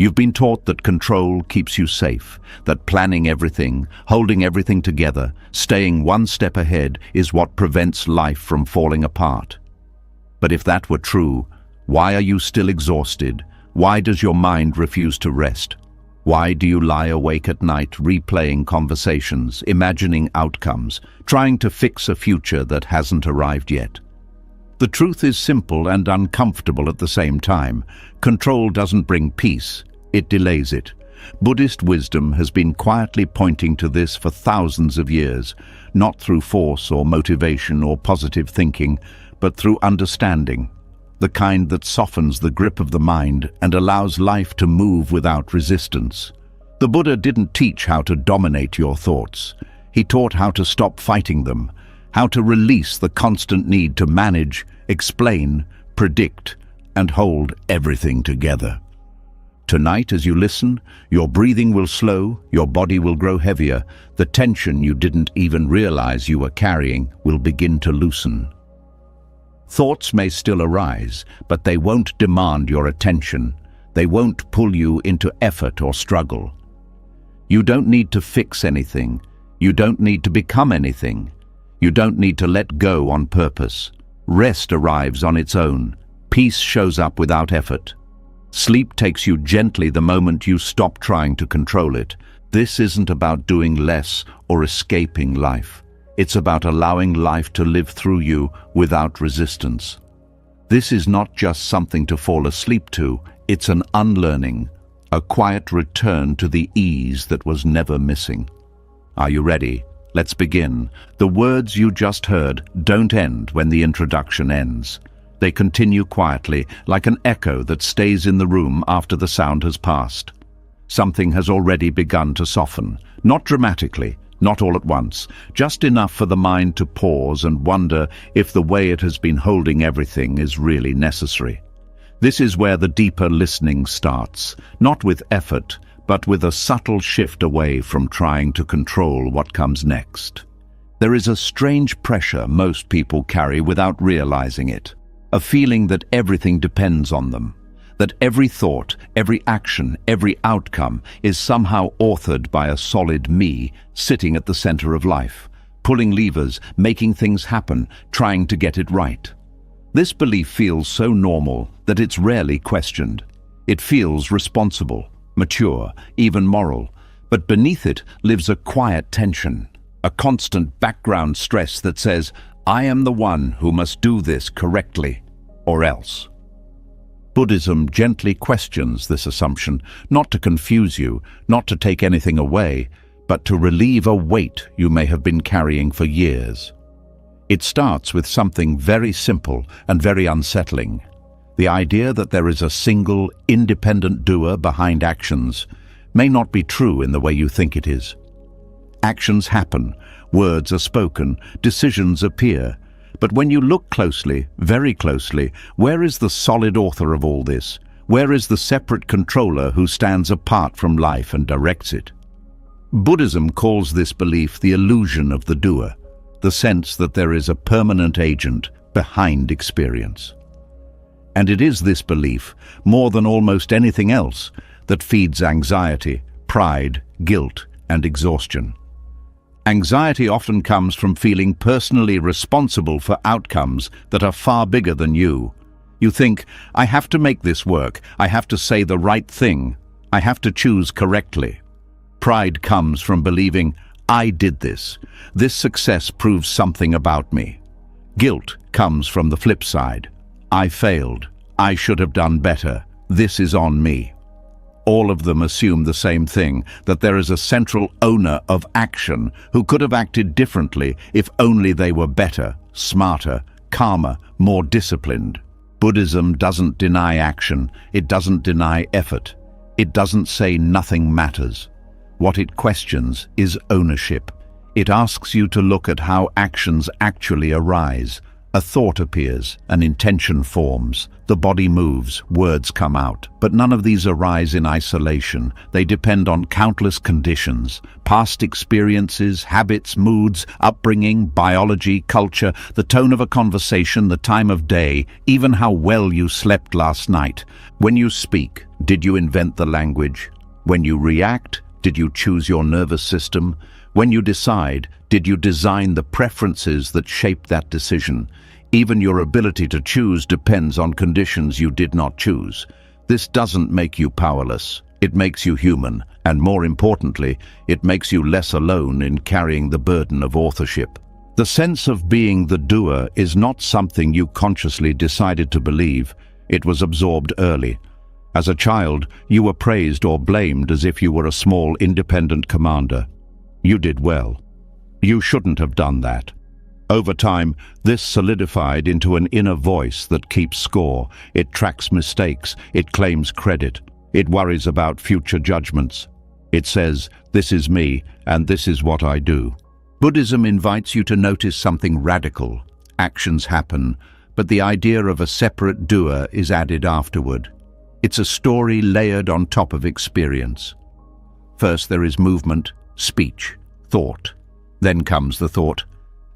You've been taught that control keeps you safe, that planning everything, holding everything together, staying one step ahead is what prevents life from falling apart. But if that were true, why are you still exhausted? Why does your mind refuse to rest? Why do you lie awake at night replaying conversations, imagining outcomes, trying to fix a future that hasn't arrived yet? The truth is simple and uncomfortable at the same time. Control doesn't bring peace, it delays it. Buddhist wisdom has been quietly pointing to this for thousands of years, not through force or motivation or positive thinking, but through understanding, the kind that softens the grip of the mind and allows life to move without resistance. The Buddha didn't teach how to dominate your thoughts. He taught how to stop fighting them, how to release the constant need to manage, explain, predict, and hold everything together. Tonight, as you listen, your breathing will slow, your body will grow heavier, the tension you didn't even realize you were carrying will begin to loosen. Thoughts may still arise, but they won't demand your attention. They won't pull you into effort or struggle. You don't need to fix anything. You don't need to become anything. You don't need to let go on purpose. Rest arrives on its own. Peace shows up without effort. Sleep takes you gently the moment you stop trying to control it. This isn't about doing less or escaping life. It's about allowing life to live through you without resistance. This is not just something to fall asleep to, it's an unlearning, a quiet return to the ease that was never missing. Are you ready? Let's begin. The words you just heard don't end when the introduction ends. They continue quietly, like an echo that stays in the room after the sound has passed. Something has already begun to soften, not dramatically, not all at once, just enough for the mind to pause and wonder if the way it has been holding everything is really necessary. This is where the deeper listening starts, not with effort, but with a subtle shift away from trying to control what comes next. There is a strange pressure most people carry without realizing it, a feeling that everything depends on them, that every thought, every action, every outcome is somehow authored by a solid me sitting at the center of life, pulling levers, making things happen, trying to get it right. This belief feels so normal that it's rarely questioned. It feels responsible, mature, even moral, but beneath it lives a quiet tension, a constant background stress that says, I am the one who must do this correctly, or else. Buddhism gently questions this assumption, not to confuse you, not to take anything away, but to relieve a weight you may have been carrying for years. It starts with something very simple and very unsettling. The idea that there is a single, independent doer behind actions may not be true in the way you think it is. Actions happen, words are spoken, decisions appear. But when you look closely, very closely, where is the solid author of all this? Where is the separate controller who stands apart from life and directs it? Buddhism calls this belief the illusion of the doer, the sense that there is a permanent agent behind experience. And it is this belief, more than almost anything else, that feeds anxiety, pride, guilt, and exhaustion. Anxiety often comes from feeling personally responsible for outcomes that are far bigger than you. You think, I have to make this work, I have to say the right thing, I have to choose correctly. Pride comes from believing, I did this. This success proves something about me. Guilt comes from the flip side. I failed. I should have done better. This is on me. All of them assume the same thing, that there is a central owner of action who could have acted differently if only they were better, smarter, calmer, more disciplined. Buddhism doesn't deny action. It doesn't deny effort. It doesn't say nothing matters. What it questions is ownership. It asks you to look at how actions actually arise. A thought appears, an intention forms, the body moves, words come out. But none of these arise in isolation. They depend on countless conditions, past experiences, habits, moods, upbringing, biology, culture, the tone of a conversation, the time of day, even how well you slept last night. When you speak, did you invent the language? When you react, did you choose your nervous system? When you decide, did you design the preferences that shape that decision? Even your ability to choose depends on conditions you did not choose. This doesn't make you powerless. It makes you human, and more importantly, it makes you less alone in carrying the burden of authorship. The sense of being the doer is not something you consciously decided to believe. It was absorbed early. As a child, you were praised or blamed as if you were a small, independent commander. You did well. You shouldn't have done that. Over time, this solidified into an inner voice that keeps score. It tracks mistakes. It claims credit. It worries about future judgments. It says, "This is me, and this is what I do." Buddhism invites you to notice something radical. Actions happen, but the idea of a separate doer is added afterward. It's a story layered on top of experience. First there is movement, speech, thought. Then comes the thought,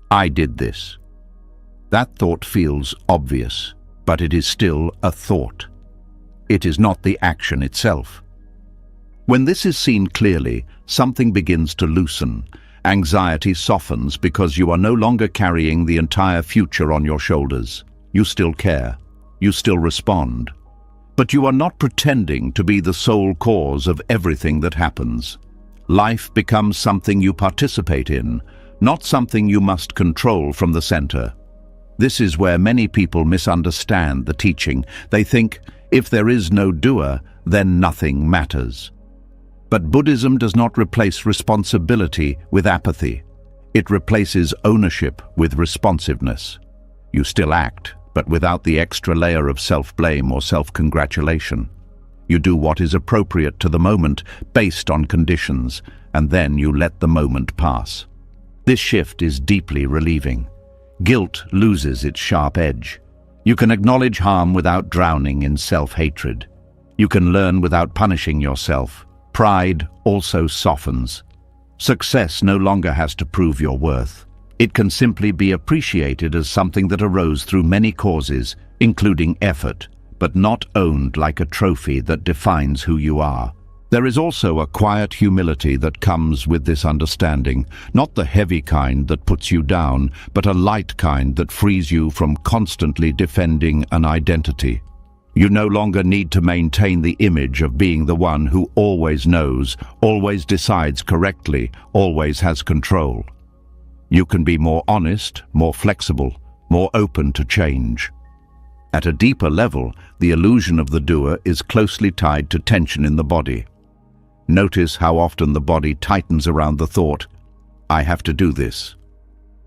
"I did this." That thought feels obvious, but it is still a thought. It is not the action itself. When this is seen clearly, something begins to loosen. Anxiety softens because you are no longer carrying the entire future on your shoulders. You still care. You still respond. But you are not pretending to be the sole cause of everything that happens. Life becomes something you participate in, not something you must control from the center. This is where many people misunderstand the teaching. They think, if there is no doer, then nothing matters. But Buddhism does not replace responsibility with apathy. It replaces ownership with responsiveness. You still act, but without the extra layer of self-blame or self-congratulation. You do what is appropriate to the moment, based on conditions, and then you let the moment pass. This shift is deeply relieving. Guilt loses its sharp edge. You can acknowledge harm without drowning in self-hatred. You can learn without punishing yourself. Pride also softens. Success no longer has to prove your worth. It can simply be appreciated as something that arose through many causes, including effort, but not owned like a trophy that defines who you are. There is also a quiet humility that comes with this understanding, not the heavy kind that puts you down, but a light kind that frees you from constantly defending an identity. You no longer need to maintain the image of being the one who always knows, always decides correctly, always has control. You can be more honest, more flexible, more open to change. At a deeper level, the illusion of the doer is closely tied to tension in the body. Notice how often the body tightens around the thought, "I have to do this."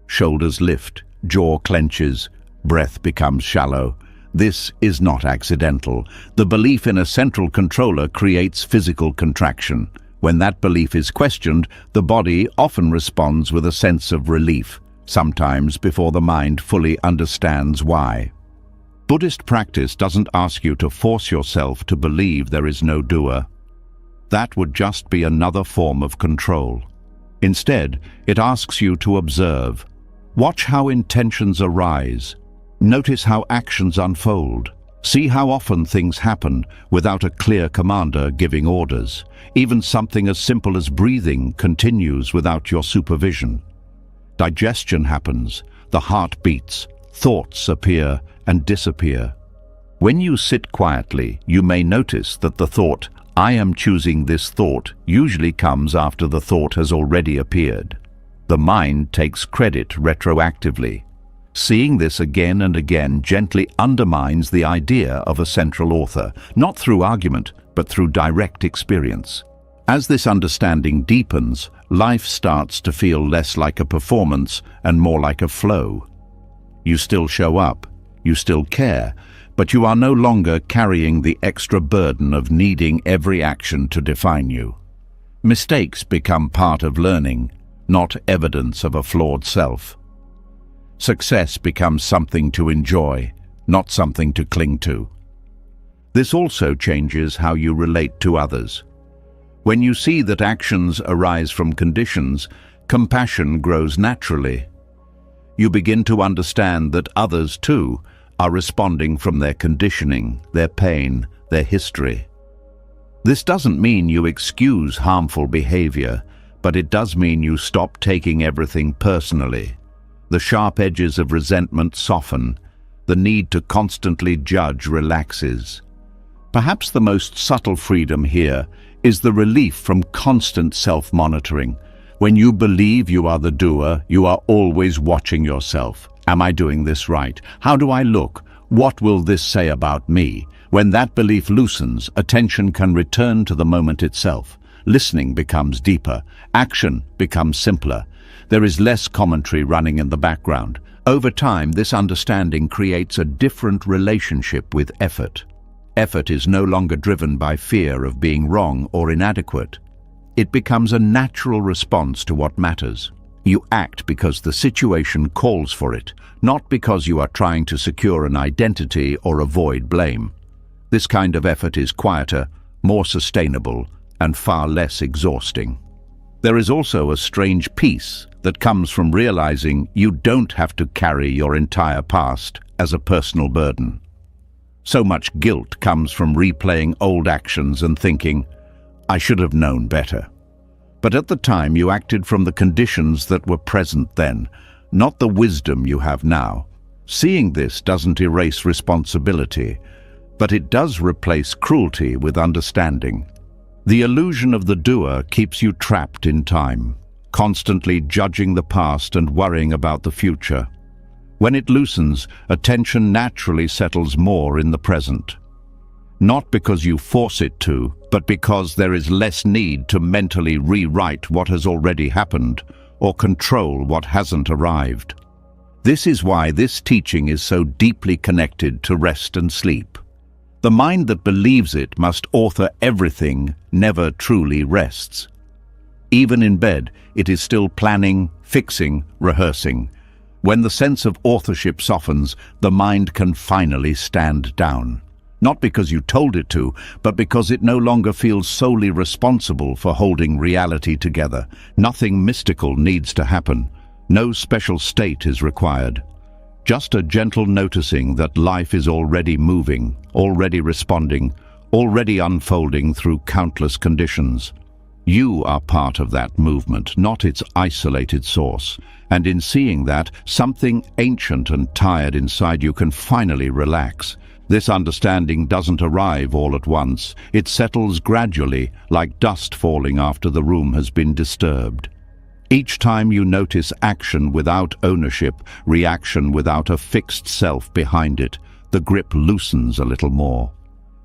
Shoulders lift, jaw clenches, breath becomes shallow. This is not accidental. The belief in a central controller creates physical contraction. When that belief is questioned, the body often responds with a sense of relief, sometimes before the mind fully understands why. Buddhist practice doesn't ask you to force yourself to believe there is no doer. That would just be another form of control. Instead, it asks you to observe. Watch how intentions arise. Notice how actions unfold. See how often things happen without a clear commander giving orders. Even something as simple as breathing continues without your supervision. Digestion happens, the heart beats, thoughts appear and disappear. When you sit quietly, you may notice that the thought, "I am choosing this thought," usually comes after the thought has already appeared. The mind takes credit retroactively. Seeing this again and again gently undermines the idea of a central author, not through argument, but through direct experience. As this understanding deepens, life starts to feel less like a performance and more like a flow. You still show up, you still care, but you are no longer carrying the extra burden of needing every action to define you. Mistakes become part of learning, not evidence of a flawed self. Success becomes something to enjoy, not something to cling to. This also changes how you relate to others. When you see that actions arise from conditions, compassion grows naturally. You begin to understand that others, too, are responding from their conditioning, their pain, their history. This doesn't mean you excuse harmful behavior, but it does mean you stop taking everything personally. The sharp edges of resentment soften. The need to constantly judge relaxes. Perhaps the most subtle freedom here is the relief from constant self-monitoring. When you believe you are the doer, you are always watching yourself. Am I doing this right? How do I look? What will this say about me? When that belief loosens, attention can return to the moment itself. Listening becomes deeper. Action becomes simpler. There is less commentary running in the background. Over time, this understanding creates a different relationship with effort. Effort is no longer driven by fear of being wrong or inadequate. It becomes a natural response to what matters. You act because the situation calls for it, not because you are trying to secure an identity or avoid blame. This kind of effort is quieter, more sustainable, and far less exhausting. There is also a strange peace that comes from realizing you don't have to carry your entire past as a personal burden. So much guilt comes from replaying old actions and thinking, I should have known better. But at the time you acted from the conditions that were present then, not the wisdom you have now. Seeing this doesn't erase responsibility, but it does replace cruelty with understanding. The illusion of the doer keeps you trapped in time, constantly judging the past and worrying about the future. When it loosens, attention naturally settles more in the present. Not because you force it to, but because there is less need to mentally rewrite what has already happened or control what hasn't arrived. This is why this teaching is so deeply connected to rest and sleep. The mind that believes it must author everything never truly rests. Even in bed, it is still planning, fixing, rehearsing. When the sense of authorship softens, the mind can finally stand down. Not because you told it to, but because it no longer feels solely responsible for holding reality together. Nothing mystical needs to happen. No special state is required. Just a gentle noticing that life is already moving, already responding, already unfolding through countless conditions. You are part of that movement, not its isolated source. And in seeing that, something ancient and tired inside you can finally relax. This understanding doesn't arrive all at once. It settles gradually, like dust falling after the room has been disturbed. Each time you notice action without ownership, reaction without a fixed self behind it, the grip loosens a little more.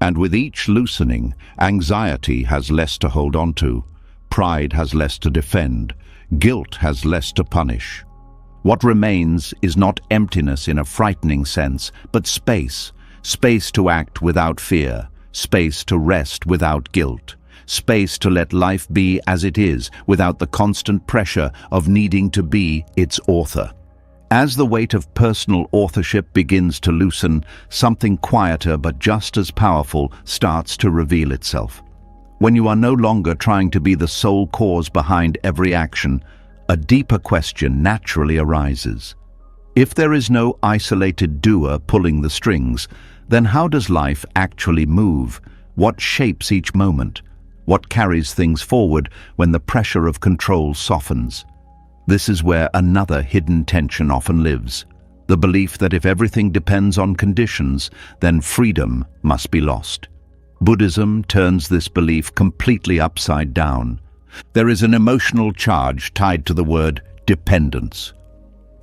And with each loosening, anxiety has less to hold on to. Pride has less to defend. Guilt has less to punish. What remains is not emptiness in a frightening sense, but space. Space to act without fear. Space to rest without guilt. Space to let life be as it is, without the constant pressure of needing to be its author. As the weight of personal authorship begins to loosen, something quieter but just as powerful starts to reveal itself. When you are no longer trying to be the sole cause behind every action, a deeper question naturally arises. If there is no isolated doer pulling the strings, then how does life actually move? What shapes each moment? What carries things forward when the pressure of control softens? This is where another hidden tension often lives. The belief that if everything depends on conditions, then freedom must be lost. Buddhism turns this belief completely upside down. There is an emotional charge tied to the word dependence.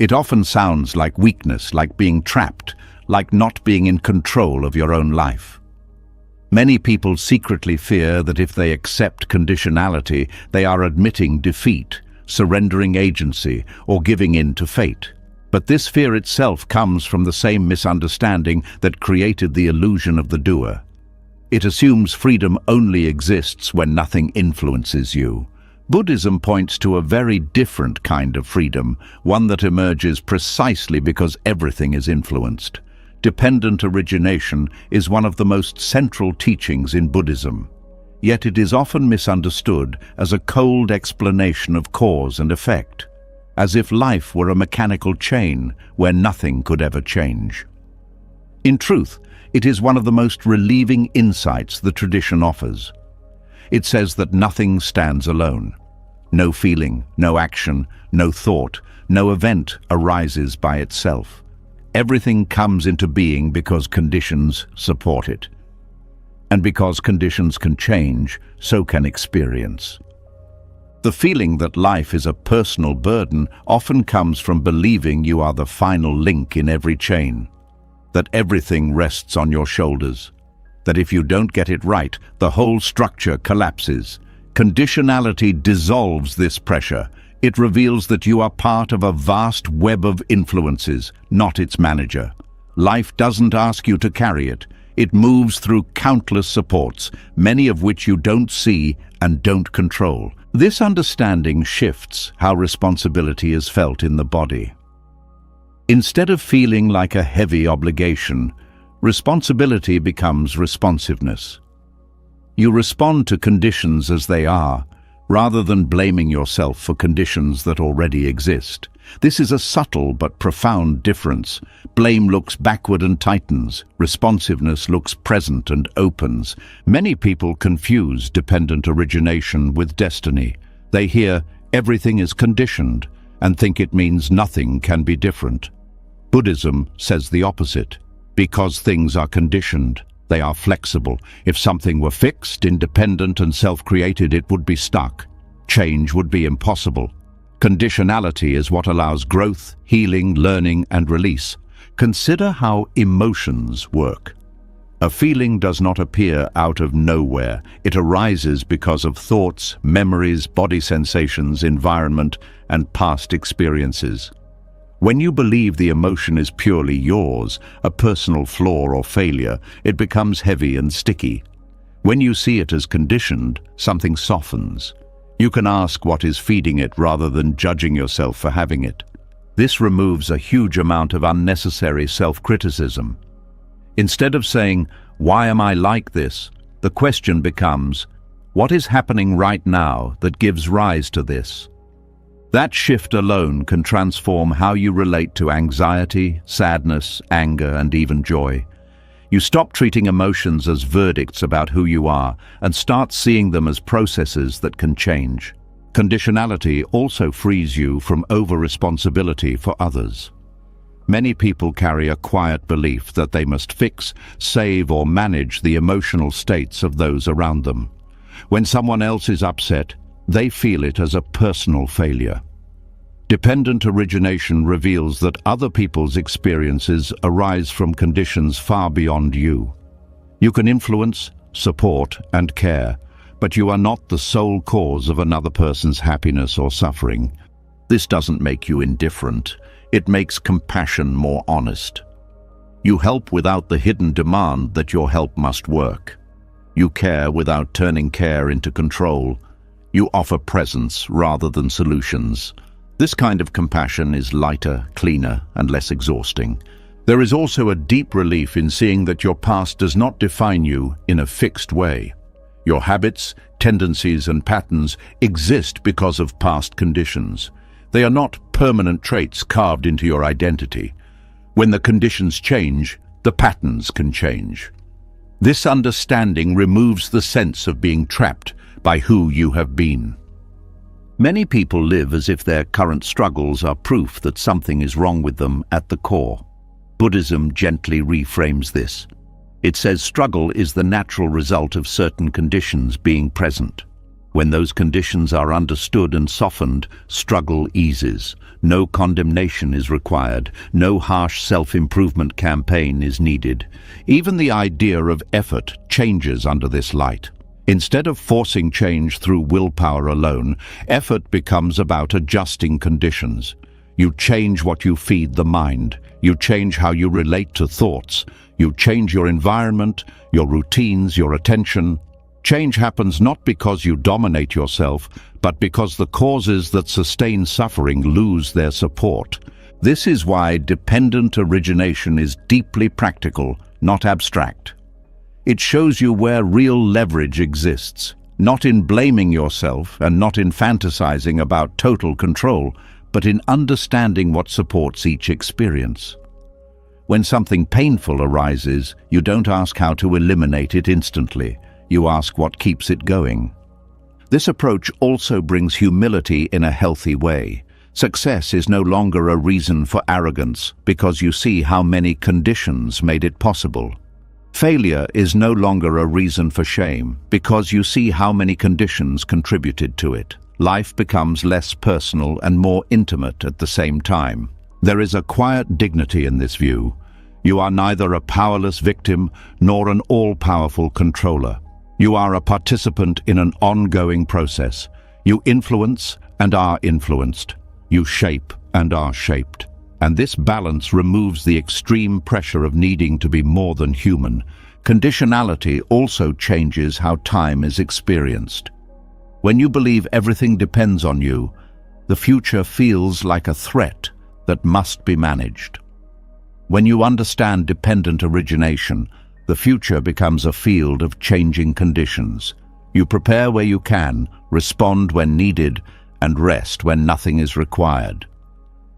It often sounds like weakness, like being trapped, like not being in control of your own life. Many people secretly fear that if they accept conditionality, they are admitting defeat, surrendering agency, or giving in to fate. But this fear itself comes from the same misunderstanding that created the illusion of the doer. It assumes freedom only exists when nothing influences you. Buddhism points to a very different kind of freedom, one that emerges precisely because everything is influenced. Dependent origination is one of the most central teachings in Buddhism, yet it is often misunderstood as a cold explanation of cause and effect, as if life were a mechanical chain where nothing could ever change. In truth, it is one of the most relieving insights the tradition offers. It says that nothing stands alone. No feeling, no action, no thought, no event arises by itself. Everything comes into being because conditions support it. And because conditions can change, so can experience. The feeling that life is a personal burden often comes from believing you are the final link in every chain, that everything rests on your shoulders, that if you don't get it right, the whole structure collapses. Conditionality dissolves this pressure. It reveals that you are part of a vast web of influences, not its manager. Life doesn't ask you to carry it. It moves through countless supports, many of which you don't see and don't control. This understanding shifts how responsibility is felt in the body. Instead of feeling like a heavy obligation, responsibility becomes responsiveness. You respond to conditions as they are, rather than blaming yourself for conditions that already exist. This is a subtle but profound difference. Blame looks backward and tightens. Responsiveness looks present and opens. Many people confuse dependent origination with destiny. They hear everything is conditioned and think it means nothing can be different. Buddhism says the opposite. Because things are conditioned, they are flexible. If something were fixed, independent and self-created, it would be stuck. Change would be impossible. Conditionality is what allows growth, healing, learning, and release. Consider how emotions work. A feeling does not appear out of nowhere. It arises because of thoughts, memories, body sensations, environment, and past experiences. When you believe the emotion is purely yours, a personal flaw or failure, it becomes heavy and sticky. When you see it as conditioned, something softens. You can ask what is feeding it rather than judging yourself for having it. This removes a huge amount of unnecessary self-criticism. Instead of saying, "Why am I like this?" the question becomes, "What is happening right now that gives rise to this?" That shift alone can transform how you relate to anxiety, sadness, anger, and even joy. You stop treating emotions as verdicts about who you are and start seeing them as processes that can change. Conditionality also frees you from over-responsibility for others. Many people carry a quiet belief that they must fix, save, or manage the emotional states of those around them. When someone else is upset, they feel it as a personal failure. Dependent origination reveals that other people's experiences arise from conditions far beyond you. You can influence, support, and care, but you are not the sole cause of another person's happiness or suffering. This doesn't make you indifferent. It makes compassion more honest. You help without the hidden demand that your help must work. You care without turning care into control. You offer presence rather than solutions. This kind of compassion is lighter, cleaner, and less exhausting. There is also a deep relief in seeing that your past does not define you in a fixed way. Your habits, tendencies, and patterns exist because of past conditions. They are not permanent traits carved into your identity. When the conditions change, the patterns can change. This understanding removes the sense of being trapped by who you have been. Many people live as if their current struggles are proof that something is wrong with them at the core. Buddhism gently reframes this. It says struggle is the natural result of certain conditions being present. When those conditions are understood and softened, struggle eases. No condemnation is required. No harsh self-improvement campaign is needed. Even the idea of effort changes under this light. Instead of forcing change through willpower alone, effort becomes about adjusting conditions. You change what you feed the mind. You change how you relate to thoughts. You change your environment, your routines, your attention. Change happens not because you dominate yourself, but because the causes that sustain suffering lose their support. This is why dependent origination is deeply practical, not abstract. It shows you where real leverage exists, not in blaming yourself and not in fantasizing about total control, but in understanding what supports each experience. When something painful arises, you don't ask how to eliminate it instantly. You ask what keeps it going. This approach also brings humility in a healthy way. Success is no longer a reason for arrogance because you see how many conditions made it possible. Failure is no longer a reason for shame because you see how many conditions contributed to it. Life becomes less personal and more intimate at the same time. There is a quiet dignity in this view. You are neither a powerless victim nor an all-powerful controller. You are a participant in an ongoing process. You influence and are influenced. You shape and are shaped. And this balance removes the extreme pressure of needing to be more than human. Conditionality also changes how time is experienced. When you believe everything depends on you, the future feels like a threat that must be managed. When you understand dependent origination, the future becomes a field of changing conditions. You prepare where you can, respond when needed, and rest when nothing is required.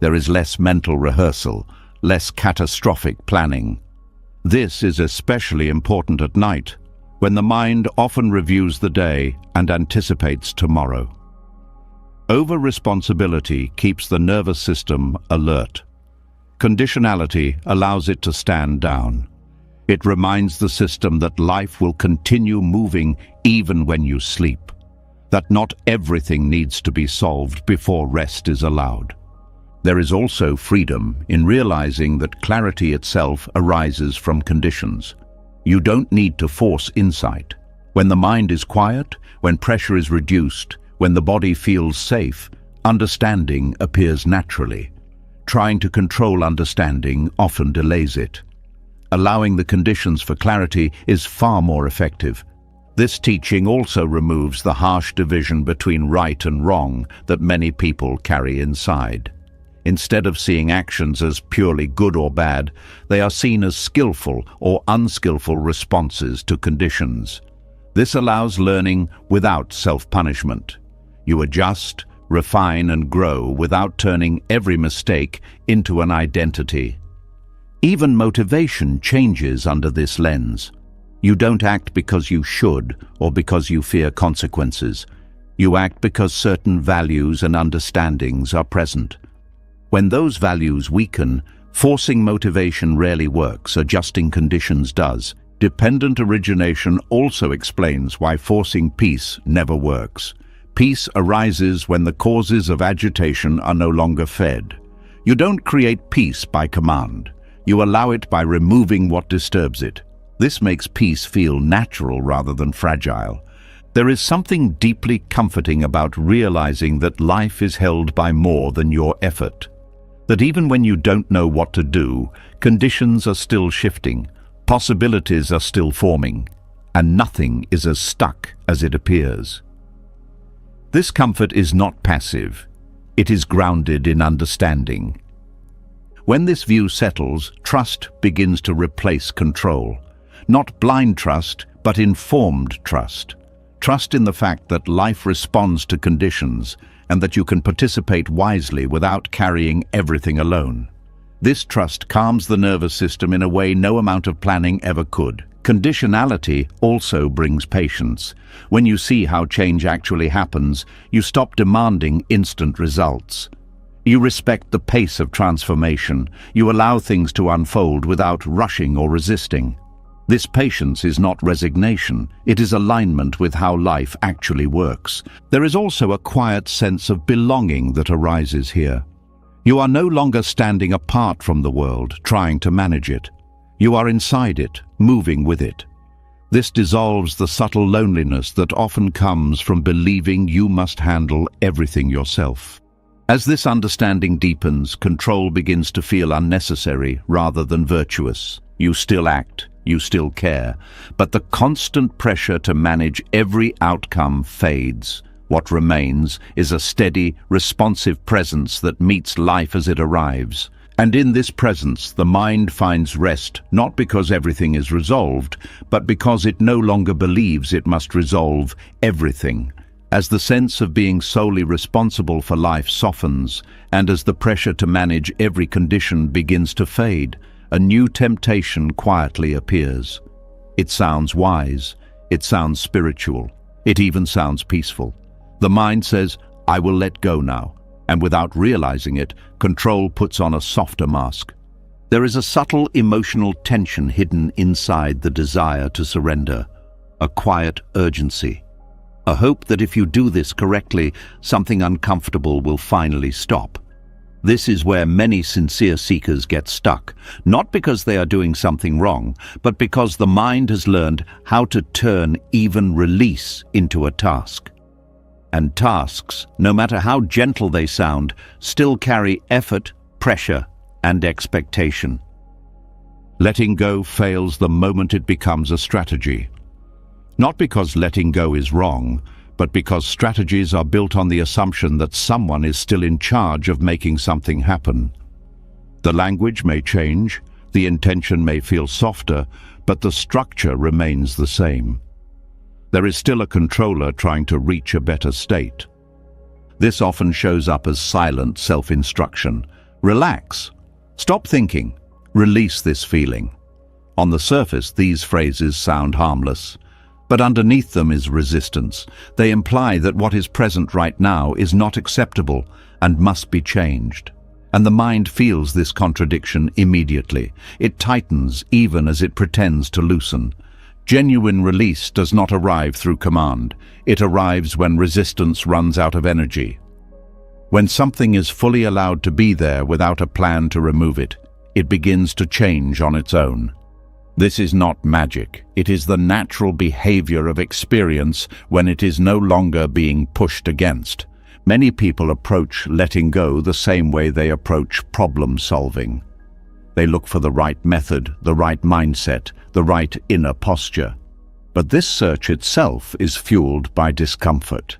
There is less mental rehearsal, less catastrophic planning. This is especially important at night, when the mind often reviews the day and anticipates tomorrow. Over-responsibility keeps the nervous system alert. Conditionality allows it to stand down. It reminds the system that life will continue moving even when you sleep, that not everything needs to be solved before rest is allowed. There is also freedom in realizing that clarity itself arises from conditions. You don't need to force insight. When the mind is quiet, when pressure is reduced, when the body feels safe, understanding appears naturally. Trying to control understanding often delays it. Allowing the conditions for clarity is far more effective. This teaching also removes the harsh division between right and wrong that many people carry inside. Instead of seeing actions as purely good or bad, they are seen as skillful or unskillful responses to conditions. This allows learning without self-punishment. You adjust, refine, and grow without turning every mistake into an identity. Even motivation changes under this lens. You don't act because you should or because you fear consequences. You act because certain values and understandings are present. When those values weaken, forcing motivation rarely works, adjusting conditions does. Dependent origination also explains why forcing peace never works. Peace arises when the causes of agitation are no longer fed. You don't create peace by command. You allow it by removing what disturbs it. This makes peace feel natural rather than fragile. There is something deeply comforting about realizing that life is held by more than your effort. That even when you don't know what to do, conditions are still shifting, possibilities are still forming, and nothing is as stuck as it appears. This comfort is not passive. It is grounded in understanding. When this view settles, trust begins to replace control. Not blind trust, but informed trust. Trust in the fact that life responds to conditions and that you can participate wisely without carrying everything alone. This trust calms the nervous system in a way no amount of planning ever could. Conditionality also brings patience. When you see how change actually happens, you stop demanding instant results. You respect the pace of transformation. You allow things to unfold without rushing or resisting. This patience is not resignation, it is alignment with how life actually works. There is also a quiet sense of belonging that arises here. You are no longer standing apart from the world, trying to manage it. You are inside it, moving with it. This dissolves the subtle loneliness that often comes from believing you must handle everything yourself. As this understanding deepens, control begins to feel unnecessary rather than virtuous. You still act, you still care, but the constant pressure to manage every outcome fades. What remains is a steady, responsive presence that meets life as it arrives. And in this presence, the mind finds rest, not because everything is resolved, but because it no longer believes it must resolve everything. As the sense of being solely responsible for life softens, and as the pressure to manage every condition begins to fade, a new temptation quietly appears. It sounds wise, it sounds spiritual, it even sounds peaceful. The mind says, "I will let go now," and without realizing it, control puts on a softer mask. There is a subtle emotional tension hidden inside the desire to surrender, a quiet urgency. A hope that if you do this correctly, something uncomfortable will finally stop. This is where many sincere seekers get stuck, not because they are doing something wrong, but because the mind has learned how to turn even release into a task. And tasks, no matter how gentle they sound, still carry effort, pressure, and expectation. Letting go fails the moment it becomes a strategy. Not because letting go is wrong, but because strategies are built on the assumption that someone is still in charge of making something happen. The language may change, the intention may feel softer, but the structure remains the same. There is still a controller trying to reach a better state. This often shows up as silent self-instruction. Relax. Stop thinking. Release this feeling. On the surface, these phrases sound harmless. But underneath them is resistance. They imply that what is present right now is not acceptable and must be changed. And the mind feels this contradiction immediately. It tightens even as it pretends to loosen. Genuine release does not arrive through command. It arrives when resistance runs out of energy. When something is fully allowed to be there without a plan to remove it, it begins to change on its own. This is not magic. It is the natural behavior of experience when it is no longer being pushed against. Many people approach letting go the same way they approach problem solving. They look for the right method, the right mindset, the right inner posture. But this search itself is fueled by discomfort.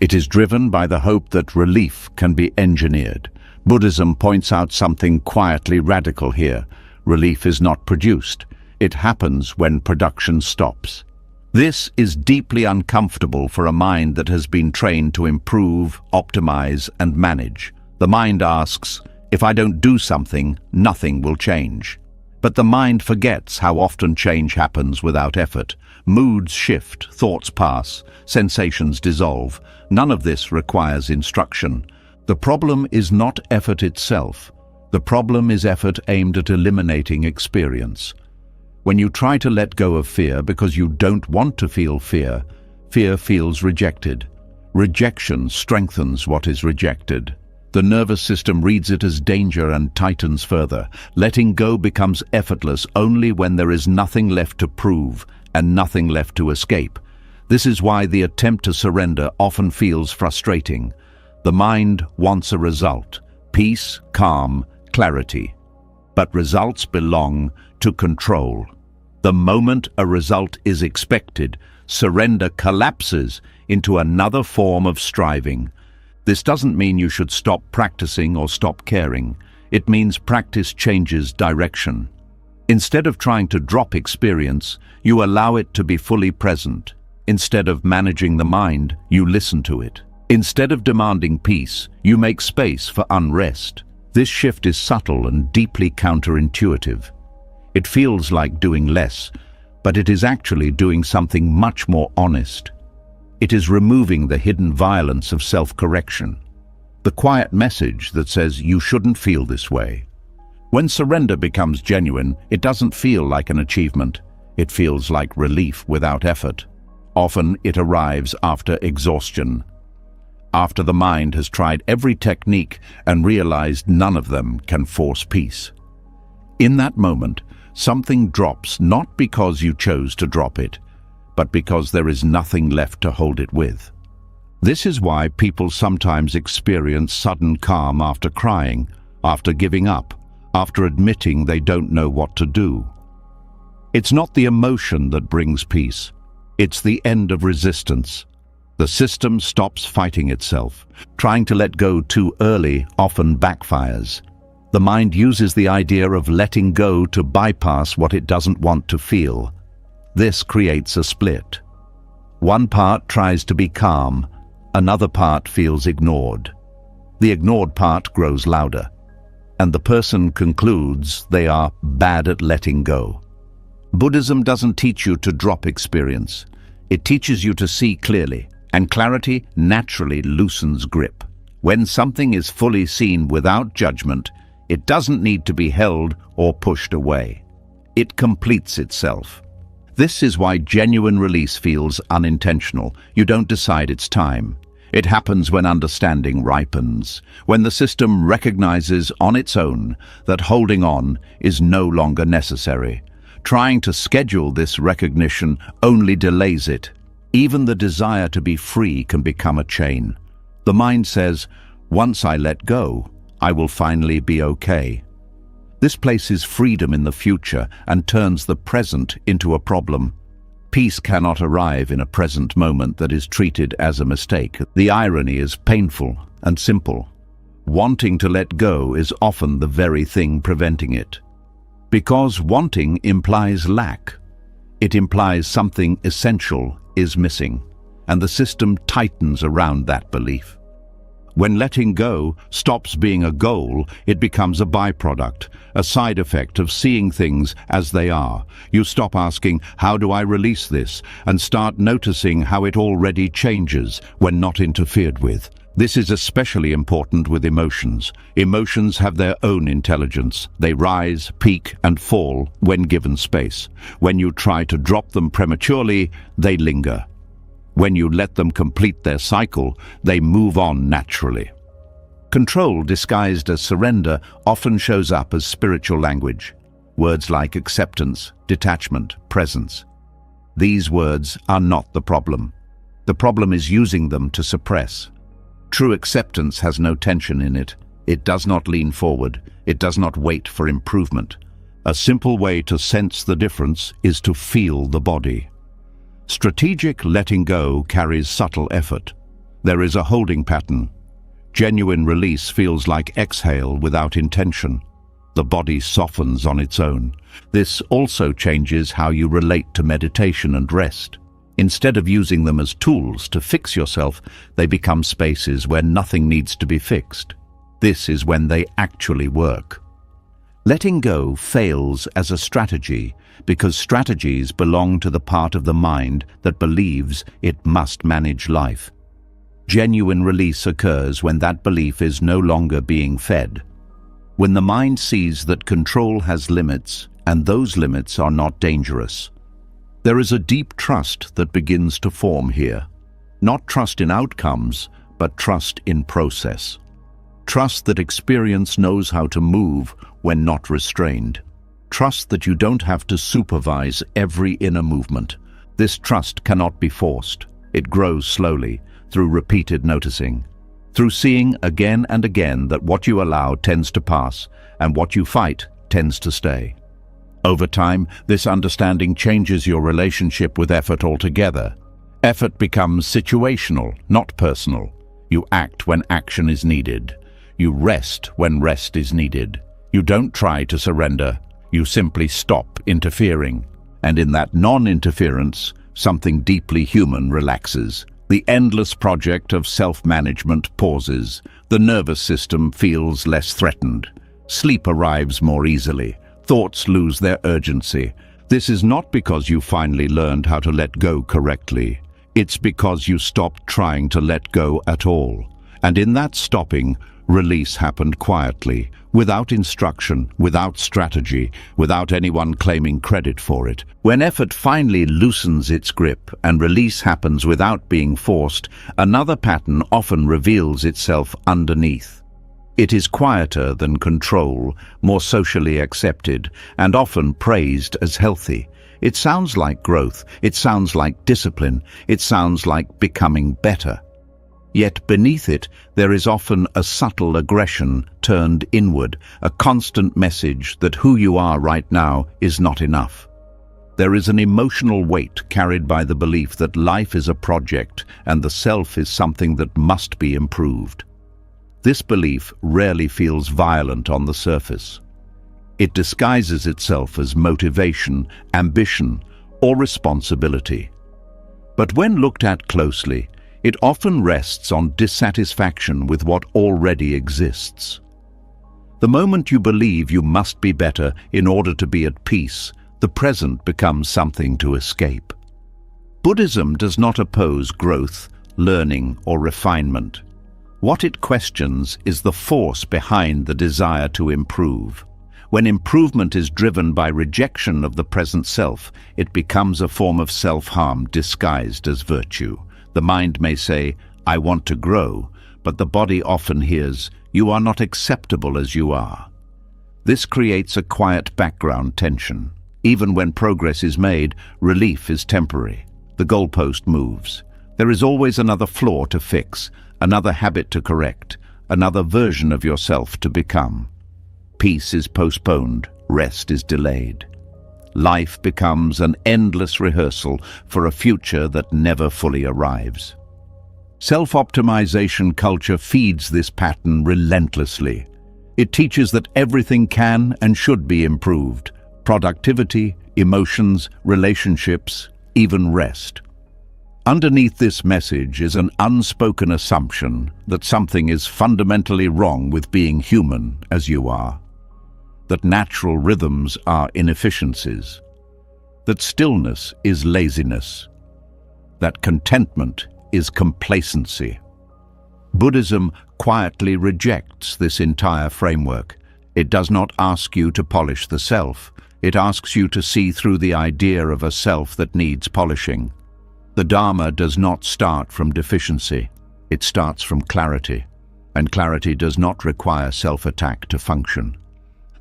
It is driven by the hope that relief can be engineered. Buddhism points out something quietly radical here. Relief is not produced. It happens when production stops. This is deeply uncomfortable for a mind that has been trained to improve, optimize, and manage. The mind asks, if I don't do something, nothing will change. But the mind forgets how often change happens without effort. Moods shift, thoughts pass, sensations dissolve. None of this requires instruction. The problem is not effort itself. The problem is effort aimed at eliminating experience. When you try to let go of fear because you don't want to feel fear, fear feels rejected. Rejection strengthens what is rejected. The nervous system reads it as danger and tightens further. Letting go becomes effortless only when there is nothing left to prove and nothing left to escape. This is why the attempt to surrender often feels frustrating. The mind wants a result: peace, calm, clarity. But results belong to control. The moment a result is expected, surrender collapses into another form of striving. This doesn't mean you should stop practicing or stop caring. It means practice changes direction. Instead of trying to drop experience, you allow it to be fully present. Instead of managing the mind, you listen to it. Instead of demanding peace, you make space for unrest. This shift is subtle and deeply counterintuitive. It feels like doing less, but it is actually doing something much more honest. It is removing the hidden violence of self-correction, the quiet message that says you shouldn't feel this way. When surrender becomes genuine, it doesn't feel like an achievement. It feels like relief without effort. Often it arrives after exhaustion, after the mind has tried every technique and realized none of them can force peace. In that moment, something drops not because you chose to drop it, but because there is nothing left to hold it with. This is why people sometimes experience sudden calm after crying, after giving up, after admitting they don't know what to do. It's not the emotion that brings peace. It's the end of resistance. The system stops fighting itself. Trying to let go too early often backfires. The mind uses the idea of letting go to bypass what it doesn't want to feel. This creates a split. One part tries to be calm, another part feels ignored. The ignored part grows louder, and the person concludes they are bad at letting go. Buddhism doesn't teach you to drop experience. It teaches you to see clearly, and clarity naturally loosens grip. When something is fully seen without judgment, it doesn't need to be held or pushed away. It completes itself. This is why genuine release feels unintentional. You don't decide it's time. It happens when understanding ripens, when the system recognizes on its own that holding on is no longer necessary. Trying to schedule this recognition only delays it. Even the desire to be free can become a chain. The mind says, once I let go, I will finally be okay. This places freedom in the future and turns the present into a problem. Peace cannot arrive in a present moment that is treated as a mistake. The irony is painful and simple. Wanting to let go is often the very thing preventing it. Because wanting implies lack. It implies something essential is missing, and the system tightens around that belief. When letting go stops being a goal, it becomes a byproduct, a side effect of seeing things as they are. You stop asking, how do I release this? And start noticing how it already changes when not interfered with. This is especially important with emotions. Emotions have their own intelligence. They rise, peak, and fall when given space. When you try to drop them prematurely, they linger. When you let them complete their cycle, they move on naturally. Control disguised as surrender often shows up as spiritual language. Words like acceptance, detachment, presence. These words are not the problem. The problem is using them to suppress. True acceptance has no tension in it. It does not lean forward. It does not wait for improvement. A simple way to sense the difference is to feel the body. Strategic letting go carries subtle effort. There is a holding pattern. Genuine release feels like exhale without intention. The body softens on its own. This also changes how you relate to meditation and rest. Instead of using them as tools to fix yourself, they become spaces where nothing needs to be fixed. This is when they actually work. Letting go fails as a strategy because strategies belong to the part of the mind that believes it must manage life. Genuine release occurs when that belief is no longer being fed. When the mind sees that control has limits and those limits are not dangerous. There is a deep trust that begins to form here. Not trust in outcomes, but trust in process. Trust that experience knows how to move when not restrained. Trust that you don't have to supervise every inner movement. This trust cannot be forced. It grows slowly, through repeated noticing. Through seeing again and again that what you allow tends to pass, and what you fight tends to stay. Over time, this understanding changes your relationship with effort altogether. Effort becomes situational, not personal. You act when action is needed. You rest when rest is needed. You don't try to surrender. You simply stop interfering. And in that non-interference, something deeply human relaxes. The endless project of self-management pauses. The nervous system feels less threatened. Sleep arrives more easily. Thoughts lose their urgency. This is not because you finally learned how to let go correctly. It's because you stopped trying to let go at all. And in that stopping, release happened quietly, without instruction, without strategy, without anyone claiming credit for it. When effort finally loosens its grip and release happens without being forced, another pattern often reveals itself underneath. It is quieter than control, more socially accepted, and often praised as healthy. It sounds like growth, it sounds like discipline, it sounds like becoming better. Yet beneath it, there is often a subtle aggression turned inward, a constant message that who you are right now is not enough. There is an emotional weight carried by the belief that life is a project and the self is something that must be improved. This belief rarely feels violent on the surface. It disguises itself as motivation, ambition, or responsibility. But when looked at closely, it often rests on dissatisfaction with what already exists. The moment you believe you must be better in order to be at peace, the present becomes something to escape. Buddhism does not oppose growth, learning, or refinement. What it questions is the force behind the desire to improve. When improvement is driven by rejection of the present self, it becomes a form of self-harm disguised as virtue. The mind may say, "I want to grow," but the body often hears, "You are not acceptable as you are." This creates a quiet background tension. Even when progress is made, relief is temporary. The goalpost moves. There is always another flaw to fix, another habit to correct, another version of yourself to become. Peace is postponed, rest is delayed. Life becomes an endless rehearsal for a future that never fully arrives. Self-optimization culture feeds this pattern relentlessly. It teaches that everything can and should be improved. Productivity, emotions, relationships, even rest. Underneath this message is an unspoken assumption that something is fundamentally wrong with being human as you are. That natural rhythms are inefficiencies. That stillness is laziness. That contentment is complacency. Buddhism quietly rejects this entire framework. It does not ask you to polish the self. It asks you to see through the idea of a self that needs polishing. The Dharma does not start from deficiency. It starts from clarity. And clarity does not require self-attack to function.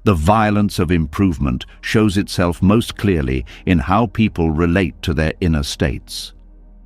The violence of improvement shows itself most clearly in how people relate to their inner states.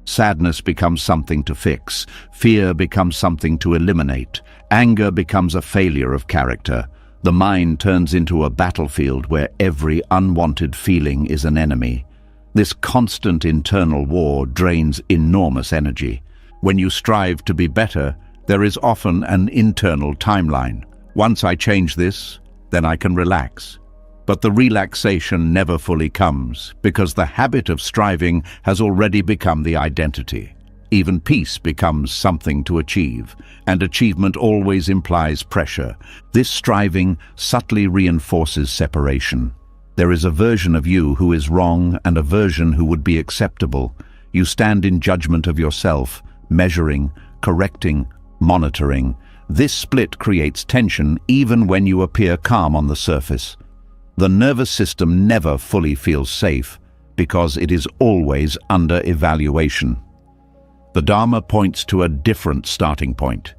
Sadness becomes something to fix. Fear becomes something to eliminate. Anger becomes a failure of character. The mind turns into a battlefield where every unwanted feeling is an enemy. This constant internal war drains enormous energy. When you strive to be better, there is often an internal timeline. Once I change this, then I can relax. But the relaxation never fully comes, because the habit of striving has already become the identity. Even peace becomes something to achieve, and achievement always implies pressure. This striving subtly reinforces separation. There is a version of you who is wrong and a version who would be acceptable. You stand in judgment of yourself, measuring, correcting, monitoring. This split creates tension even when you appear calm on the surface. The nervous system never fully feels safe because it is always under evaluation. The Dharma points to a different starting point.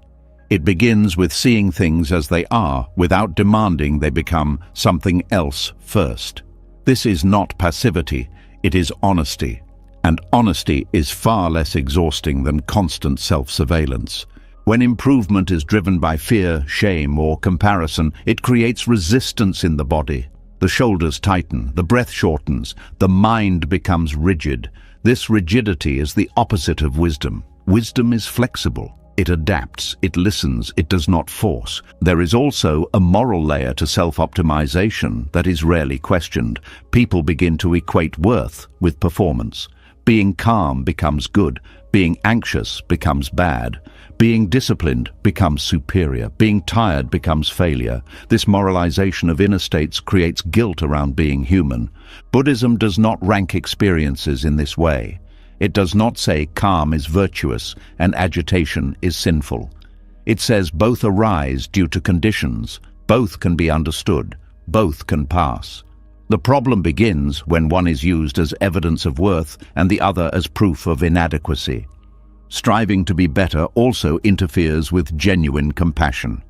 It begins with seeing things as they are without demanding they become something else first. This is not passivity, it is honesty. And honesty is far less exhausting than constant self-surveillance. When improvement is driven by fear, shame, or comparison, it creates resistance in the body. The shoulders tighten, the breath shortens, the mind becomes rigid. This rigidity is the opposite of wisdom. Wisdom is flexible. It adapts, it listens, it does not force. There is also a moral layer to self-optimization that is rarely questioned. People begin to equate worth with performance. Being calm becomes good. Being anxious becomes bad. Being disciplined becomes superior. Being tired becomes failure. This moralization of inner states creates guilt around being human. Buddhism does not rank experiences in this way. It does not say calm is virtuous and agitation is sinful. It says both arise due to conditions, both can be understood, both can pass. The problem begins when one is used as evidence of worth and the other as proof of inadequacy. Striving to be better also interferes with genuine compassion.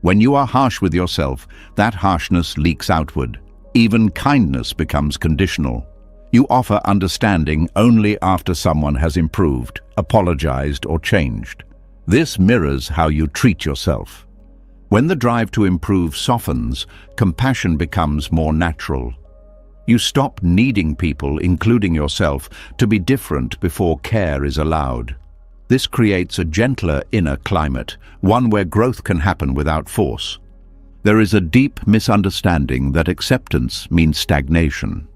When you are harsh with yourself, that harshness leaks outward. Even kindness becomes conditional. You offer understanding only after someone has improved, apologized, or changed. This mirrors how you treat yourself. When the drive to improve softens, compassion becomes more natural. You stop needing people, including yourself, to be different before care is allowed. This creates a gentler inner climate, one where growth can happen without force. There is a deep misunderstanding that acceptance means stagnation.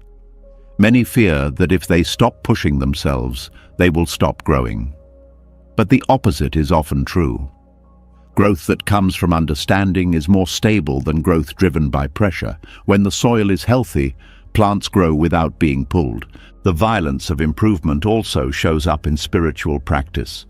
Many fear that if they stop pushing themselves, they will stop growing. But the opposite is often true. Growth that comes from understanding is more stable than growth driven by pressure. When the soil is healthy, plants grow without being pulled. The violence of improvement also shows up in spiritual practice.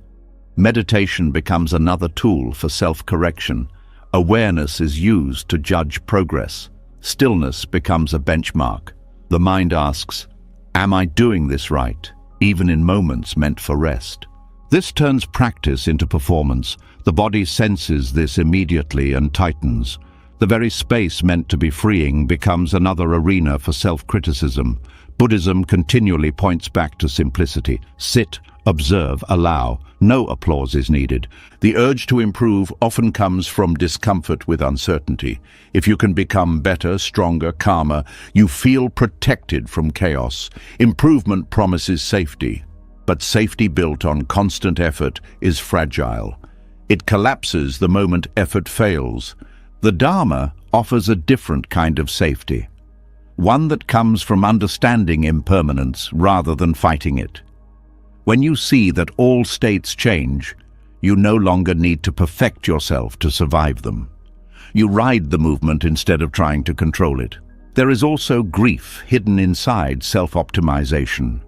Meditation becomes another tool for self-correction. Awareness is used to judge progress. Stillness becomes a benchmark. The mind asks, "Am I doing this right?" even in moments meant for rest. This turns practice into performance. The body senses this immediately and tightens. The very space meant to be freeing becomes another arena for self-criticism. Buddhism continually points back to simplicity. Sit, observe, allow. No applause is needed. The urge to improve often comes from discomfort with uncertainty. If you can become better, stronger, calmer, you feel protected from chaos. Improvement promises safety, but safety built on constant effort is fragile. It collapses the moment effort fails. The Dharma offers a different kind of safety, one that comes from understanding impermanence rather than fighting it. When you see that all states change, you no longer need to perfect yourself to survive them. You ride the movement instead of trying to control it. There is also grief hidden inside self-optimization,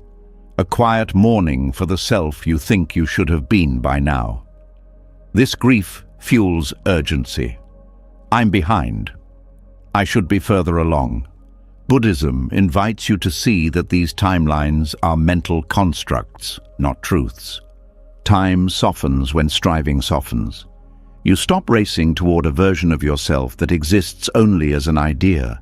a quiet mourning for the self you think you should have been by now. This grief fuels urgency. I'm behind. I should be further along. Buddhism invites you to see that these timelines are mental constructs, not truths. Time softens when striving softens. You stop racing toward a version of yourself that exists only as an idea.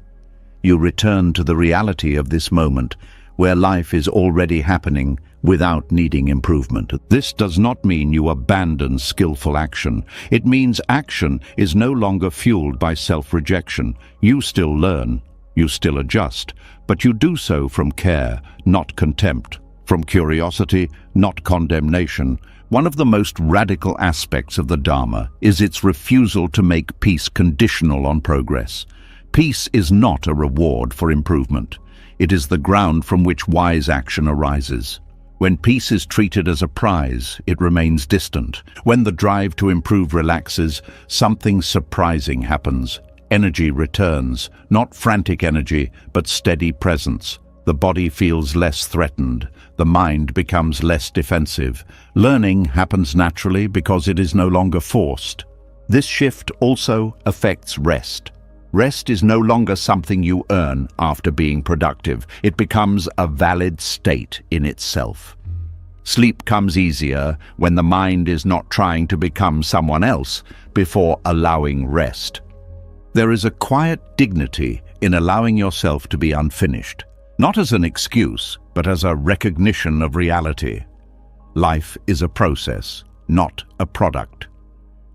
You return to the reality of this moment, where life is already happening without needing improvement. This does not mean you abandon skillful action. It means action is no longer fueled by self-rejection. You still learn, you still adjust, but you do so from care, not contempt, from curiosity, not condemnation. One of the most radical aspects of the Dharma is its refusal to make peace conditional on progress. Peace is not a reward for improvement. It is the ground from which wise action arises. When peace is treated as a prize, it remains distant. When the drive to improve relaxes, something surprising happens. Energy returns, not frantic energy, but steady presence. The body feels less threatened. The mind becomes less defensive. Learning happens naturally because it is no longer forced. This shift also affects rest. Rest is no longer something you earn after being productive. It becomes a valid state in itself. Sleep comes easier when the mind is not trying to become someone else before allowing rest. There is a quiet dignity in allowing yourself to be unfinished, not as an excuse, but as a recognition of reality. Life is a process, not a product.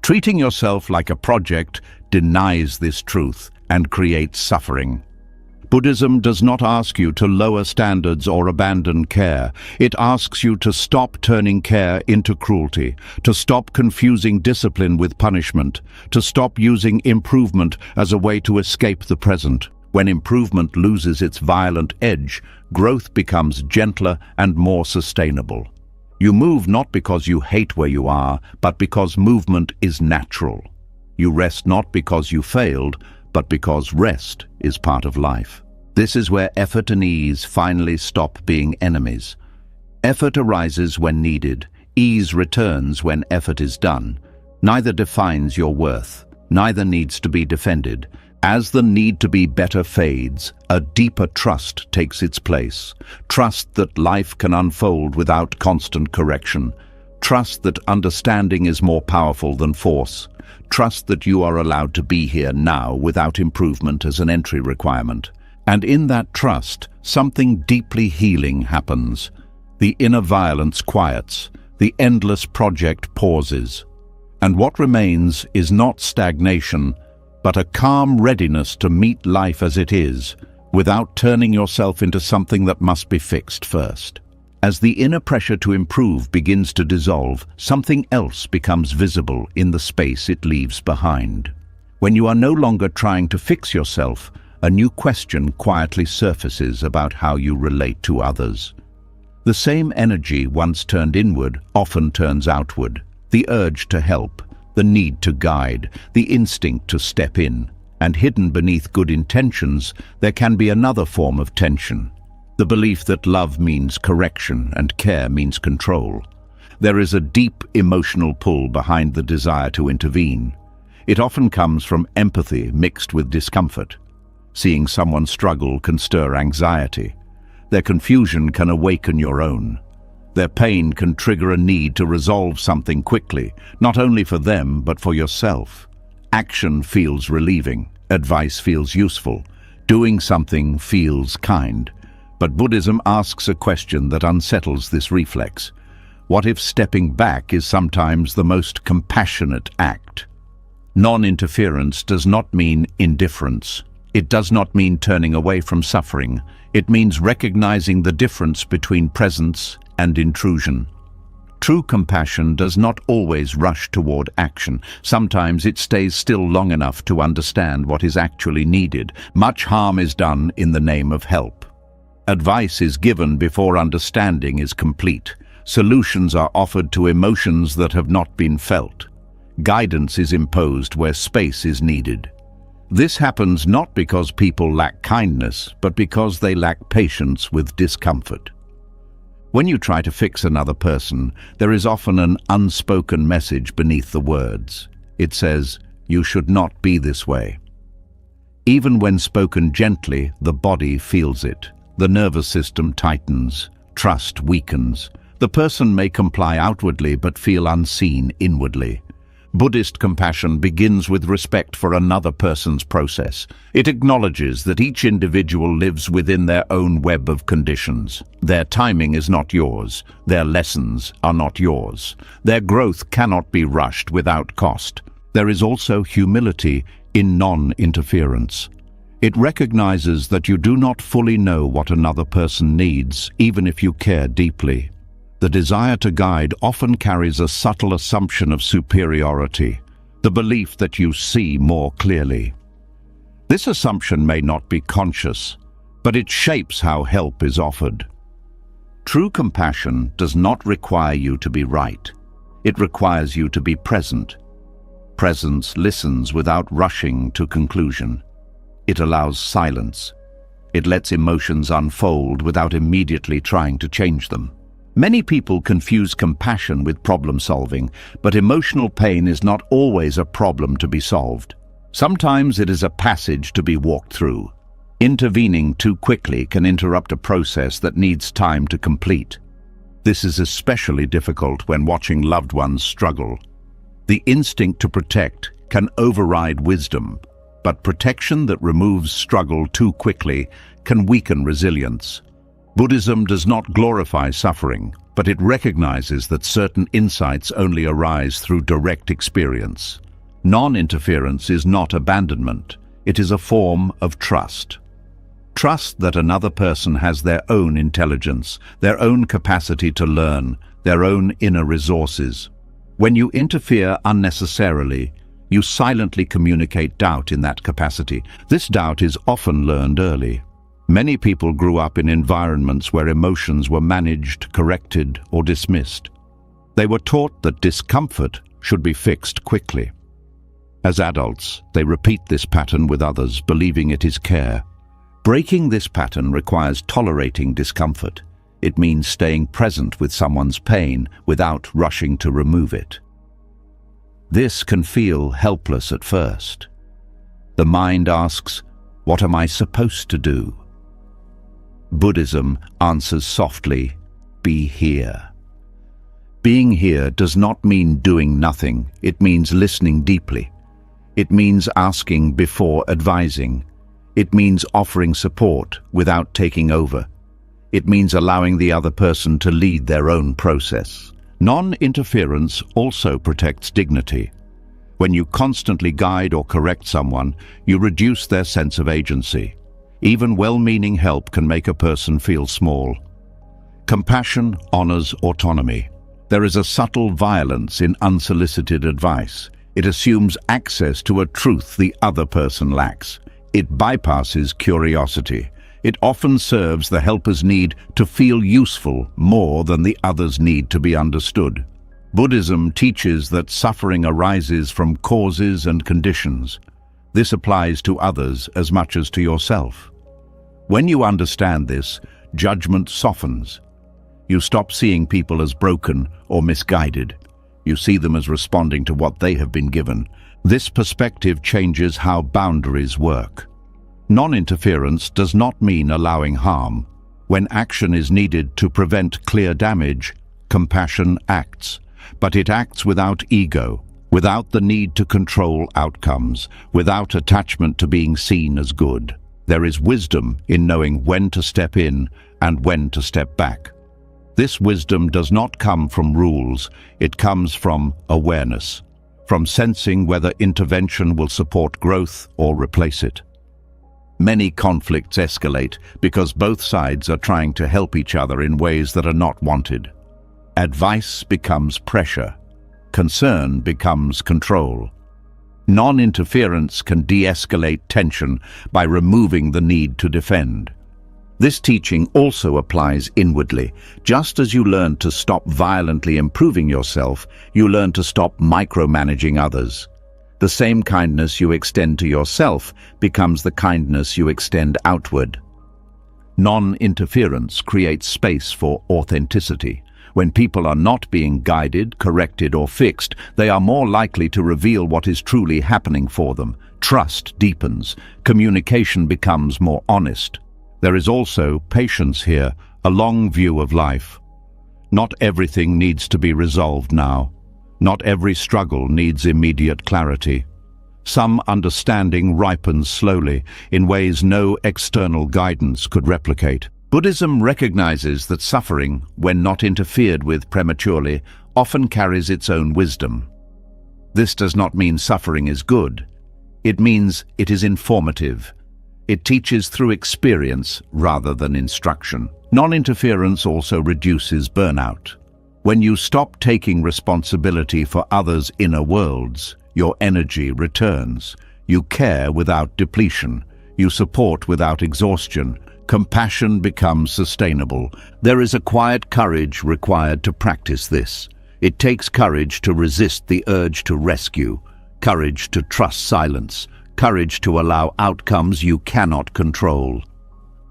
Treating yourself like a project denies this truth and creates suffering. Buddhism does not ask you to lower standards or abandon care. It asks you to stop turning care into cruelty, to stop confusing discipline with punishment, to stop using improvement as a way to escape the present. When improvement loses its violent edge, growth becomes gentler and more sustainable. You move not because you hate where you are, but because movement is natural. You rest not because you failed, but because rest is part of life. This is where effort and ease finally stop being enemies. Effort arises when needed. Ease returns when effort is done. Neither defines your worth. Neither needs to be defended. As the need to be better fades, a deeper trust takes its place. Trust that life can unfold without constant correction. Trust that understanding is more powerful than force. Trust that you are allowed to be here now without improvement as an entry requirement. And in that trust, something deeply healing happens. The inner violence quiets. The endless project pauses. And what remains is not stagnation, but a calm readiness to meet life as it is, without turning yourself into something that must be fixed first. As the inner pressure to improve begins to dissolve, something else becomes visible in the space it leaves behind. When you are no longer trying to fix yourself, a new question quietly surfaces about how you relate to others. The same energy once turned inward often turns outward. The urge to help, the need to guide, the instinct to step in. And hidden beneath good intentions, there can be another form of tension. The belief that love means correction and care means control. There is a deep emotional pull behind the desire to intervene. It often comes from empathy mixed with discomfort. Seeing someone struggle can stir anxiety. Their confusion can awaken your own. Their pain can trigger a need to resolve something quickly, not only for them, but for yourself. Action feels relieving. Advice feels useful. Doing something feels kind. But Buddhism asks a question that unsettles this reflex. What if stepping back is sometimes the most compassionate act? Non-interference does not mean indifference. It does not mean turning away from suffering. It means recognizing the difference between presence and intrusion. True compassion does not always rush toward action. Sometimes it stays still long enough to understand what is actually needed. Much harm is done in the name of help. Advice is given before understanding is complete. Solutions are offered to emotions that have not been felt. Guidance is imposed where space is needed. This happens not because people lack kindness, but because they lack patience with discomfort. When you try to fix another person, there is often an unspoken message beneath the words. It says, "You should not be this way." Even when spoken gently, the body feels it. The nervous system tightens, trust weakens. The person may comply outwardly but feel unseen inwardly. Buddhist compassion begins with respect for another person's process. It acknowledges that each individual lives within their own web of conditions. Their timing is not yours. Their lessons are not yours. Their growth cannot be rushed without cost. There is also humility in non-interference. It recognizes that you do not fully know what another person needs, even if you care deeply. The desire to guide often carries a subtle assumption of superiority, the belief that you see more clearly. This assumption may not be conscious, but it shapes how help is offered. True compassion does not require you to be right. It requires you to be present. Presence listens without rushing to conclusion. It allows silence. It lets emotions unfold without immediately trying to change them. Many people confuse compassion with problem solving, but emotional pain is not always a problem to be solved. Sometimes it is a passage to be walked through. Intervening too quickly can interrupt a process that needs time to complete. This is especially difficult when watching loved ones struggle. The instinct to protect can override wisdom, but protection that removes struggle too quickly can weaken resilience. Buddhism does not glorify suffering, but it recognizes that certain insights only arise through direct experience. Non-interference is not abandonment. It is a form of trust. Trust that another person has their own intelligence, their own capacity to learn, their own inner resources. When you interfere unnecessarily, you silently communicate doubt in that capacity. This doubt is often learned early. Many people grew up in environments where emotions were managed, corrected, or dismissed. They were taught that discomfort should be fixed quickly. As adults, they repeat this pattern with others, believing it is care. Breaking this pattern requires tolerating discomfort. It means staying present with someone's pain without rushing to remove it. This can feel helpless at first. The mind asks, "What am I supposed to do?" Buddhism answers softly, "Be here." Being here does not mean doing nothing. It means listening deeply. It means asking before advising. It means offering support without taking over. It means allowing the other person to lead their own process. Non-interference also protects dignity. When you constantly guide or correct someone, you reduce their sense of agency. Even well-meaning help can make a person feel small. Compassion honors autonomy. There is a subtle violence in unsolicited advice. It assumes access to a truth the other person lacks. It bypasses curiosity. It often serves the helper's need to feel useful more than the other's need to be understood. Buddhism teaches that suffering arises from causes and conditions. This applies to others as much as to yourself. When you understand this, judgment softens. You stop seeing people as broken or misguided. You see them as responding to what they have been given. This perspective changes how boundaries work. Non-interference does not mean allowing harm. When action is needed to prevent clear damage, compassion acts. But it acts without ego, without the need to control outcomes, without attachment to being seen as good. There is wisdom in knowing when to step in and when to step back. This wisdom does not come from rules, it comes from awareness, from sensing whether intervention will support growth or replace it. Many conflicts escalate because both sides are trying to help each other in ways that are not wanted. Advice becomes pressure. Concern becomes control. Non-interference can de-escalate tension by removing the need to defend. This teaching also applies inwardly. Just as you learn to stop violently improving yourself, you learn to stop micromanaging others. The same kindness you extend to yourself becomes the kindness you extend outward. Non-interference creates space for authenticity. When people are not being guided, corrected, or fixed, they are more likely to reveal what is truly happening for them. Trust deepens. Communication becomes more honest. There is also patience here, a long view of life. Not everything needs to be resolved now. Not every struggle needs immediate clarity. Some understanding ripens slowly, in ways no external guidance could replicate. Buddhism recognizes that suffering, when not interfered with prematurely, often carries its own wisdom. This does not mean suffering is good. It means it is informative. It teaches through experience rather than instruction. Non-interference also reduces burnout. When you stop taking responsibility for others' inner worlds, your energy returns. You care without depletion. You support without exhaustion. Compassion becomes sustainable. There is a quiet courage required to practice this. It takes courage to resist the urge to rescue, courage to trust silence, courage to allow outcomes you cannot control.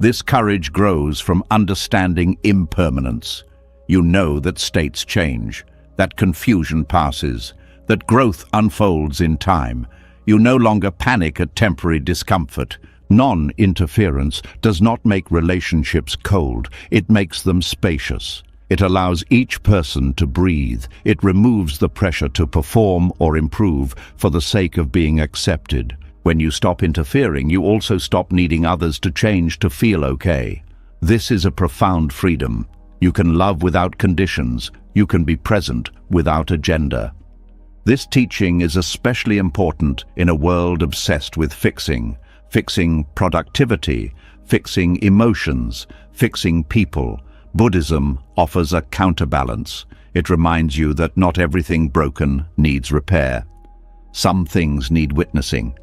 This courage grows from understanding impermanence. You know that states change, that confusion passes, that growth unfolds in time. You no longer panic at temporary discomfort. Non-interference does not make relationships cold, it makes them spacious. It allows each person to breathe. It removes the pressure to perform or improve for the sake of being accepted. When you stop interfering, you also stop needing others to change to feel okay. This is a profound freedom. You can love without conditions. You can be present without agenda. This teaching is especially important in a world obsessed with fixing productivity, fixing emotions, fixing people. Buddhism offers a counterbalance. It reminds you that not everything broken needs repair. Some things need witnessing.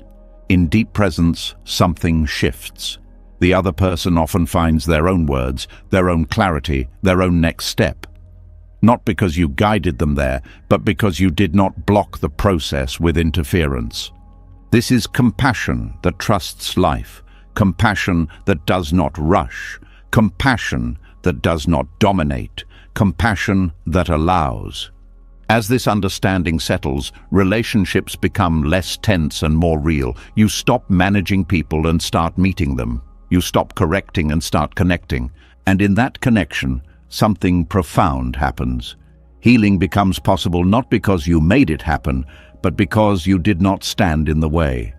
In deep presence, something shifts. The other person often finds their own words, their own clarity, their own next step. Not because you guided them there, but because you did not block the process with interference. This is compassion that trusts life, compassion that does not rush, compassion that does not dominate, compassion that allows. As this understanding settles, relationships become less tense and more real. You stop managing people and start meeting them. You stop correcting and start connecting. And in that connection, something profound happens. Healing becomes possible not because you made it happen, but because you did not stand in the way.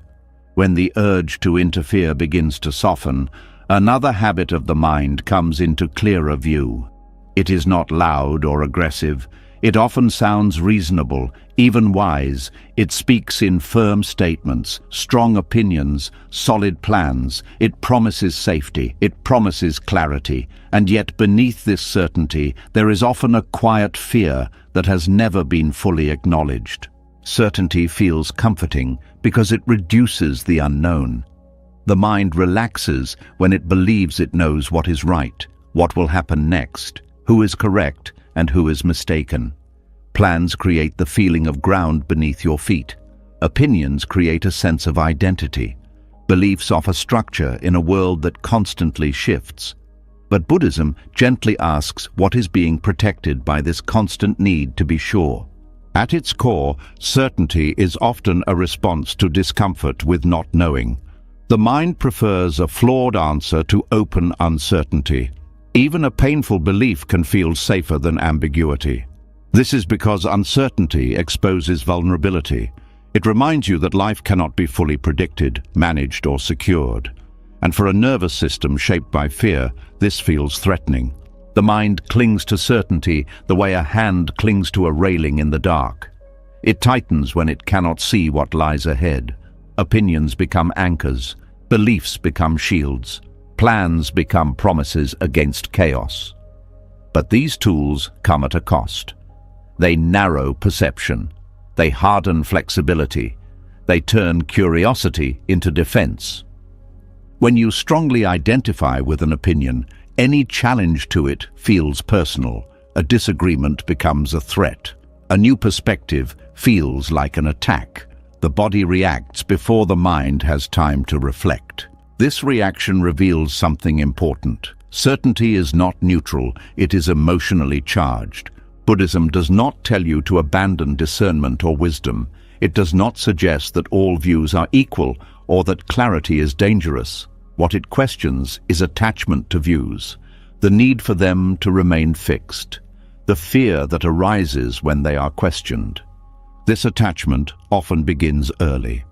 When the urge to interfere begins to soften, another habit of the mind comes into clearer view. It is not loud or aggressive. It often sounds reasonable, even wise. It speaks in firm statements, strong opinions, solid plans. It promises safety. It promises clarity. And yet beneath this certainty, there is often a quiet fear that has never been fully acknowledged. Certainty feels comforting because it reduces the unknown. The mind relaxes when it believes it knows what is right, what will happen next, who is correct, and who is mistaken. Plans create the feeling of ground beneath your feet. Opinions create a sense of identity. Beliefs offer structure in a world that constantly shifts. But Buddhism gently asks what is being protected by this constant need to be sure. At its core, certainty is often a response to discomfort with not knowing. The mind prefers a flawed answer to open uncertainty. Even a painful belief can feel safer than ambiguity. This is because uncertainty exposes vulnerability. It reminds you that life cannot be fully predicted, managed, or secured. And for a nervous system shaped by fear, this feels threatening. The mind clings to certainty the way a hand clings to a railing in the dark. It tightens when it cannot see what lies ahead. Opinions become anchors. Beliefs become shields. Plans become promises against chaos. But these tools come at a cost. They narrow perception. They harden flexibility. They turn curiosity into defense. When you strongly identify with an opinion, any challenge to it feels personal. A disagreement becomes a threat. A new perspective feels like an attack. The body reacts before the mind has time to reflect. This reaction reveals something important. Certainty is not neutral, it is emotionally charged. Buddhism does not tell you to abandon discernment or wisdom. It does not suggest that all views are equal or that clarity is dangerous. What it questions is attachment to views, the need for them to remain fixed, the fear that arises when they are questioned. This attachment often begins early.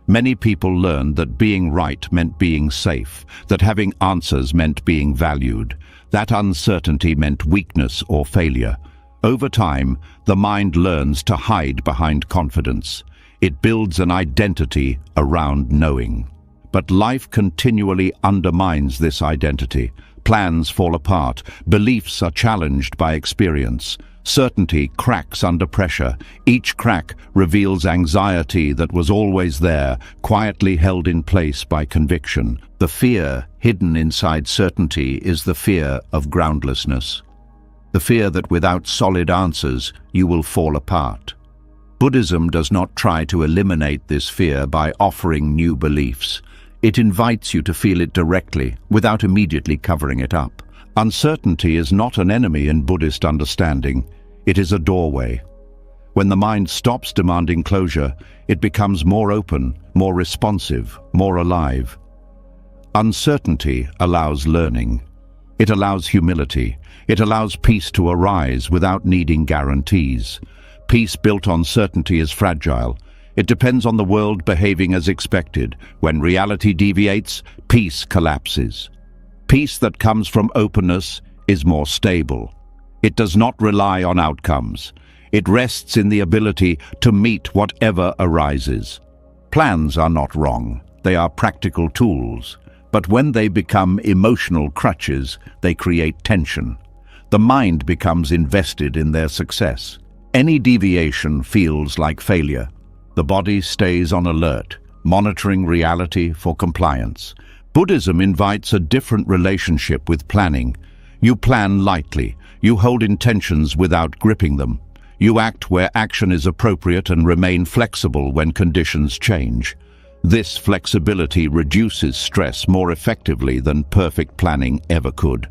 Many people learned that being right meant being safe, that having answers meant being valued, that uncertainty meant weakness or failure. Over time, the mind learns to hide behind confidence. It builds an identity around knowing. But life continually undermines this identity. Plans fall apart, beliefs are challenged by experience. Certainty cracks under pressure. Each crack reveals anxiety that was always there, quietly held in place by conviction. The fear hidden inside certainty is the fear of groundlessness. The fear that without solid answers, you will fall apart. Buddhism does not try to eliminate this fear by offering new beliefs. It invites you to feel it directly, without immediately covering it up. Uncertainty is not an enemy in Buddhist understanding. It is a doorway. When the mind stops demanding closure, it becomes more open, more responsive, more alive. Uncertainty allows learning. It allows humility. It allows peace to arise without needing guarantees. Peace built on certainty is fragile. It depends on the world behaving as expected. When reality deviates, peace collapses. Peace that comes from openness is more stable. It does not rely on outcomes. It rests in the ability to meet whatever arises. Plans are not wrong. They are practical tools. But when they become emotional crutches, they create tension. The mind becomes invested in their success. Any deviation feels like failure. The body stays on alert, monitoring reality for compliance. Buddhism invites a different relationship with planning. You plan lightly. You hold intentions without gripping them. You act where action is appropriate and remain flexible when conditions change. This flexibility reduces stress more effectively than perfect planning ever could.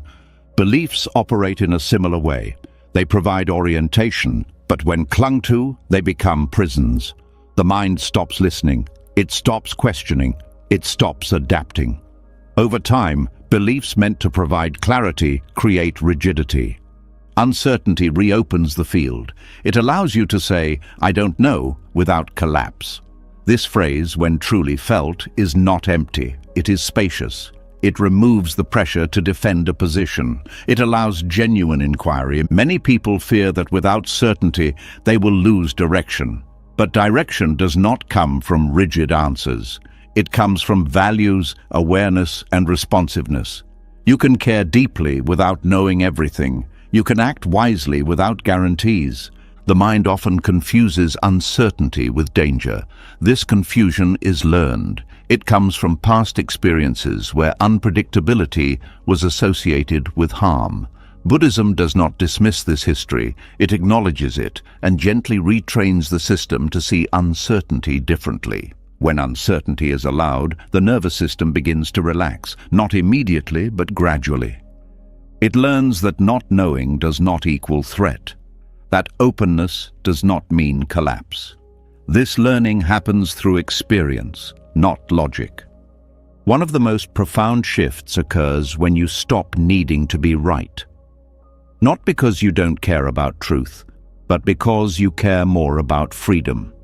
Beliefs operate in a similar way. They provide orientation, but when clung to, they become prisons. The mind stops listening. It stops questioning. It stops adapting. Over time, beliefs meant to provide clarity create rigidity. Uncertainty reopens the field. It allows you to say, "I don't know," without collapse. This phrase, when truly felt, is not empty. It is spacious. It removes the pressure to defend a position. It allows genuine inquiry. Many people fear that without certainty, they will lose direction. But direction does not come from rigid answers. It comes from values, awareness, and responsiveness. You can care deeply without knowing everything. You can act wisely without guarantees. The mind often confuses uncertainty with danger. This confusion is learned. It comes from past experiences where unpredictability was associated with harm. Buddhism does not dismiss this history. It acknowledges it and gently retrains the system to see uncertainty differently. When uncertainty is allowed, the nervous system begins to relax, not immediately but gradually. It learns that not knowing does not equal threat, that openness does not mean collapse. This learning happens through experience, not logic. One of the most profound shifts occurs when you stop needing to be right. Not because you don't care about truth, but because you care more about freedom.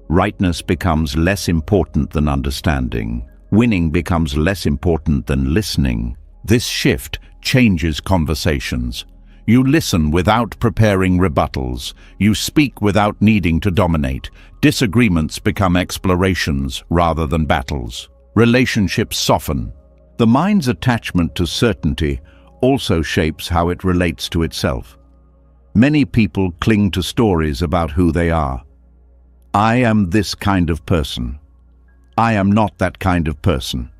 Rightness becomes less important than understanding. Winning becomes less important than listening. This shift changes conversations. You listen without preparing rebuttals. You speak without needing to dominate. Disagreements become explorations rather than battles. Relationships soften. The mind's attachment to certainty also shapes how it relates to itself. Many people cling to stories about who they are. I am this kind of person. I am not that kind of person.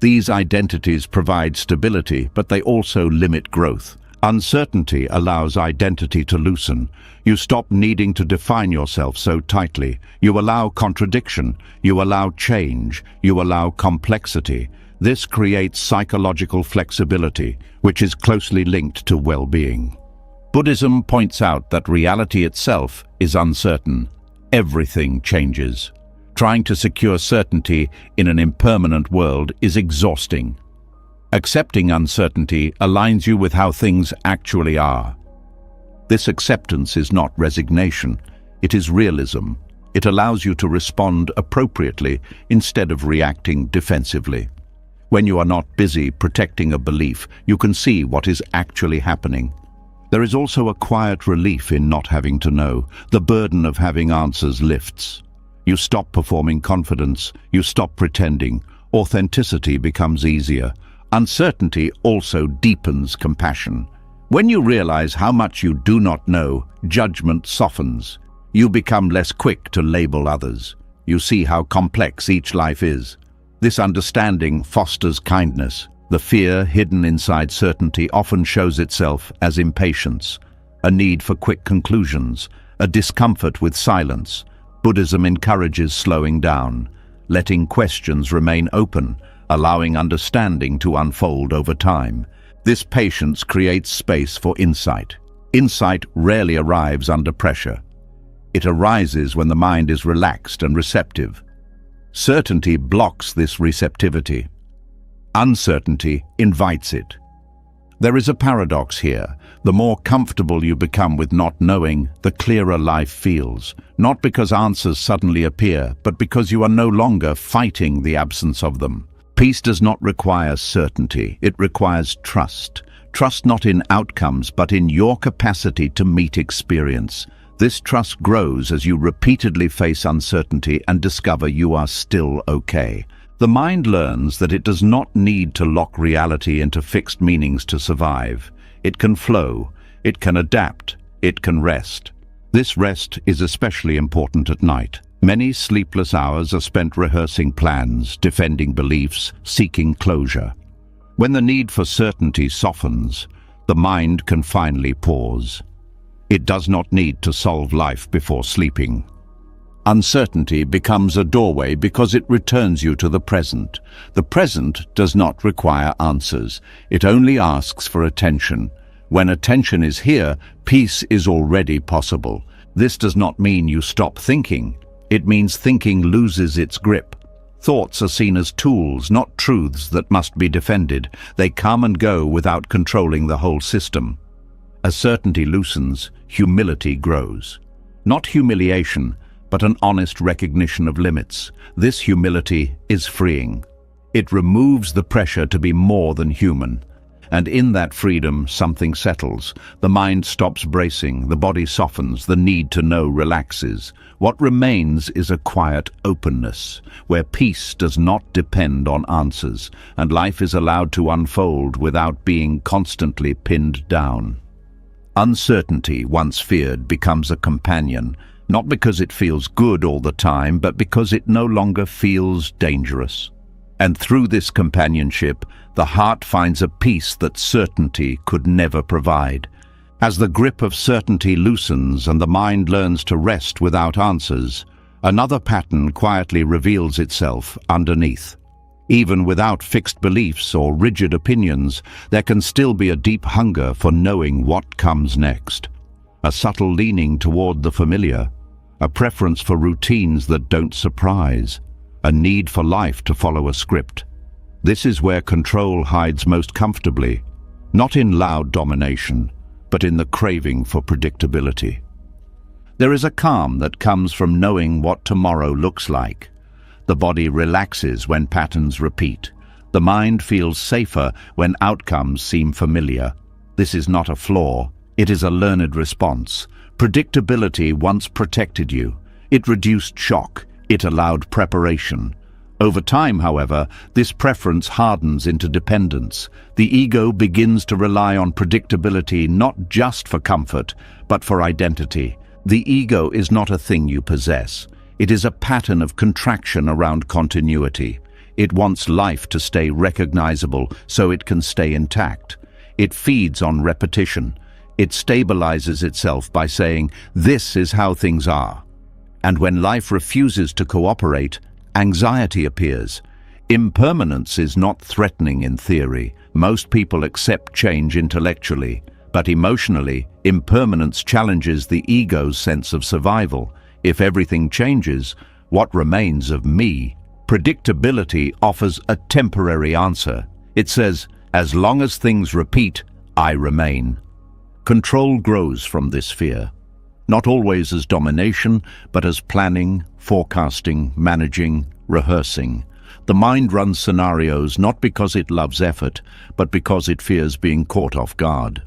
These identities provide stability, but they also limit growth. Uncertainty allows identity to loosen. You stop needing to define yourself so tightly. You allow contradiction. You allow change. You allow complexity. This creates psychological flexibility, which is closely linked to well-being. Buddhism points out that reality itself is uncertain. Everything changes. Trying to secure certainty in an impermanent world is exhausting. Accepting uncertainty aligns you with how things actually are. This acceptance is not resignation, it is realism. It allows you to respond appropriately instead of reacting defensively. When you are not busy protecting a belief, you can see what is actually happening. There is also a quiet relief in not having to know. The burden of having answers lifts. You stop performing confidence, you stop pretending. Authenticity becomes easier. Uncertainty also deepens compassion. When you realize how much you do not know, judgment softens. You become less quick to label others. You see how complex each life is. This understanding fosters kindness. The fear hidden inside certainty often shows itself as impatience, a need for quick conclusions, a discomfort with silence. Buddhism encourages slowing down, letting questions remain open, allowing understanding to unfold over time. This patience creates space for insight. Insight rarely arrives under pressure. It arises when the mind is relaxed and receptive. Certainty blocks this receptivity. Uncertainty invites it. There is a paradox here. The more comfortable you become with not knowing, the clearer life feels. Not because answers suddenly appear, but because you are no longer fighting the absence of them. Peace does not require certainty, it requires trust. Trust not in outcomes, but in your capacity to meet experience. This trust grows as you repeatedly face uncertainty and discover you are still okay. The mind learns that it does not need to lock reality into fixed meanings to survive. It can flow, it can adapt, it can rest. This rest is especially important at night. Many sleepless hours are spent rehearsing plans, defending beliefs, seeking closure. When the need for certainty softens, the mind can finally pause. It does not need to solve life before sleeping. Uncertainty becomes a doorway because it returns you to the present. The present does not require answers. It only asks for attention. When attention is here, peace is already possible. This does not mean you stop thinking. It means thinking loses its grip. Thoughts are seen as tools, not truths that must be defended. They come and go without controlling the whole system. As certainty loosens, humility grows. Not humiliation, but an honest recognition of limits. This humility is freeing. It removes the pressure to be more than human. And in that freedom, something settles. The mind stops bracing, the body softens, the need to know relaxes. What remains is a quiet openness, where peace does not depend on answers, and life is allowed to unfold without being constantly pinned down. Uncertainty, once feared, becomes a companion, not because it feels good all the time, but because it no longer feels dangerous. And through this companionship, the heart finds a peace that certainty could never provide. As the grip of certainty loosens and the mind learns to rest without answers, another pattern quietly reveals itself underneath. Even without fixed beliefs or rigid opinions, there can still be a deep hunger for knowing what comes next. A subtle leaning toward the familiar, a preference for routines that don't surprise, a need for life to follow a script. This is where control hides most comfortably, not in loud domination, but in the craving for predictability. There is a calm that comes from knowing what tomorrow looks like. The body relaxes when patterns repeat. The mind feels safer when outcomes seem familiar. This is not a flaw, it is a learned response. Predictability once protected you. It reduced shock. It allowed preparation. Over time, however, this preference hardens into dependence. The ego begins to rely on predictability not just for comfort, but for identity. The ego is not a thing you possess. It is a pattern of contraction around continuity. It wants life to stay recognizable so it can stay intact. It feeds on repetition. It stabilizes itself by saying, "This is how things are." And when life refuses to cooperate, anxiety appears. Impermanence is not threatening in theory. Most people accept change intellectually, but emotionally, impermanence challenges the ego's sense of survival. If everything changes, what remains of me? Predictability offers a temporary answer. It says, as long as things repeat, I remain. Control grows from this fear. Not always as domination, but as planning, forecasting, managing, rehearsing. The mind runs scenarios not because it loves effort, but because it fears being caught off guard.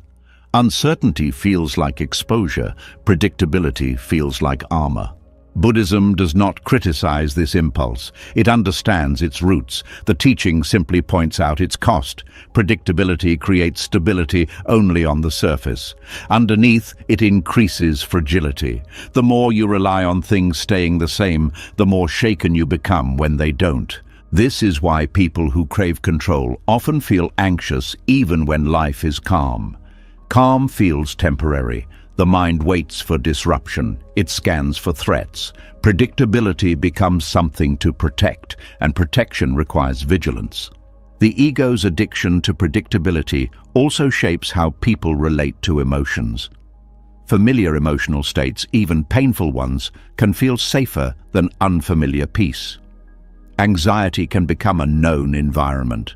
Uncertainty feels like exposure, predictability feels like armor. Buddhism does not criticize this impulse. It understands its roots. The teaching simply points out its cost. Predictability creates stability only on the surface. Underneath, it increases fragility. The more you rely on things staying the same, the more shaken you become when they don't. This is why people who crave control often feel anxious even when life is calm. Calm feels temporary. The mind waits for disruption. It scans for threats. Predictability becomes something to protect, and protection requires vigilance. The ego's addiction to predictability also shapes how people relate to emotions. Familiar emotional states, even painful ones, can feel safer than unfamiliar peace. Anxiety can become a known environment.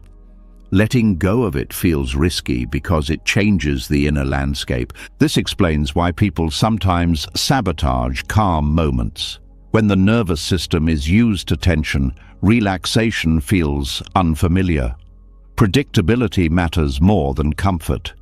Letting go of it feels risky because it changes the inner landscape. This explains why people sometimes sabotage calm moments. When the nervous system is used to tension, relaxation feels unfamiliar. Predictability matters more than comfort.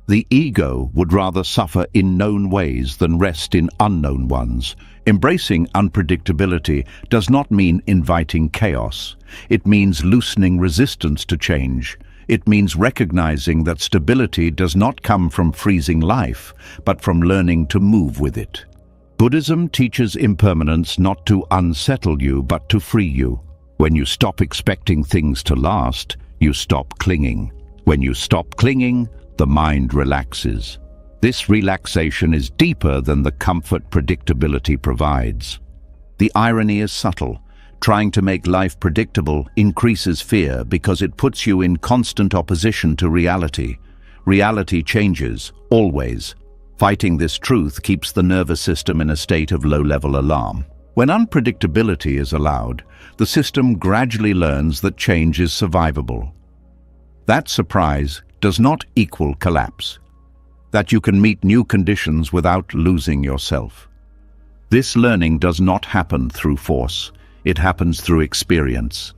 The ego would rather suffer in known ways than rest in unknown ones. Embracing unpredictability does not mean inviting chaos. It means loosening resistance to change. It means recognizing that stability does not come from freezing life, but from learning to move with it. Buddhism teaches impermanence not to unsettle you, but to free you. When you stop expecting things to last, you stop clinging. When you stop clinging, the mind relaxes. This relaxation is deeper than the comfort predictability provides. The irony is subtle. Trying to make life predictable increases fear because it puts you in constant opposition to reality. Reality changes, always. Fighting this truth keeps the nervous system in a state of low-level alarm. When unpredictability is allowed, the system gradually learns that change is survivable. That surprise does not equal collapse. That you can meet new conditions without losing yourself. This learning does not happen through force. It happens through experience.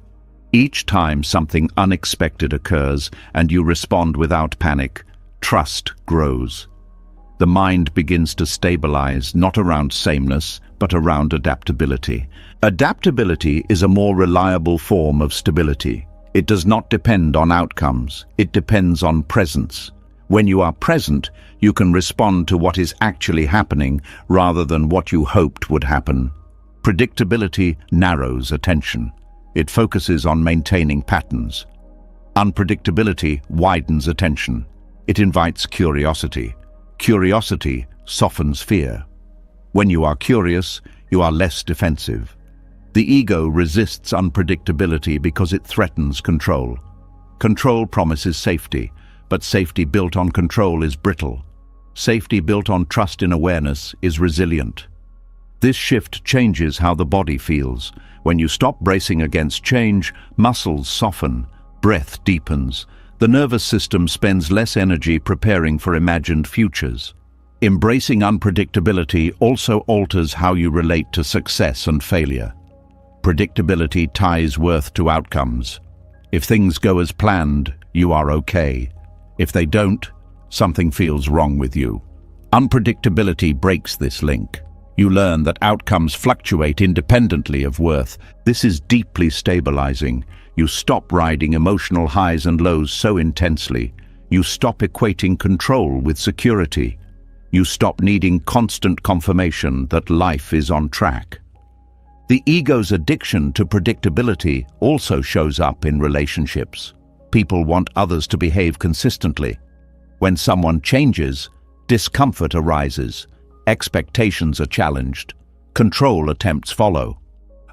Each time something unexpected occurs and you respond without panic, trust grows. The mind begins to stabilize, not around sameness, but around adaptability. Adaptability is a more reliable form of stability. It does not depend on outcomes. It depends on presence. When you are present, you can respond to what is actually happening rather than what you hoped would happen. Predictability narrows attention. It focuses on maintaining patterns. Unpredictability widens attention. It invites curiosity. Curiosity softens fear. When you are curious, you are less defensive. The ego resists unpredictability because it threatens control. Control promises safety, but safety built on control is brittle. Safety built on trust in awareness is resilient. This shift changes how the body feels. When you stop bracing against change, muscles soften, breath deepens. The nervous system spends less energy preparing for imagined futures. Embracing unpredictability also alters how you relate to success and failure. Predictability ties worth to outcomes. If things go as planned, you are okay. If they don't, something feels wrong with you. Unpredictability breaks this link. You learn that outcomes fluctuate independently of worth. This is deeply stabilizing. You stop riding emotional highs and lows so intensely. You stop equating control with security. You stop needing constant confirmation that life is on track. The ego's addiction to predictability also shows up in relationships. People want others to behave consistently. When someone changes, discomfort arises. Expectations are challenged. Control attempts follow.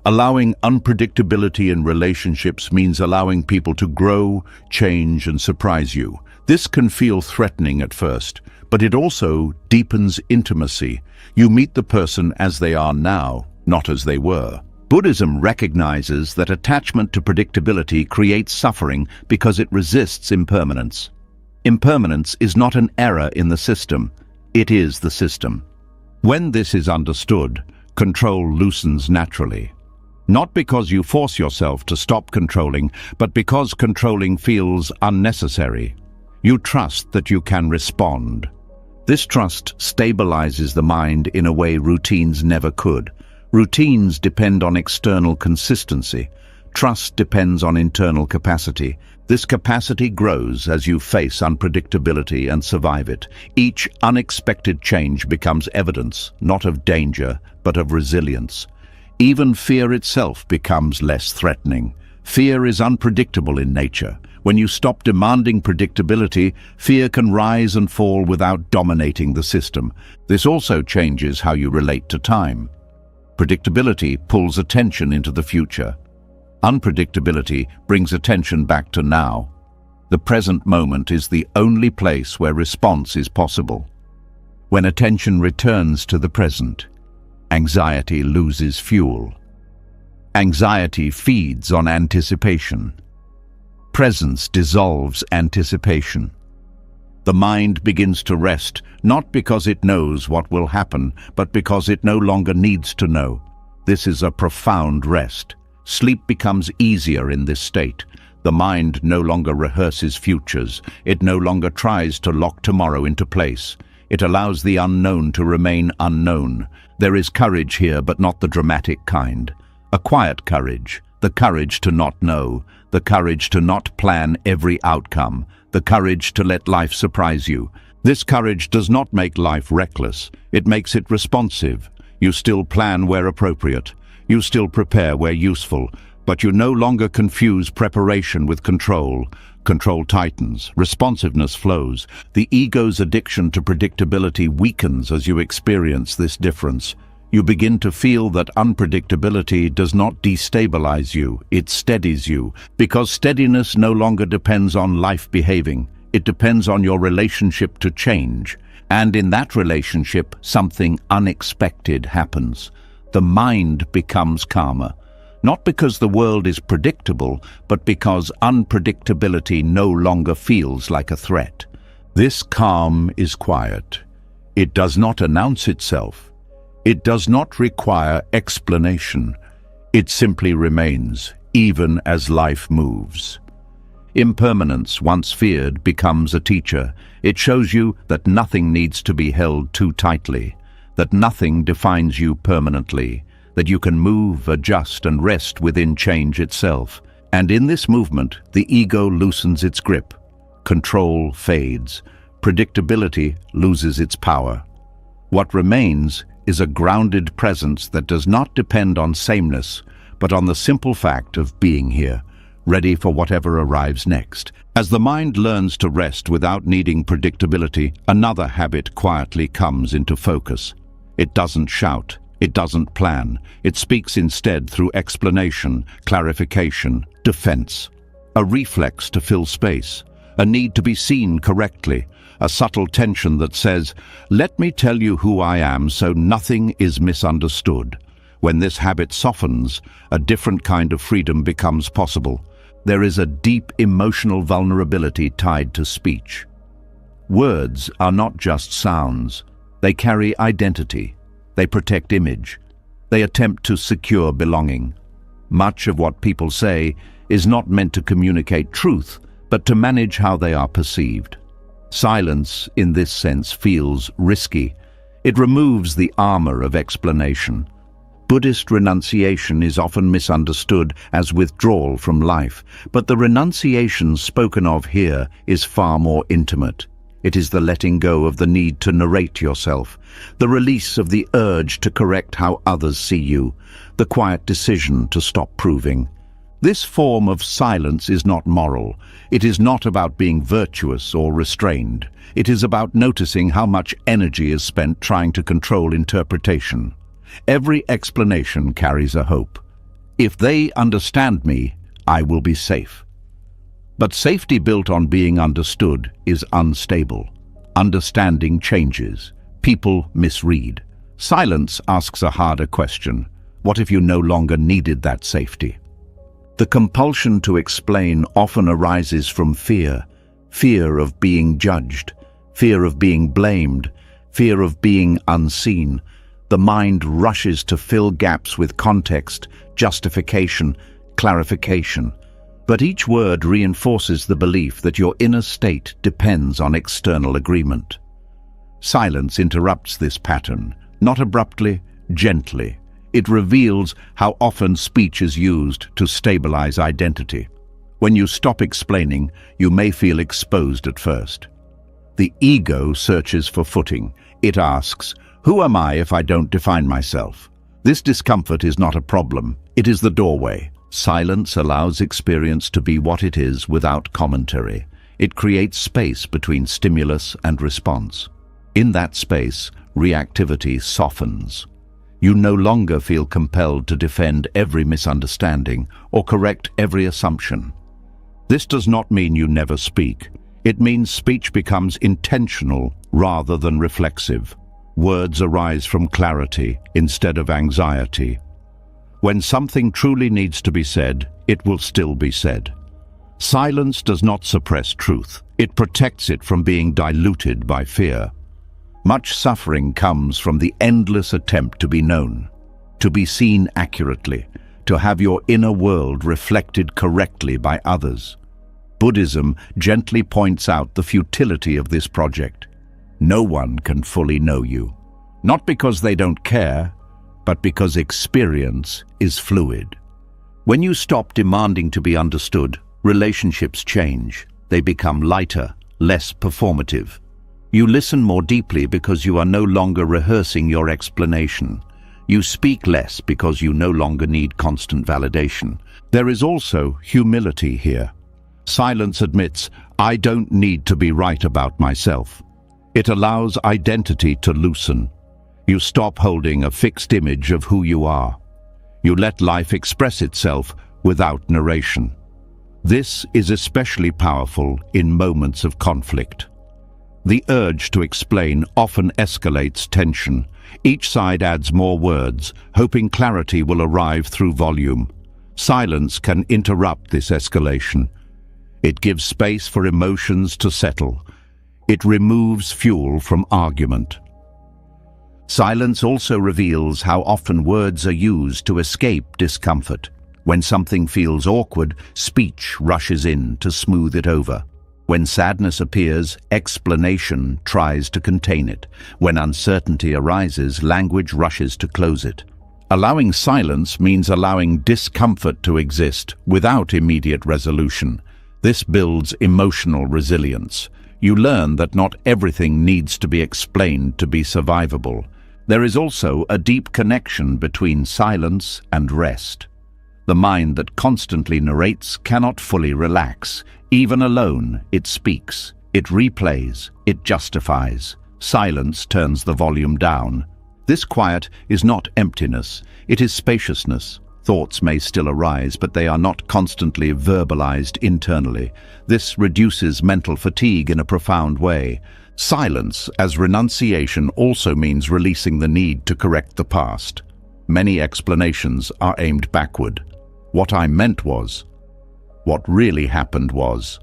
Allowing unpredictability in relationships means allowing people to grow, change, and surprise you. This can feel threatening at first, but it also deepens intimacy. You meet the person as they are now, not as they were. Buddhism recognizes that attachment to predictability creates suffering because it resists impermanence. Impermanence is not an error in the system, it is the system. When this is understood, control loosens naturally. Not because you force yourself to stop controlling, but because controlling feels unnecessary. You trust that you can respond. This trust stabilizes the mind in a way routines never could. Routines depend on external consistency. Trust depends on internal capacity. This capacity grows as you face unpredictability and survive it. Each unexpected change becomes evidence, not of danger, but of resilience. Even fear itself becomes less threatening. Fear is unpredictable in nature. When you stop demanding predictability, fear can rise and fall without dominating the system. This also changes how you relate to time. Predictability pulls attention into the future. Unpredictability brings attention back to now. The present moment is the only place where response is possible. When attention returns to the present, anxiety loses fuel. Anxiety feeds on anticipation. Presence dissolves anticipation. The mind begins to rest, not because it knows what will happen, but because it no longer needs to know. This is a profound rest. Sleep becomes easier in this state. The mind no longer rehearses futures. It no longer tries to lock tomorrow into place. It allows the unknown to remain unknown. There is courage here, but not the dramatic kind. A quiet courage, the courage to not know, the courage to not plan every outcome, the courage to let life surprise you. This courage does not make life reckless. It makes it responsive. You still plan where appropriate. You still prepare where useful, but you no longer confuse preparation with control. Control tightens, responsiveness flows. The ego's addiction to predictability weakens as you experience this difference. You begin to feel that unpredictability does not destabilize you, it steadies you, because steadiness no longer depends on life behaving. It depends on your relationship to change. And in that relationship, something unexpected happens. The mind becomes calmer. Not because the world is predictable, but because unpredictability no longer feels like a threat. This calm is quiet. It does not announce itself. It does not require explanation. It simply remains. even as life moves. Impermanence, once feared, becomes a teacher. It shows you that nothing needs to be held too tightly, that nothing defines you permanently, that you can move, adjust, and rest within change itself. And in this movement, the ego loosens its grip. Control fades. Predictability loses its power. What remains is a grounded presence that does not depend on sameness, but on the simple fact of being here, ready for whatever arrives next. As the mind learns to rest without needing predictability, another habit quietly comes into focus. It doesn't shout, it doesn't plan, it speaks instead through explanation, clarification, defense. A reflex to fill space, a need to be seen correctly, a subtle tension that says, "Let me tell you who I am so nothing is misunderstood." When this habit softens, a different kind of freedom becomes possible. There is a deep emotional vulnerability tied to speech. Words are not just sounds. They carry identity. They protect image. They attempt to secure belonging. Much of what people say is not meant to communicate truth, but to manage how they are perceived. Silence, in this sense, feels risky. It removes the armor of explanation. Buddhist renunciation is often misunderstood as withdrawal from life, but the renunciation spoken of here is far more intimate. It is the letting go of the need to narrate yourself, the release of the urge to correct how others see you, the quiet decision to stop proving. This form of silence is not moral. It is not about being virtuous or restrained. It is about noticing how much energy is spent trying to control interpretation. Every explanation carries a hope. If they understand me, I will be safe. But safety built on being understood is unstable. Understanding changes. People misread. Silence asks a harder question. What if you no longer needed that safety? The compulsion to explain often arises from fear. Fear of being judged. Fear of being blamed. Fear of being unseen. The mind rushes to fill gaps with context, justification, clarification. But each word reinforces the belief that your inner state depends on external agreement. Silence interrupts this pattern, not abruptly, gently. It reveals how often speech is used to stabilize identity. When you stop explaining, you may feel exposed at first. The ego searches for footing. It asks, "Who am I if I don't define myself?" This discomfort is not a problem. It is the doorway. Silence allows experience to be what it is without commentary. It creates space between stimulus and response. In that space, reactivity softens. You no longer feel compelled to defend every misunderstanding or correct every assumption. This does not mean you never speak. It means speech becomes intentional rather than reflexive. Words arise from clarity instead of anxiety. When something truly needs to be said, it will still be said. Silence does not suppress truth. It protects it from being diluted by fear. Much suffering comes from the endless attempt to be known, to be seen accurately, to have your inner world reflected correctly by others. Buddhism gently points out the futility of this project. No one can fully know you, not because they don't care, but because experience is fluid. When you stop demanding to be understood, relationships change. They become lighter, less performative. You listen more deeply because you are no longer rehearsing your explanation. You speak less because you no longer need constant validation. There is also humility here. Silence admits, "I don't need to be right about myself." It allows identity to loosen. You stop holding a fixed image of who you are. You let life express itself without narration. This is especially powerful in moments of conflict. The urge to explain often escalates tension. Each side adds more words, hoping clarity will arrive through volume. Silence can interrupt this escalation. It gives space for emotions to settle. It removes fuel from argument. Silence also reveals how often words are used to escape discomfort. When something feels awkward, speech rushes in to smooth it over. When sadness appears, explanation tries to contain it. When uncertainty arises, language rushes to close it. Allowing silence means allowing discomfort to exist without immediate resolution. This builds emotional resilience. You learn that not everything needs to be explained to be survivable. There is also a deep connection between silence and rest. The mind that constantly narrates cannot fully relax. Even alone, it speaks, it replays, it justifies. Silence turns the volume down. This quiet is not emptiness, it is spaciousness. Thoughts may still arise, but they are not constantly verbalized internally. This reduces mental fatigue in a profound way. Silence as renunciation also means releasing the need to correct the past. Many explanations are aimed backward. What I meant was, what really happened was.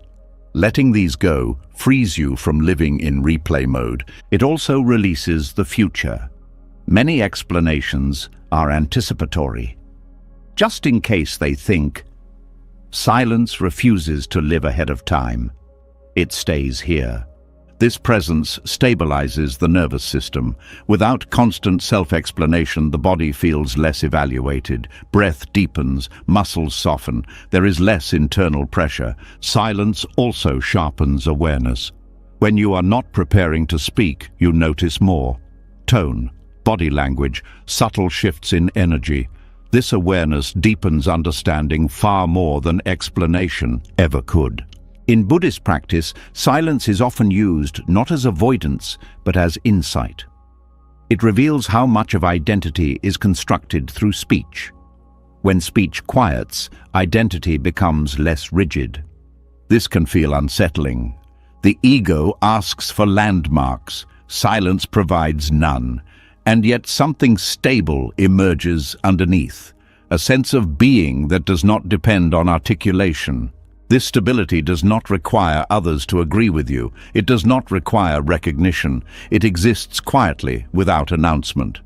Letting these go frees you from living in replay mode. It also releases the future. Many explanations are anticipatory. Just in case they think, silence refuses to live ahead of time. It stays here. This presence stabilizes the nervous system. Without constant self-explanation, the body feels less evaluated. Breath deepens, muscles soften. There is less internal pressure. Silence also sharpens awareness. When you are not preparing to speak, you notice more. Tone, body language, subtle shifts in energy. This awareness deepens understanding far more than explanation ever could. In Buddhist practice, silence is often used not as avoidance, but as insight. It reveals how much of identity is constructed through speech. When speech quiets, identity becomes less rigid. This can feel unsettling. The ego asks for landmarks. Silence provides none. And yet something stable emerges underneath. A sense of being that does not depend on articulation. This stability does not require others to agree with you. It does not require recognition. It exists quietly, without announcement.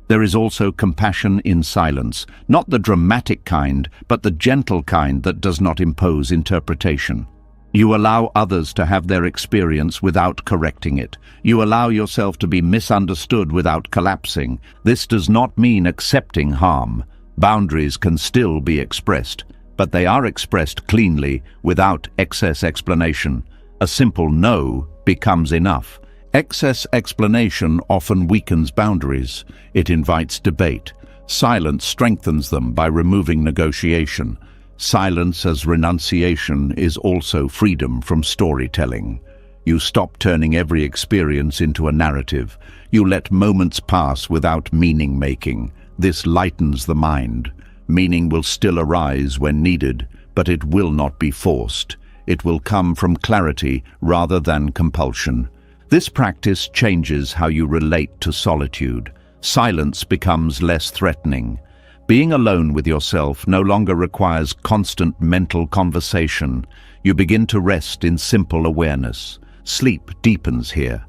There is also compassion in silence, not the dramatic kind, but the gentle kind that does not impose interpretation. You allow others to have their experience without correcting it. You allow yourself to be misunderstood without collapsing. This does not mean accepting harm. Boundaries can still be expressed, but they are expressed cleanly, without excess explanation. A simple no becomes enough. Excess explanation often weakens boundaries. It invites debate. Silence strengthens them by removing negotiation. Silence as renunciation is also freedom from storytelling. You stop turning every experience into a narrative. You let moments pass without meaning-making. This lightens the mind. Meaning will still arise when needed, but it will not be forced. It will come from clarity rather than compulsion. This practice changes how you relate to solitude. Silence becomes less threatening. Being alone with yourself no longer requires constant mental conversation. You begin to rest in simple awareness. Sleep deepens here.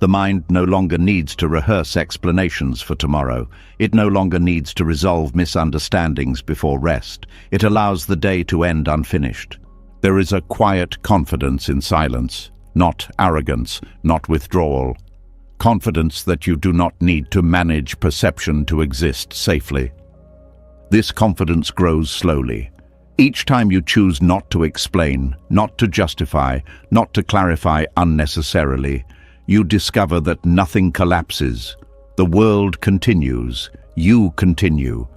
The mind no longer needs to rehearse explanations for tomorrow. It no longer needs to resolve misunderstandings before rest. It allows the day to end unfinished. There is a quiet confidence in silence, not arrogance, not withdrawal. Confidence that you do not need to manage perception to exist safely. This confidence grows slowly. Each time you choose not to explain, not to justify, not to clarify unnecessarily, you discover that nothing collapses. The world continues. You continue.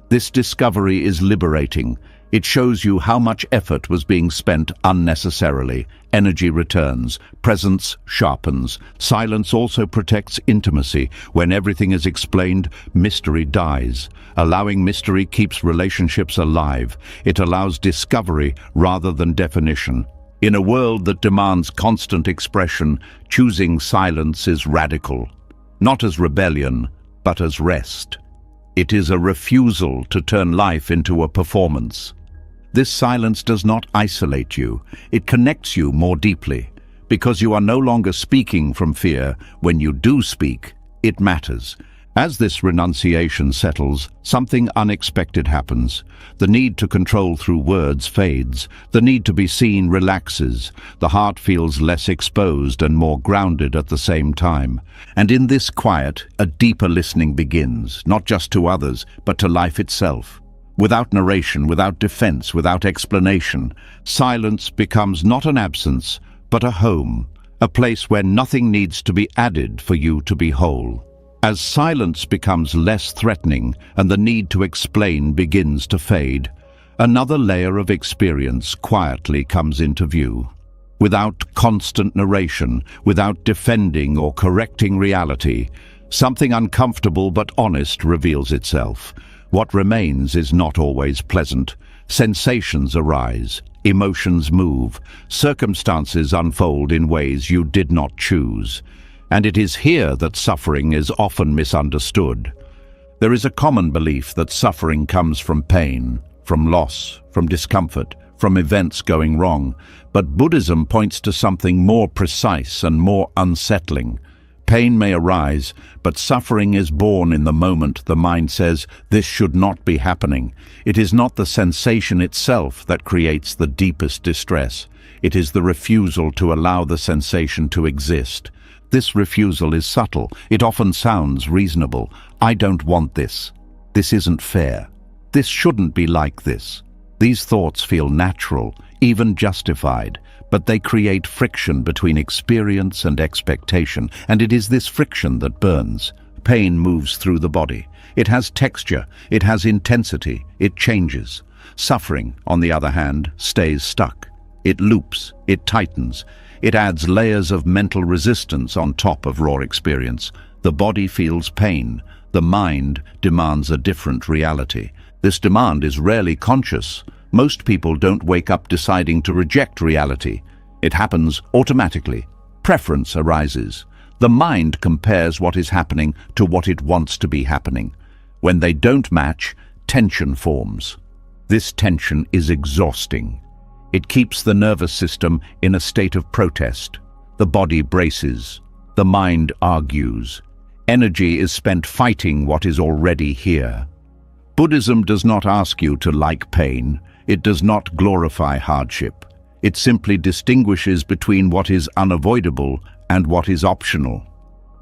This discovery is liberating. It shows you how much effort was being spent unnecessarily. Energy returns. Presence sharpens. Silence also protects intimacy. When everything is explained, mystery dies. Allowing mystery keeps relationships alive. It allows discovery rather than definition. In a world that demands constant expression, choosing silence is radical. Not as rebellion, but as rest. It is a refusal to turn life into a performance. This silence does not isolate you. It connects you more deeply. Because you are no longer speaking from fear, when you do speak, it matters. As this renunciation settles, something unexpected happens. The need to control through words fades. The need to be seen relaxes. The heart feels less exposed and more grounded at the same time. And in this quiet, a deeper listening begins, not just to others, but to life itself. Without narration, without defense, without explanation, silence becomes not an absence, but a home, a place where nothing needs to be added for you to be whole. As silence becomes less threatening and the need to explain begins to fade, another layer of experience quietly comes into view. Without constant narration, without defending or correcting reality, something uncomfortable but honest reveals itself. What remains is not always pleasant. Sensations arise, emotions move, circumstances unfold in ways you did not choose. And it is here that suffering is often misunderstood. There is a common belief that suffering comes from pain, from loss, from discomfort, from events going wrong. But Buddhism points to something more precise and more unsettling. Pain may arise, but suffering is born in the moment the mind says, "This should not be happening." It is not the sensation itself that creates the deepest distress. It is the refusal to allow the sensation to exist. This refusal is subtle. It often sounds reasonable. I don't want this. This isn't fair. This shouldn't be like this. These thoughts feel natural, even justified, but they create friction between experience and expectation, and it is this friction that burns. Pain moves through the body. It has texture, it has intensity, it changes. Suffering, on the other hand, stays stuck. It loops, it tightens. It adds layers of mental resistance on top of raw experience. The body feels pain. The mind demands a different reality. This demand is rarely conscious. Most people don't wake up deciding to reject reality. It happens automatically. Preference arises. The mind compares what is happening to what it wants to be happening. When they don't match, tension forms. This tension is exhausting. It keeps the nervous system in a state of protest. The body braces. The mind argues. Energy is spent fighting what is already here. Buddhism does not ask you to like pain. It does not glorify hardship. It simply distinguishes between what is unavoidable and what is optional.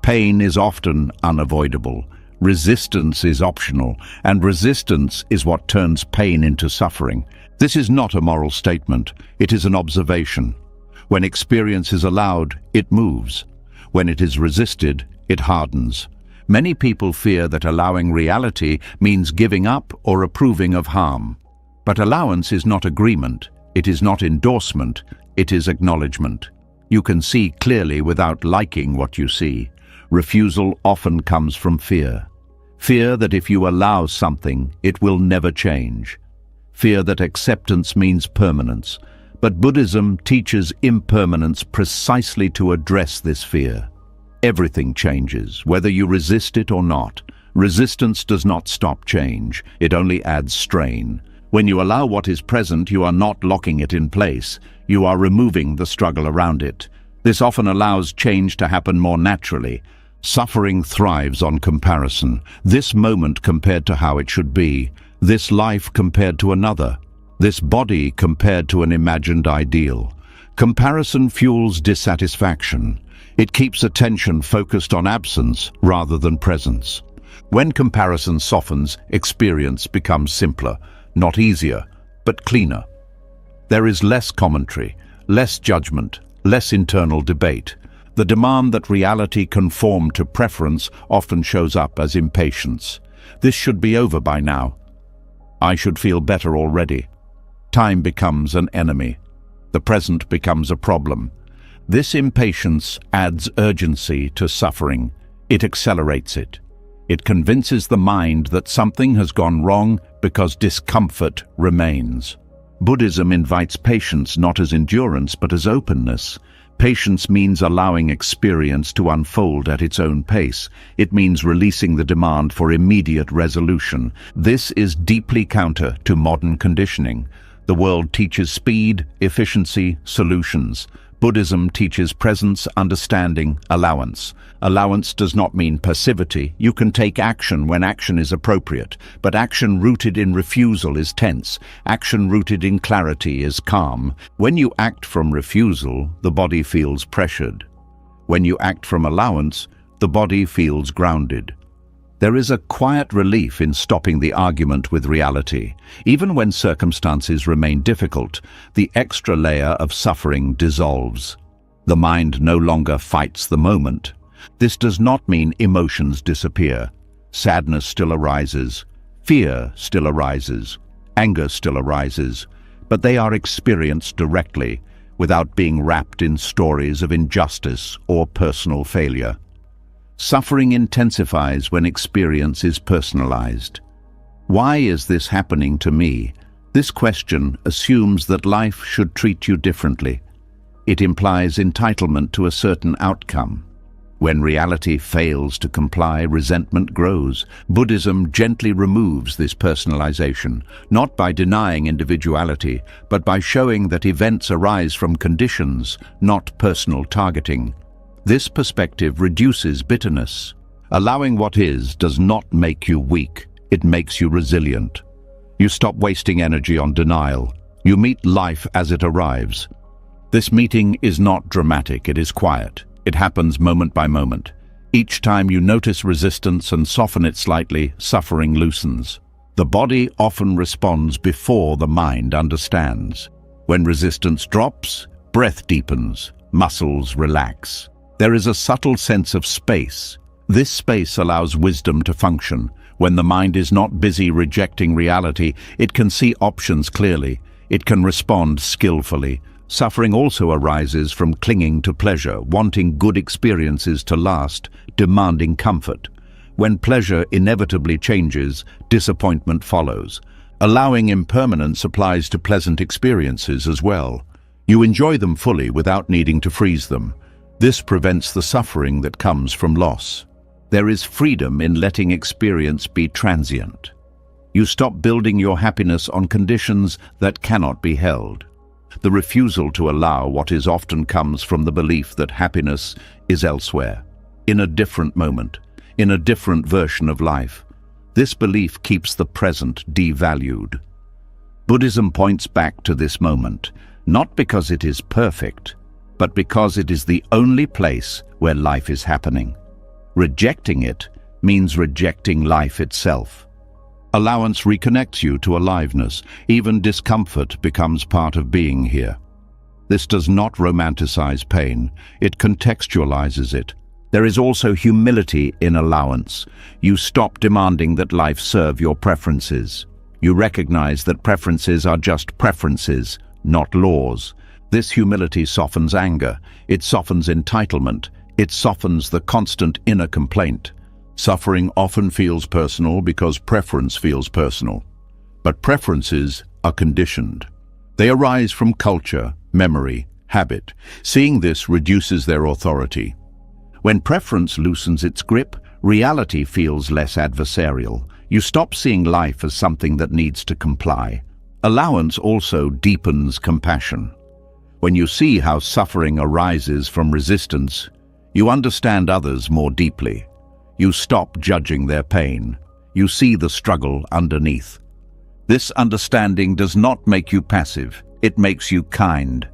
Pain is often unavoidable. Resistance is optional, and resistance is what turns pain into suffering. This is not a moral statement, it is an observation. When experience is allowed, it moves. When it is resisted, it hardens. Many people fear that allowing reality means giving up or approving of harm. But allowance is not agreement, it is not endorsement, it is acknowledgement. You can see clearly without liking what you see. Refusal often comes from fear. Fear that if you allow something, it will never change. Fear that acceptance means permanence. But Buddhism teaches impermanence precisely to address this fear. Everything changes, whether you resist it or not. Resistance does not stop change, it only adds strain. When you allow what is present, you are not locking it in place. You are removing the struggle around it. This often allows change to happen more naturally. Suffering thrives on comparison. This moment compared to how it should be. This life compared to another. This body compared to an imagined ideal. Comparison fuels dissatisfaction. It keeps attention focused on absence rather than presence. When comparison softens, experience becomes simpler, not easier, but cleaner. There is less commentary, less judgment, less internal debate. The demand that reality conform to preference often shows up as impatience. This should be over by now. I should feel better already. Time becomes an enemy. The present becomes a problem. This impatience adds urgency to suffering. It accelerates it. It convinces the mind that something has gone wrong because discomfort remains. Buddhism invites patience not as endurance but as openness. Patience means allowing experience to unfold at its own pace. It means releasing the demand for immediate resolution. This is deeply counter to modern conditioning. The world teaches speed, efficiency, solutions. Buddhism teaches presence, understanding, allowance. Allowance does not mean passivity. You can take action when action is appropriate, but action rooted in refusal is tense. Action rooted in clarity is calm. When you act from refusal, the body feels pressured. When you act from allowance, the body feels grounded. There is a quiet relief in stopping the argument with reality. Even when circumstances remain difficult, the extra layer of suffering dissolves. The mind no longer fights the moment. This does not mean emotions disappear. Sadness still arises, fear still arises, anger still arises, but they are experienced directly, without being wrapped in stories of injustice or personal failure. Suffering intensifies when experience is personalized. Why is this happening to me? This question assumes that life should treat you differently. It implies entitlement to a certain outcome. When reality fails to comply, resentment grows. Buddhism gently removes this personalization, not by denying individuality, but by showing that events arise from conditions, not personal targeting. This perspective reduces bitterness. Allowing what is does not make you weak, it makes you resilient. You stop wasting energy on denial. You meet life as it arrives. This meeting is not dramatic, it is quiet. It happens moment by moment. Each time you notice resistance and soften it slightly, suffering loosens. The body often responds before the mind understands. When resistance drops, breath deepens, muscles relax. There is a subtle sense of space. This space allows wisdom to function. When the mind is not busy rejecting reality, it can see options clearly. It can respond skillfully. Suffering also arises from clinging to pleasure, wanting good experiences to last, demanding comfort. When pleasure inevitably changes, disappointment follows. Allowing impermanence applies to pleasant experiences as well. You enjoy them fully without needing to freeze them. This prevents the suffering that comes from loss. There is freedom in letting experience be transient. You stop building your happiness on conditions that cannot be held. The refusal to allow what is often comes from the belief that happiness is elsewhere, in a different moment, in a different version of life. This belief keeps the present devalued. Buddhism points back to this moment, not because it is perfect, but because it is the only place where life is happening. Rejecting it means rejecting life itself. Allowance reconnects you to aliveness. Even discomfort becomes part of being here. This does not romanticize pain, it contextualizes it. There is also humility in allowance. You stop demanding that life serve your preferences. You recognize that preferences are just preferences, not laws. This humility softens anger, it softens entitlement, it softens the constant inner complaint. Suffering often feels personal because preference feels personal. But preferences are conditioned. They arise from culture, memory, habit. Seeing this reduces their authority. When preference loosens its grip, reality feels less adversarial. You stop seeing life as something that needs to comply. Allowance also deepens compassion. When you see how suffering arises from resistance, you understand others more deeply. You stop judging their pain. You see the struggle underneath. This understanding does not make you passive, it makes you kind.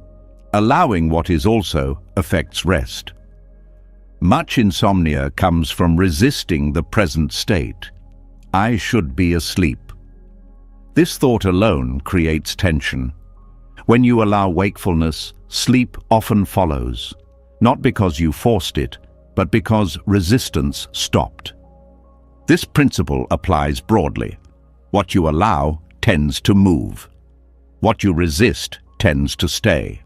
Allowing what is also affects rest. Much insomnia comes from resisting the present state. I should be asleep. This thought alone creates tension. When you allow wakefulness, sleep often follows, not because you forced it, but because resistance stopped. This principle applies broadly. What you allow tends to move. What you resist tends to stay.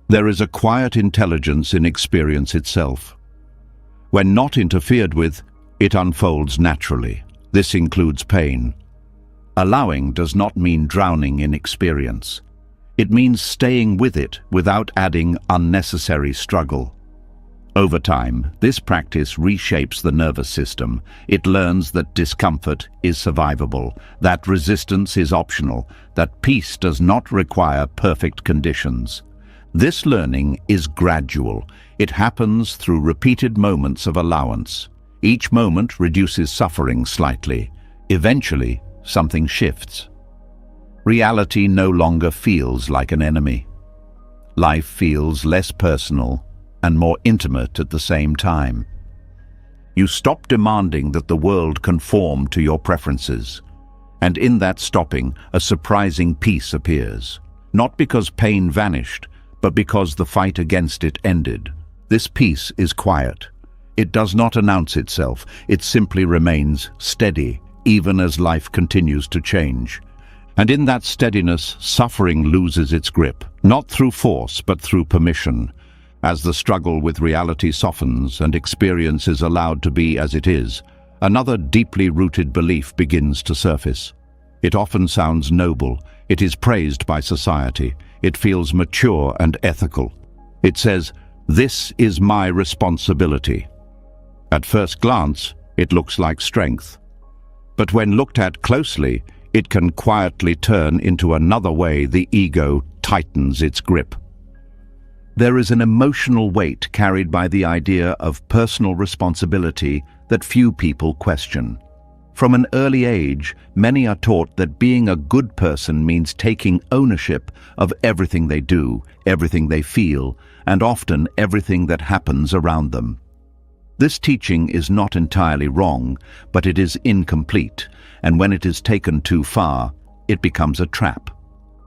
There is a quiet intelligence in experience itself. When not interfered with, it unfolds naturally. This includes pain. Allowing does not mean drowning in experience. It means staying with it without adding unnecessary struggle. Over time, this practice reshapes the nervous system. It learns that discomfort is survivable, that resistance is optional, that peace does not require perfect conditions. This learning is gradual. It happens through repeated moments of allowance. Each moment reduces suffering slightly. Eventually, something shifts. Reality no longer feels like an enemy. Life feels less personal and more intimate at the same time. You stop demanding that the world conform to your preferences. And in that stopping, a surprising peace appears. Not because pain vanished, but because the fight against it ended. This peace is quiet. It does not announce itself. It simply remains steady, even as life continues to change. And in that steadiness, suffering loses its grip, not through force, but through permission. As the struggle with reality softens and experience is allowed to be as it is, another deeply rooted belief begins to surface. It often sounds noble. It is praised by society. It feels mature and ethical. It says, "This is my responsibility." At first glance, it looks like strength. But when looked at closely, it can quietly turn into another way the ego tightens its grip. There is an emotional weight carried by the idea of personal responsibility that few people question. From an early age, many are taught that being a good person means taking ownership of everything they do, everything they feel, and often everything that happens around them. This teaching is not entirely wrong, but it is incomplete, and when it is taken too far, it becomes a trap.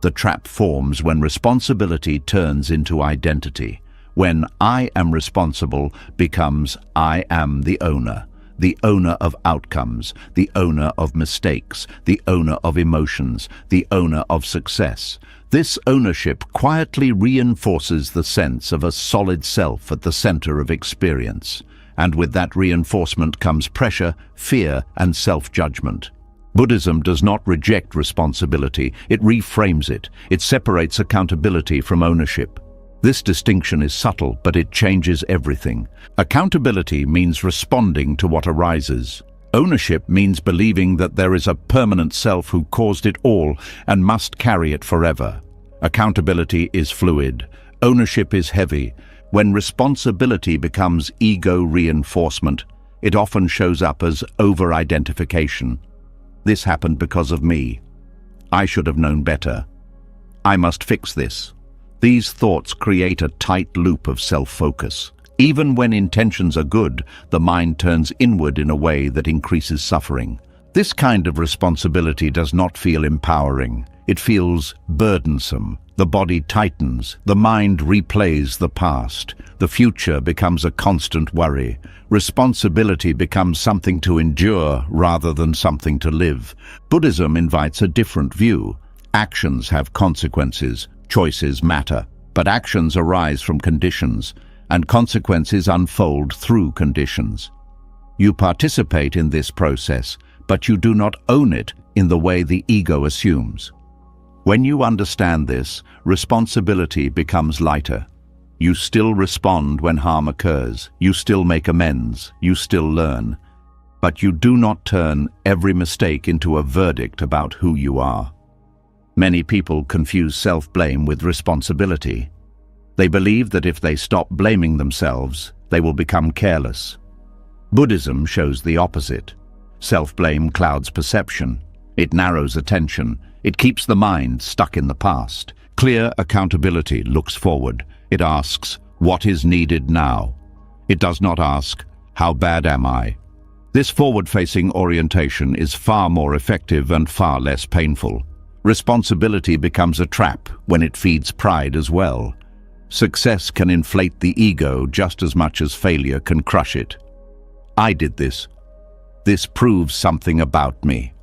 The trap forms when responsibility turns into identity, when I am responsible becomes I am the owner of outcomes, the owner of mistakes, the owner of emotions, the owner of success. This ownership quietly reinforces the sense of a solid self at the center of experience. And with that reinforcement comes pressure, fear, and self-judgment. Buddhism does not reject responsibility, it reframes it. It separates accountability from ownership. This distinction is subtle, but it changes everything. Accountability means responding to what arises. Ownership means believing that there is a permanent self who caused it all and must carry it forever. Accountability is fluid. Ownership is heavy. When responsibility becomes ego reinforcement, it often shows up as over-identification. This happened because of me. I should have known better. I must fix this. These thoughts create a tight loop of self-focus. Even when intentions are good, the mind turns inward in a way that increases suffering. This kind of responsibility does not feel empowering. It feels burdensome. The body tightens. The mind replays the past. The future becomes a constant worry. Responsibility becomes something to endure rather than something to live. Buddhism invites a different view. Actions have consequences. Choices matter. But actions arise from conditions, and consequences unfold through conditions. You participate in this process, but you do not own it in the way the ego assumes. When you understand this, responsibility becomes lighter. You still respond when harm occurs. You still make amends. You still learn. But you do not turn every mistake into a verdict about who you are. Many people confuse self-blame with responsibility. They believe that if they stop blaming themselves, they will become careless. Buddhism shows the opposite. Self-blame clouds perception. It narrows attention. It keeps the mind stuck in the past. Clear accountability looks forward. It asks, what is needed now? It does not ask, how bad am I? This forward-facing orientation is far more effective and far less painful. Responsibility becomes a trap when it feeds pride as well. Success can inflate the ego just as much as failure can crush it. I did this. This proves something about me.